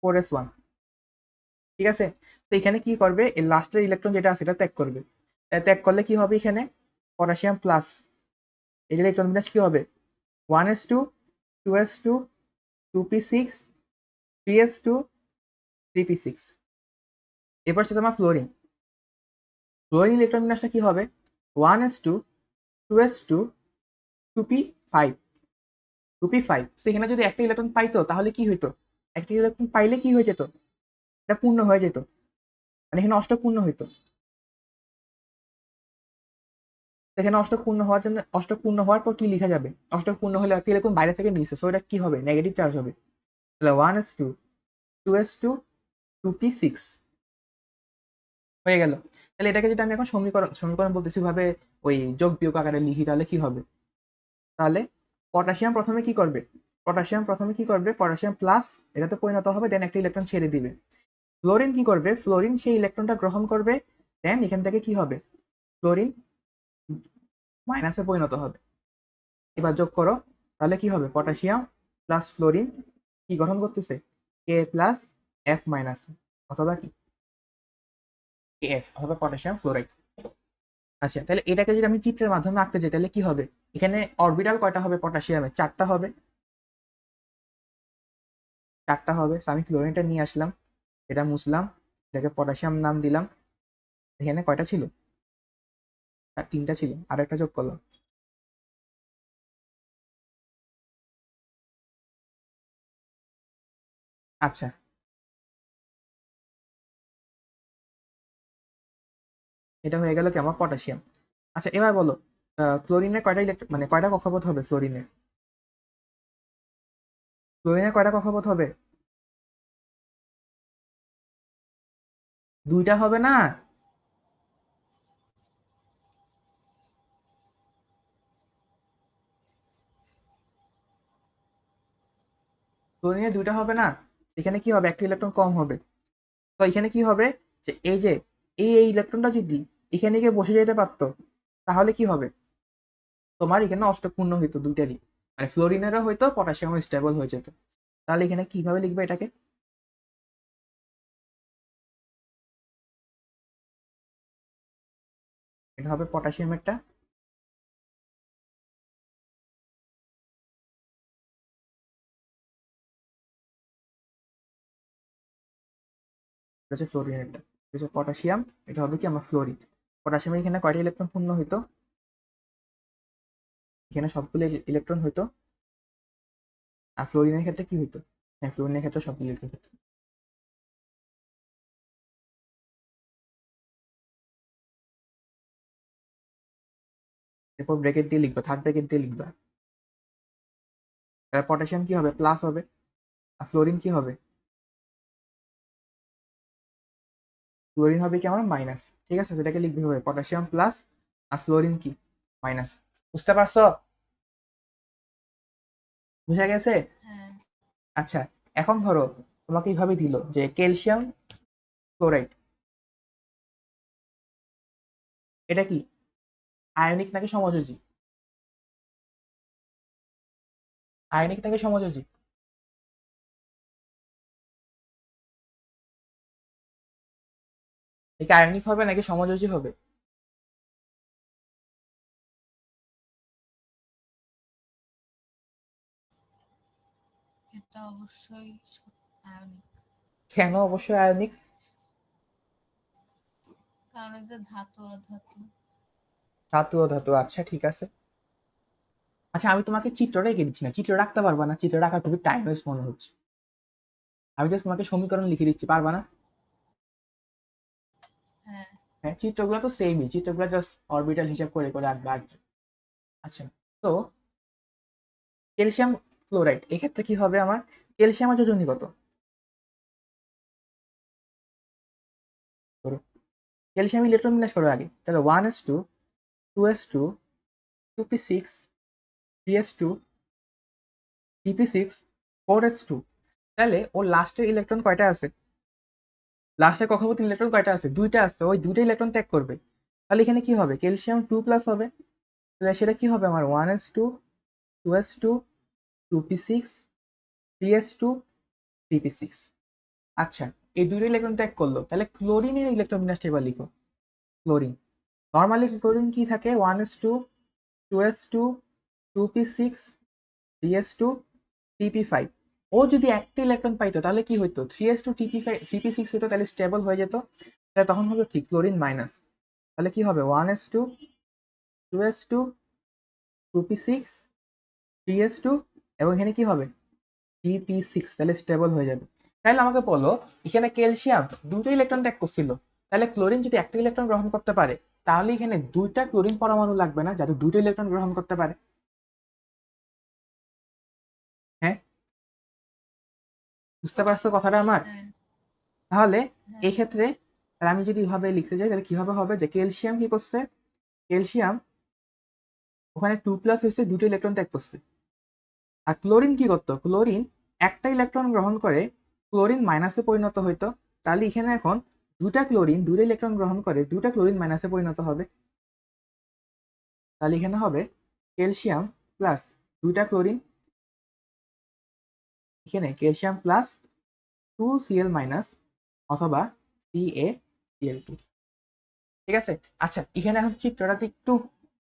4s1। ঠিক আছে, তো এখানে কি করবে, এই লাস্টের ইলেকট্রন যেটা আছে এটা ত্যাগ করবে। ত্যাগ করলে কি হবে, এখানে পটাশিয়াম প্লাস, এই ইলেকট্রন বিন্যাস কি হবে, 1s2, 2s2, 2p6, 3s2, 3p6। এরপর হচ্ছে আমার ফ্লোরিন। ফ্লোরিন ইলেকট্রন বিন্যাসটা কি হবে, 1s2, 2s2, 2p5, 2p5। সেখানে যদি একটা ইলেকট্রন পাইতো তাহলে কি হইতো, একটা ইলেকট্রন পাইলে কি হয়ে যেত, এটা পূর্ণ হয়ে যেত, মানে এখানে অষ্টক পূর্ণ হইতো। এখানে অষ্টক পূর্ণ হওয়ার জন্য, অষ্টক পূর্ণ হওয়ার পর কি লেখা যাবে, অষ্টক পূর্ণ হলে একটা ইলেকট্রন বাইরে থেকে নিচ্ছে, সো এটা কি হবে, নেগেটিভ চার্জ হবে। তাহলে 1s2, 2s2, 2p6 হয়ে গেল। তাহলে এটাকে যদি আমি এখন সমীকরণ সমীকরণ বলতেছি ভাবে ওই যোগ বিয়োগ আকারে লিখি, তাহলে কি হবে, তাহলে পটাশিয়াম প্রথমে কি করবে, পটাশিয়াম প্রথমে কি করবে, পটাশিয়াম প্লাস এটাতে পরিণত হবে, দেন একটা ইলেকট্রন ছেড়ে দিবে। ফ্লোরিন কি করবে, ফ্লোরিন সেই ইলেকট্রনটা গ্রহণ করবে, দেন এখান থেকে কি হবে, ফ্লোরিন মাইনাসে পরিণত হবে। এবার যোগ করো, তাহলে কি হবে, পটাশিয়াম প্লাস ফ্লোরিন কি গঠন করতেছে, কে প্লাস এফ মাইনাস, অথবা কি এফ, অথবা পটাশিয়াম ফ্লোরাইড। আচ্ছা, তাহলে এটাকে যদি আমি চিত্রের মাধ্যমে আঁকতে যাই তাহলে কি হবে, এখানে অরবিটাল কয়টা হবে পটাশিয়ামে, চারটা হবে, চারটা হবে। So, আমি ক্লোরিনটা নিয়ে আসলাম, এটা মুছলাম, এটাকে পটাশিয়াম নাম দিলাম। এখানে কয়টা ছিল, আর তিনটা ছিল, আর একটা যোগ করলাম। আচ্ছা, এটা হয়ে গেল কি আমার পটাশিয়াম। আচ্ছা এবার বলো, ক্লোরিনের কয়টা মানে কয়টা কক্ষপথ হবে, ফ্লোরিনের, ক্লোরিনের কয়টা কক্ষপথ হবে, দুইটা হবে না, ক্লোরিনের দুইটা হবে না, এখানে কি হবে, একটা ইলেকট্রন কম হবে। তো এখানে কি হবে, যে এই যে এই ইলেকট্রনটা যদি এখানে গিয়ে বসে যেতে পারতো, তাহলে কি হবে, তোমার এখানে অষ্টক পূর্ণ হইতো দুইটারই, মানে ফ্লোরিনেরও হয়তো পটাশিয়াম স্টেবল হয়ে যেত। তাহলে এখানে কিভাবে লিখবে এটাকে, এটা হবে পটাশিয়ামেরটা, এটা হচ্ছে ফ্লোরিনেরটা, এটা হচ্ছে পটাশিয়াম, এটা হবে কি আমার ফ্লোরিন। পটাশিয়ামের এখানে কয়টা ইলেকট্রন পূর্ণ হইতো? এখানে সবগুলো ইলেকট্রন হইতো। আর ফ্লোরিনের ক্ষেত্রে কি হইতো? হ্যাঁ, ফ্লোরিনের ক্ষেত্রে সবগুলো ইলেকট্রন হইতো। এরপর ব্র্যাকেট দিয়ে লিখবা, থার্ড ব্র্যাকেট দিয়ে লিখবা। তাহলে পটাশিয়াম কি হবে? প্লাস হবে। আর ফ্লোরিন কি হবে? ফ্লোরিন হবে কি আমার মাইনাস। ঠিক আছে, সেটাকে লিখবে হবে পটাশিয়াম প্লাস, আর ফ্লোরিন কি? মাইনাস। বুঝতে পারছো? বুঝা গেছে? হ্যাঁ আচ্ছা, এখন হ্যাঁ ধরো তোমাকে এইভাবে দিল যে ক্যালসিয়াম ক্লোরাইড, এটা কি আয়নিক নাকি সমযোজী? আয়নিক নাকি সমযোজী? এটা আয়নিক হবে নাকি সমযোজী হবে? এটা অবশ্যই আয়নিক। কেন অবশ্যই আয়নিক? কারণ এই যে ধাতু অধাতু। ধাতু ও ধাতু, আচ্ছা ঠিক আছে। আচ্ছা, আমি তোমাকে চিত্রটা এঁকে দিচ্ছি না, চিত্র রাখতে পারবা না? চিত্র রাখা খুবই টাইম ওয়েস্ট মনে হচ্ছে। আমি জাস্ট তোমাকে সমীকরণ লিখে দিচ্ছি, পারবা না? হ্যাঁ হ্যাঁ, চিত্রগুলো তো সেমই, চিত্রগুলো জাস্ট অরবিটাল হিসাব করে করে আঁকবা আর কি। আচ্ছা, তো ক্যালসিয়াম ক্লোরাইড এক্ষেত্রে কি হবে আমার? ক্যালসিয়ামের যোজনী কত? ধরো ক্যালসিয়াম ইলেকট্রন বিন্যাস করো আগে, তাহলে 1s2, 2s2, 2p6, 3s2, pp6, 4s2। তাহলে ওর লাস্টের ইলেকট্রন কয়টা আছে? লাস্টের কক্ষপথে ইলেকট্রন কয়টা আছে? দুইটা আছে, ওই দুইটা ইলেকট্রন ত্যাগ করবে। তাহলে এখানে কি হবে? ক্যালসিয়াম 2+ হবে। তাহলে সেটা কি হবে আমার? 1s2, 2s2, 2p6, 3s2, 3p6। আচ্ছা, এই দুইটা ইলেকট্রন ত্যাগ করলো, তাহলে ক্লোরিনের ইলেকট্রন বিন্যাসটা এবার লিখো। ক্লোরিন, নর্মালি ক্লোরিন কি থাকে? 1s2, 2s2, 2p6, 3s2, pp5। ও যদি একটা ইলেকট্রন পাইতো তাহলে কি হইতো? 3s2, pp5, 3p6 হইতো, তাহলে স্টেবল হয়ে যেত। তাহলে তখন হবে কি? Chlorine minus. তাহলে কি হবে? 1s2, 2s2, 2p6, 3s2, এবং এখানে কি হবে? pp6। তাহলে স্টেবল হয়ে যাবে। তাহলে আমাকে বলো, এখানে ক্যালসিয়াম দুটো ইলেকট্রন ত্যাগ করছিল, তাহলে ক্লোরিন যদি একটা ইলেকট্রন গ্রহণ করতে পারে, তাহলে এখানে দুইটা ক্লোরিন পরমাণু লাগবে না যাতে দুটো ইলেকট্রন গ্রহণ করতে পারে? হ্যাঁ, বুঝতে পারছো কথাটা আমার? হ্যাঁ তাহলে হ্যাঁ এই ক্ষেত্রে তাহলে আমি যদি এভাবে লিখতে যাই, তাহলে কিভাবে হবে যে ক্যালসিয়াম কি করছে? ক্যালসিয়াম ওখানে 2+ হয়েছে, দুটো ইলেকট্রন ত্যাগ করছে। আর ক্লোরিন কি করতো? ক্লোরিন একটা ইলেকট্রন গ্রহণ করে ক্লোরিন মাইনাসে পরিণত হইতো। তাহলে এখানে এখন দুটা ক্লোরিন দুটো ইলেকট্রন গ্রহণ করে দুটা ক্লোরিন মাইনাসে পরিণত হবে। তাহলে এখানে হবে ক্যালসিয়াম প্লাস দুইটা ক্লোরিন, এখানে ক্যালসিয়াম প্লাস 2Cl মাইনাস, অথবা CaCl2। ঠিক আছে। আচ্ছা, এখানে এখন চিত্রটাতে একটু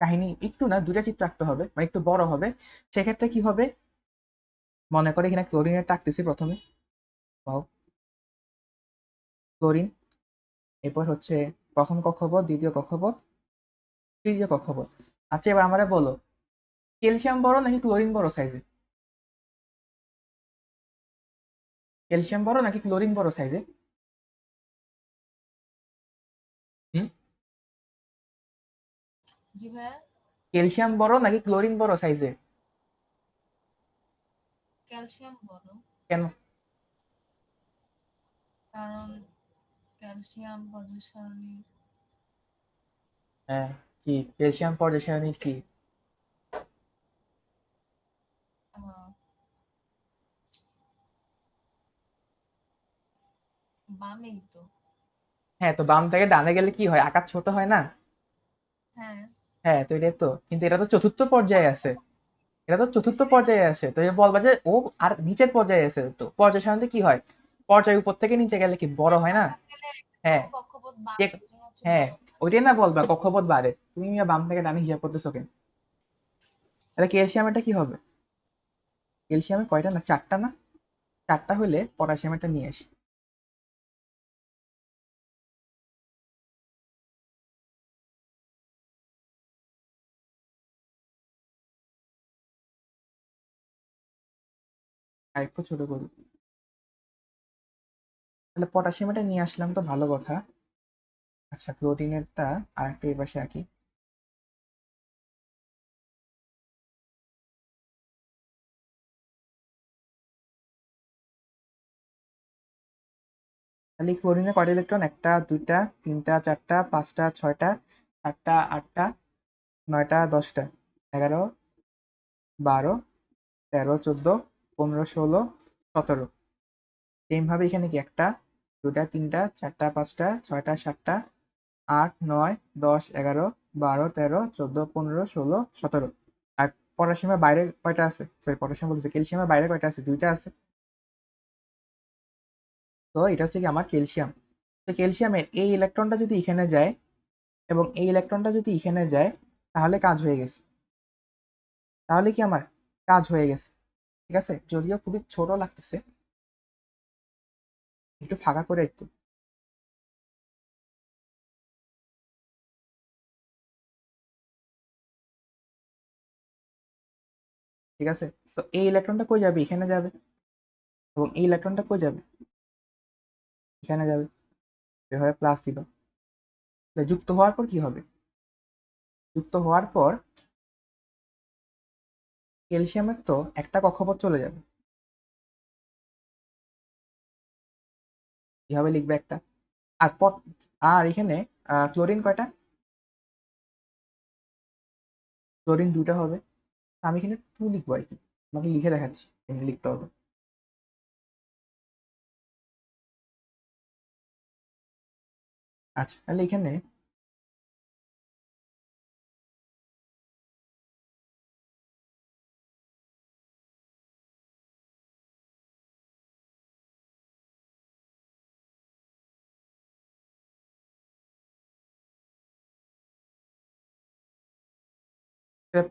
কাহিনী, একটু না, দুটা চিত্র আঁকতে হবে, মানে একটু বড় হবে। সেক্ষেত্রে কি হবে? মনে করে এখানে ক্লোরিনের টাকতেছি প্রথমে, পাও ক্লোরিন, এরপর হচ্ছে প্রথম কক্ষপথ, দ্বিতীয় কক্ষপথ, তৃতীয় কক্ষপথ। আচ্ছা, এবার আমরা বলো, ক্যালসিয়াম বড় নাকি ক্লোরিন বড় সাইজে? ক্যালসিয়াম বড় নাকি ক্লোরিন বড় সাইজে? হুম, জি ভাইয়া। ক্যালসিয়াম বড় নাকি ক্লোরিন বড় সাইজে? ক্যালসিয়াম বড়। কেন? কারণ ক্যালসিয়াম পর্যায় সারণীর হ্যাঁ, কি ক্যালসিয়াম পর্যায় সারণীর কি? আহ, বামেই তো। হ্যাঁ, তো বাম থেকে ডানে গেলে কি হয়? আকার ছোট হয় না? হ্যাঁ হ্যাঁ, তো এটাই তো, কিন্তু এটা তো চতুর্থ পর্যায়ে আছে। এটা তো চতুর্থ সেটাই তো পর্যায়ে আছে, তো এ বলবা যে ও আর নিচের পর্যায়ে আছে। তো পর্যায় সারণীতে কি হয়? পর্যায় উপর থেকে নিচে গেলে কি বড় হয় না? আকার গেলে হ্যাঁ, কক্ষপথ যে, বাড়ে, এই জন্য হচ্ছে হ্যাঁ, বড় হয়। ওইটাই না বলবা কক্ষপথ বাড়ে, তুমি মিয়া বাম থেকে ডানে হিসাব করতেছো কেন? তাহলে ক্যালসিয়ামেরটা কি হবে? ক্যালসিয়ামে কয়টা না? চারটা না? চারটা হলে পটাশিয়ামেরটা নিয়ে আসি। আর একটু ছোট করি। তাহলে পটাশিয়ামটা নিয়ে আসলাম, তো ভালো কথা। আচ্ছা, ক্লোরিনেরটা আর একটা এই পাশে আঁকি। তাহলে ক্লোরিনে কয়টা ইলেকট্রন? একটা, দুইটা, তিনটা, চারটা, পাঁচটা, ছয়টা, সাতটা, আটটা, নয়টা, 10টা, 11, 12, 13, 14, 15, 16, 17। সেম ভাবে এখানে কি একটা, দুটা, তিনটা, চারটা, পাঁচটা, ছয়টা, সাতটা, 8, 9, 10, 11, 12, 13, 14, 15, 16, 17। আর পটাশিয়ামের বাইরে কয়টা আছে? সরি, পটাশিয়াম বলতেছে, ক্যালসিয়ামের বাইরে কয়টা আছে? দুইটা আছে। তো এটা হচ্ছে কি আমার ক্যালসিয়াম। তো ক্যালসিয়ামের এই ইলেকট্রনটা যদি এখানে যায় এবং এই ইলেকট্রনটা যদি এখানে যায়, তাহলে কাজ হয়ে গেছে। তাহলে কি আমার কাজ হয়ে গেছে? ঠিক আছে, যদিও খুবই ছোট লাগতেছে, একটু ফাঁকা করে একটু। ঠিক আছে, তো এই ইলেকট্রনটা কই যাবে? এখানে যাবে। এবং এই ইলেকট্রনটা কই যাবে? এখানে যাবে। এভাবে প্লাস দিবা। তাহলে যুক্ত হওয়ার পর কি হবে? যুক্ত হওয়ার পর ক্যালসিয়ামের তো একটা কক্ষপথ চলে যাবে। কিভাবে লিখবে একটা? আর আর এখানে ক্লোরিন কয়টা? ক্লোরিন দুইটা হবে। আমি এখানে টু লিখবো আর কি, আমাকে লিখে দেখাচ্ছি এমনি লিখতে হবে। আচ্ছা, তাহলে এখানে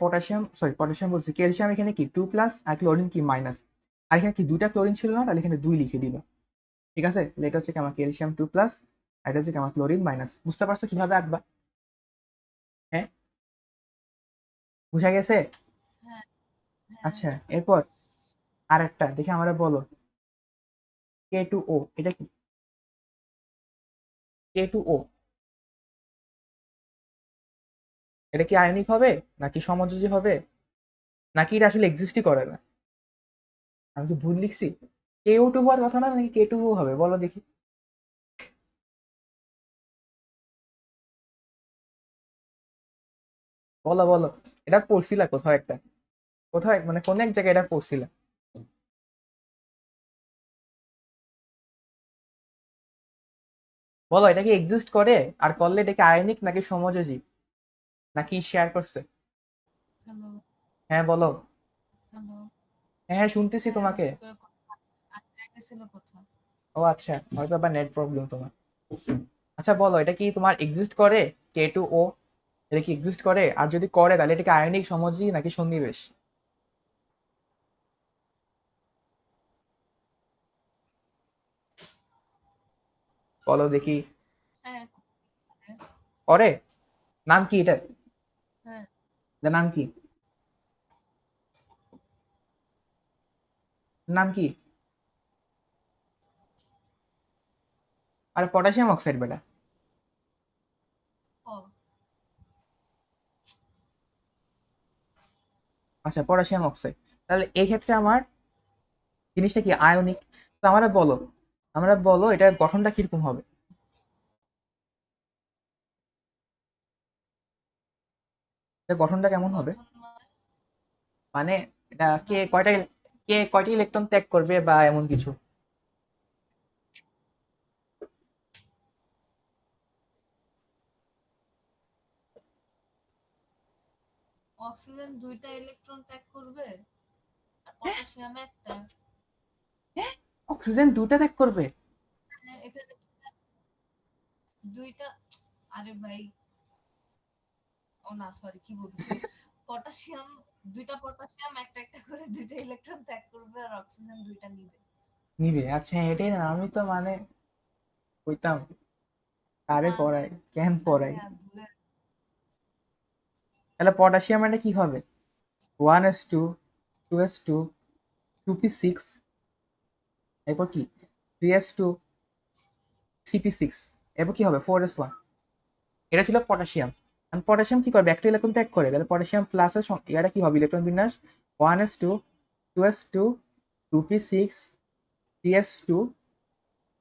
পটাশিয়াম, সরি পটাশিয়াম বলছি, ক্যালসিয়াম এখানে কি 2+, আর ক্লোরিন কি মাইনাস। আর এখানে কি দুইটা ক্লোরিন ছিল না? তাহলে এখানে 2 লিখে দিবা। ঠিক আছে, তাহলে এটা হচ্ছে কি আমার ক্যালসিয়াম 2+, আর এটা হচ্ছে কি আমার ক্লোরিন মাইনাস। বুঝতে পারছো কিভাবে আঁকবা? হ্যাঁ, বুঝা গেছে? হ্যাঁ, হ্যাঁ। আচ্ছা, এরপর আর একটা দেখে আমরা বলো, K2O এটা কি? K2O এটা কি আয়নিক হবে, নাকি সমযোজী হবে, নাকি এটা আসলে এক্সিস্টই করে না? আমি কি ভুল লিখছি? K2 হওয়ার কথা না, নাকি K2O হবে? বলো দেখি। বলো বলো, এটা পড়ছিলা কোথাও একটা, কোথাও মানে কোন এক জায়গায় এটা পড়ছিলা? বলো, এটা কি এক্সিস্ট করে? আর করলে এটা কি আয়নিক নাকি সমযোজী, নাকি শেয়ার করছে? হ্যালো, হ্যাঁ বলো। হ্যালো। হ্যাঁ হ্যাঁ, শুনতেছি হ্যাঁ, তোমাকে। হুট করে আটকে গেছিল কোথাও। ও আচ্ছা, হয়তো আবার নেট প্রবলেম তোমার। আচ্ছা বলো, এটা কি তোমার এক্সিস্ট করে? K2O এটা কি এক্সিস্ট করে? আর যদি করে তাহলে এটা কি আয়নিক, সমযোজী নাকি সন্নিবেশ? বলো দেখি। হ্যাঁ, করে। করে? নাম কি এটার? হ্যাঁ। এটার নাম কি? নাম কি? আর পটাশিয়াম অক্সাইড বেটা। ও, আচ্ছা, পটাশিয়াম অক্সাইড। তাহলে এই ক্ষেত্রে আমার জিনিসটা কি আয়নিক। তো আমরা বলো এটার গঠনটা কিরকম হবে? এটার গঠনটা কেমন হবে? গঠন মানে মানে এটা কে গঠন কয়টা, কে কয়টি ইলেকট্রন ত্যাগ করবে বা এমন কিছু? অক্সিজেন 2টা ইলেকট্রন ত্যাগ করবে আর পটাশিয়াম একটা। অক্সিজেন দুটা ত্যাগ করবে? হ্যাঁ, এখানে দুইটা। আরে ভাই, ও না, সরি, কি বলতেছি, পটাশিয়াম, 2টা পটাশিয়াম একটা একটা করে 2টা ইলেকট্রন ত্যাগ করবে আর অক্সিজেন 2টা নিবে। নিবে? আচ্ছা হ্যাঁ, এটাই না, আমি তো মানে কইতাম কারে না না, পড়াই, কেন আরে পড়াই। ভুলে। তাহলে পটাশিয়াম এটা কি হবে? 1s2, 2s2, 2p6, এরপর কি 3s2 3p6, এরপর কি হবে 4s1। এটা ছিল পটাশিয়াম। পটাশিয়াম কি করবে, একটা ইলেকট্রন ত্যাগ করে, তাহলে পটাশিয়াম প্লাসের এটা কি হবে ইলেকট্রন বিন্যাস 1s2 2s2 2p6 3s2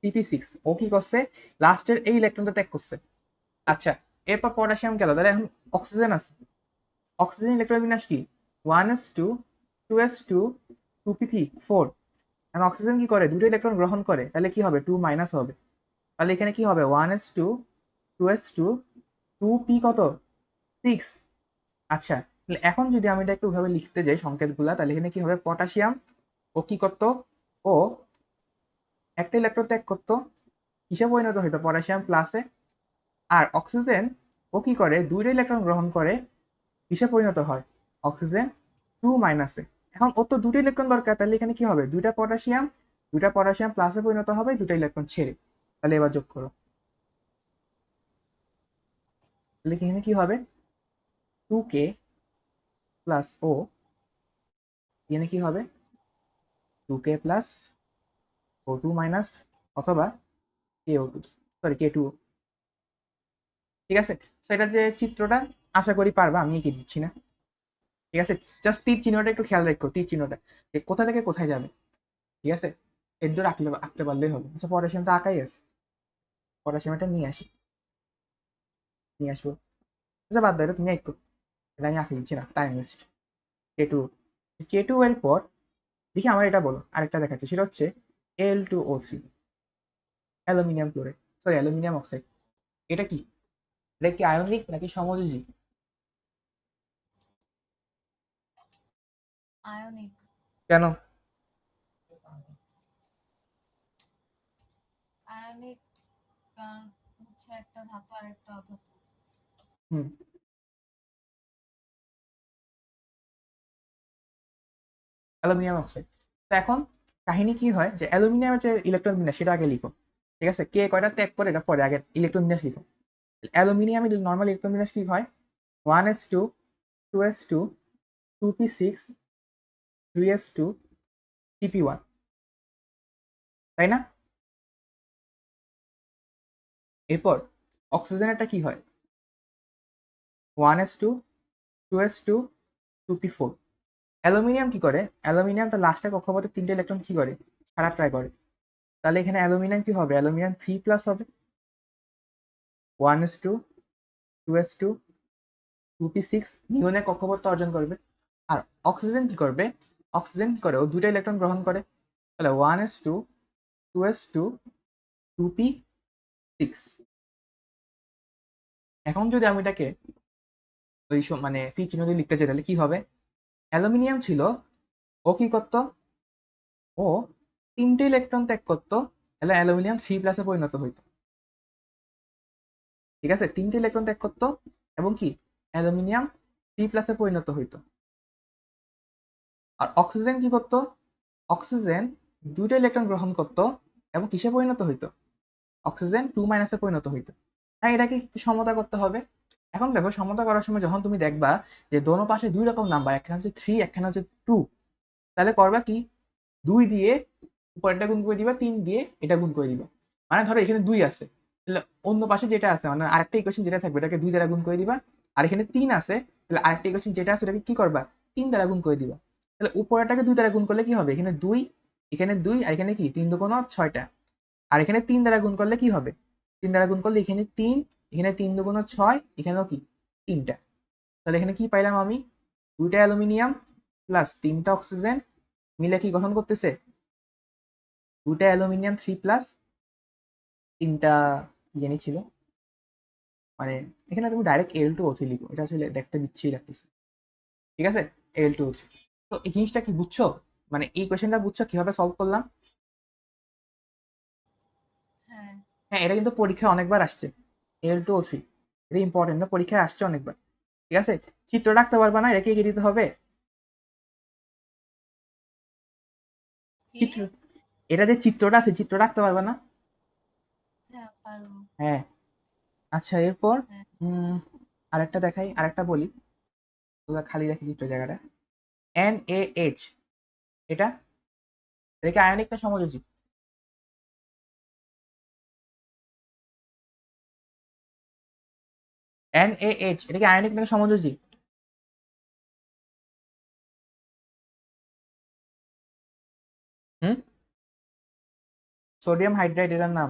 pp6। ও কি করছে, লাস্টের এই ইলেকট্রনটা ত্যাগ করছে। আচ্ছা, এরপর পটাশিয়াম গেল, তাহলে এখন অক্সিজেন আছে। অক্সিজেন ইলেকট্রন বিন্যাস কি 1s2 2s2 2p4। এখন অক্সিজেন কি করে, দুটো ইলেকট্রন গ্রহণ করে, তাহলে কি হবে 2 মাইনাস হবে। তাহলে এখানে কি হবে 1s2 2s2 2p কত 6। আচ্ছা, তাহলে এখন যদি আমি এটাকে ওইভাবে লিখতে যাই সংকেতগুলা, তাহলে এখানে কি হবে পটাশিয়াম ও কি করতো, ও একটা ইলেকট্রন ত্যাগ করতো, কিসে পরিণত হইতো পটাশিয়াম প্লাসে। আর অক্সিজেন ও কি করে, দুইটা ইলেকট্রন গ্রহণ করে, কিসে পরিণত হয় অক্সিজেন 2 মাইনাসে। এখন ওর তো দুটো ইলেকট্রন দরকার, তাহলে এখানে কি হবে দুইটা পটাশিয়াম প্লাসে পরিণত হবে দুটো ইলেকট্রন ছেড়ে। তাহলে এবার যোগ করো, তাহলে এখানে কি হবে 2k প্লাস ও, এখানে কি হবে 2k প্লাস O2 মাইনাস, অথবা KO2, সরি K2। ঠিক আছে, তো এটার যে চিত্রটা আশা করি পারবা, আমি এঁকে দিচ্ছি না। ঠিক আছে, জাস্ট তীর চিহ্নটা একটু খেয়াল রাখো, তীর চিহ্নটা যে কোথা থেকে কোথায় যাবে। ঠিক আছে, এর দূর আঁকতে পারলেই হবে। আচ্ছা, পটাশিয়াম তো আঁকাই আছে, পটাশিয়ামটা নিয়ে আসবো। আচ্ছা বাদ দাও, এটা তুমি একটু, এটা আমি আঁকে দিচ্ছি না, টাইম ওয়েস্ট। K2, K2 এর পর দেখি আমার এটা বলো, আরেকটা দেখাচ্ছে, সেটা হচ্ছে Al2O3, aluminium chloride, sorry aluminium oxide. এটা কি, এটা কি আয়নিক নাকি সমযোজী? আয়নিক। কেন? আয়নিক কারণ হচ্ছে একটা ধাতু আর একটা অধাতু। হুম, অ্যালুমিনিয়াম অক্সাইড। তো এখন কাহিনী কি হয়, যে অ্যালুমিনিয়ামের যে ইলেকট্রন বিন্যাস সেটা আগে লিখো। ঠিক আছে, কে কয়টা ত্যাগ করে এটা পরে, আগে ইলেকট্রন বিন্যাস লিখো। অ্যালুমিনিয়ামের নর্মাল ইলেকট্রন বিন্যাস কি হয় 1s2 2s2 2p6 3s2 pp1, তাই না? এরপর অক্সিজেনেরটা কি হয় 1s2 2s2 2p4। অ্যালুমিনিয়াম কি করে, অ্যালুমিনিয়াম তার লাস্টে কক্ষপথে তিনটে ইলেকট্রন কি করে, ছাড়া ট্রাই করে। তাহলে এখানে অ্যালুমিনিয়াম কি হবে, অ্যালুমিনিয়াম 3+ হবে, 1s2 2s2 2p6 নিয়নের কক্ষপথটা অর্জন করবে। আর অক্সিজেন কি করবে, অক্সিজেন কি করে, ও দুটো ইলেকট্রন গ্রহণ করে, তাহলে 1s2 2s2 2p6। এখন যদি আমি এটাকে ওই মানে তীর চিহ্ন দিয়ে লিখতে চাই, তাহলে কি হবে, অ্যালুমিনিয়াম ছিল, ও কি করতো, ও তিনটে ইলেকট্রন ত্যাগ করতো, তাহলে অ্যালুমিনিয়াম 3+ পরিণত হইতো। ঠিক আছে, তিনটে ইলেকট্রন ত্যাগ করতো এবং কি অ্যালুমিনিয়াম 3+ পরিণত হইতো। আর অক্সিজেন কি করতো, অক্সিজেন দুইটা ইলেকট্রন গ্রহণ করতো এবং কিসে পরিণত হইতো, অক্সিজেন 2 - পরিণত হইতো। হ্যাঁ, এটাকে একটু সমতা করতে হবে। এখন দেখো, সমতা করার সময় যখন তুমি দেখবা যে দোনো পাশে দুই রকম নাম্বার, একখানে হচ্ছে 3 একখানে হচ্ছে 2, তাহলে করবা কি 2 দিয়ে উপরেরটা গুণ করে দিবা, 3 দিয়ে এটা গুণ করে দিবা। মানে ধরো এখানে 2 আছে, তাহলে অন্য পাশে যেটা আছে মানে আরেকটা ইকুয়েশন যেটা থাকবে এটাকে 2 দ্বারা গুণ করে দিবা। আর এখানে 3 আছে, তাহলে আরেকটা ইকুয়েশন যেটা আছে এটাকে কি করবা 3 দ্বারা গুণ করে দিবা। তাহলে উপরেরটাকে 2 দ্বারা গুণ করলে কি হবে, এখানে 2, এখানে 2, আর এখানে কি 3 2 6টা। আর এখানে 3 দ্বারা গুণ করলে কি হবে, 3 দ্বারা গুণ করলে এখানে 3, এখানে 3 2 6, এখানেও কি 3টা। তাহলে এখানে কি পাইলাম আমি, 2টা অ্যালুমিনিয়াম প্লাস 3টা অক্সিজেন মিলে কি গঠন করতেছে, 2টা অ্যালুমিনিয়াম 3+ 3টা কি জানি ছিল, মানে এখানে তুমি ডাইরেক্ট Al2O3 লিখো, এটা আসলে দেখতে বিচ্ছিরি লাগতেছে। ঠিক আছে, Al2O3। তো এই জিনিসটা কি বুঝছো, মানে এই কোয়েশ্চেনটা বুঝছো কিভাবে সলভ করলাম? হ্যাঁ। হ্যাঁ, এটা কিন্তু পরীক্ষায় অনেকবার আসছে, Al2O3, এটা ইম্পর্টেন্ট না, পরীক্ষায় আসছে অনেকবার। ঠিক আছে, চিত্র রাখতে পারবা না, এটা এগিয়ে দিতে হবে কি? চিত্র, এটা যে চিত্রটা আছে চিত্র রাখতে পারবা না। হ্যাঁ, পারবো। হ্যাঁ। আচ্ছা, এরপর হ্যাঁ। আরেকটা দেখাই, আরেকটা বলি, ওগুলা খালি রাখি চিত্র জায়গাটা। NaH, এটা এটা কি আয়নিক না সমযোজী? NaH এটা কি আয়নিক নাকি সমযোজী? হুম, সোডিয়াম হাইড্রাইড এটার নাম।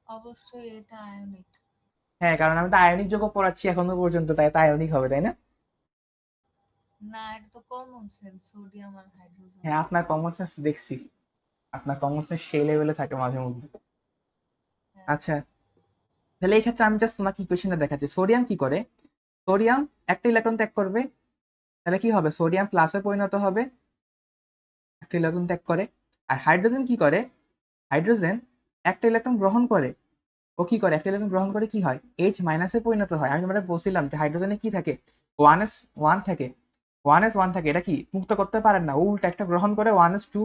অবশ্যই এটা আয়নিক। হ্যাঁ, কারণ আমি তো আয়নিক যৌগ পড়াচ্ছি এখনো পর্যন্ত, তাই তো আয়নিক হবে, তাই না? না, এটা তো কমন সেন্স, সোডিয়াম আর হাইড্রোজেন। হ্যাঁ, আপনার কমন সেন্স দেখছি, আপনার কমন সেন্স সেই লেভেলে থাকে মাঝে মধ্যে। হ্যাঁ। আচ্ছা, তাহলে এই ক্ষেত্রে আমি জাস্ট তোমাকে ইকুয়েশনটা দেখাচ্ছি। সোডিয়াম কি করে, সোডিয়াম একটা ইলেকট্রন ত্যাগ করবে, তাহলে কি হবে, সোডিয়াম প্লাসে পরিণত হবে, একটা ইলেকট্রন ত্যাগ করে। আর হাইড্রোজেন কি করে, হাইড্রোজেন একটা ইলেকট্রন গ্রহণ করে, ও কি করে, একটা ইলেকট্রন গ্রহণ করে কি হয়, H মাইনাসে পরিণত হয়। আমি তোমাদের বলছিলাম যে হাইড্রোজেনে কি থাকে, 1s1 থাকে, 1s1 থাকে, এটা কি মুক্ত করতে পারেন না, ও উল্টা একটা গ্রহণ করে 1s2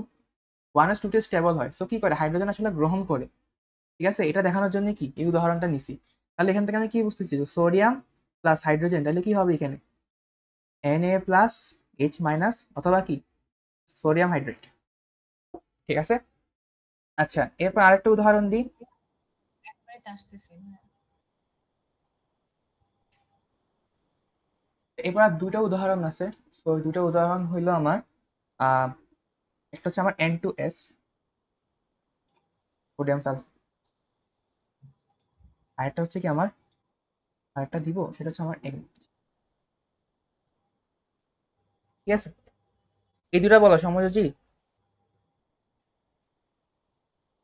তে স্টেবল হয়। সো কি করে, হাইড্রোজেন আসলে গ্রহণ করে। ঠিক আছে, এটা দেখানোর জন্য কি এই উদাহরণটা নিছি। তাহলে এখান থেকে আমি কি বুঝতেছি, যে সোডিয়াম প্লাস হাইড্রোজেন, তাহলে কি হবে এখানে, Na প্লাস H মাইনাস, অথবা কি সোডিয়াম হাইড্রেট। ঠিক আছে। আচ্ছা, এরপর আরেকটা উদাহরণ দিই। এক মিনিট আসতেছি, হ্যাঁ। এবার আর দুটো উদাহরণ আছে। তো ওই দুটো উদাহরণ হইলো আমার, আহ একটা হচ্ছে আমার N2S, সোডিয়াম সালফার। আরেকটা হচ্ছে কি আমার, আরেকটা দিব সেটা হচ্ছে আমার ঠিক আছে, এই দুটা বলো সমযোজী,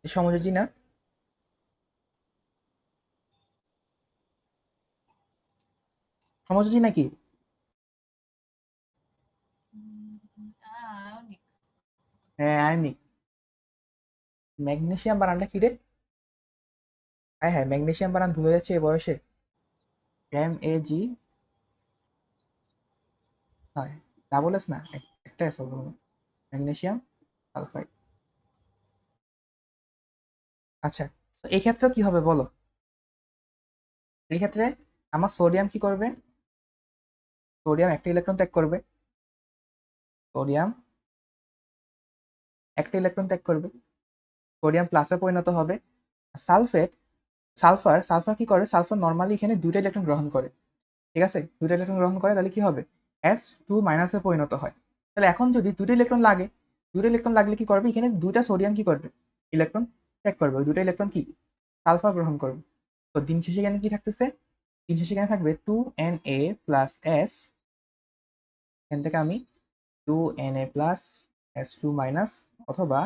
সমযোজী না? সমযোজী নাকি? আয়নিক। হ্যাঁ আয়নিক। ম্যাগনেসিয়াম বানানটা কি রে? হ্যাঁ হ্যাঁ, ম্যাগনেসিয়াম বানান ভুলে যাচ্ছে এই বয়সে। MAG, হয় ডাবল এস না, একটা এস হবে, ম্যাগনেসিয়াম সালফাইড। আচ্ছা, তো এই ক্ষেত্রে কি হবে বলো, এই ক্ষেত্রে আমার সোডিয়াম কি করবে, সোডিয়াম একটা ইলেকট্রন ত্যাগ করবে, সোডিয়াম একটা ইলেকট্রন ত্যাগ করবে, সোডিয়াম প্লাসে পরিণত হবে। সালফেট, সালফার কি করে, সালফার নর্মালি এখানে দুইটা ইলেকট্রন গ্রহণ করে। ঠিক আছে, দুইটা ইলেকট্রন গ্রহণ করে, তাহলে কি হবে, S2 মাইনাসে পরিণত হয়। তাহলে এখন যদি দুটো ইলেকট্রন লাগে, দুটো ইলেকট্রন লাগলে কি করবে, এখানে দুইটা সোডিয়াম কি করবে, ইলেকট্রন ত্যাগ করবে, ওই দুটো ইলেকট্রন কি সালফার গ্রহণ করবে। তো দিন শেষে এখানে কি থাকতেছে, দিন শেষে এখানে থাকবে 2Na+S, এখান থেকে আমি 2Na+S2- অথবা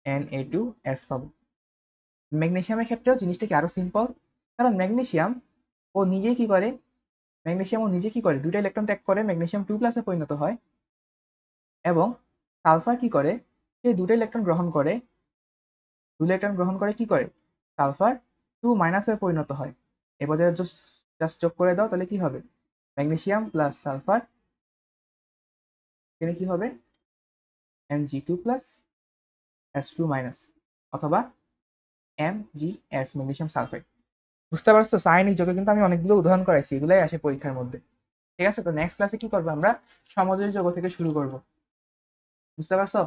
Na2S পাবো। ম্যাগনেসিয়ামের ক্ষেত্রেও জিনিসটা কি আরো সিম্পল, কারণ ম্যাগনেসিয়াম ও নিজে কি করে, ম্যাগনেসিয়াম ও নিজে কি করে, দুইটা ইলেকট্রন ত্যাগ করে ম্যাগনেসিয়াম 2+ পরিণত হয়। এবং সালফার কি করে, সে দুটো ইলেকট্রন গ্রহণ করে, দুটো ইলেকট্রন গ্রহণ করে কি করে, সালফার 2- পরিণত হয়। এবার জাস্ট যোগ করে দাও, তাহলে কি হবে, ম্যাগনেসিয়াম প্লাস সালফার, এখানে কি হবে, Mg2+S2-, অথবা MgS, ম্যাগনেসিয়াম সালফাইড। বুঝতে পারছো, সাইনিক যোগে কিন্তু আমি অনেকগুলো উদাহরণ করাইছি, এগুলাই আসে পরীক্ষার মধ্যে। ঠিক আছে, তো নেক্সট ক্লাসে কি করবো আমরা, সমযোজী যৌগ থেকে শুরু করব। বুঝতে পারছো?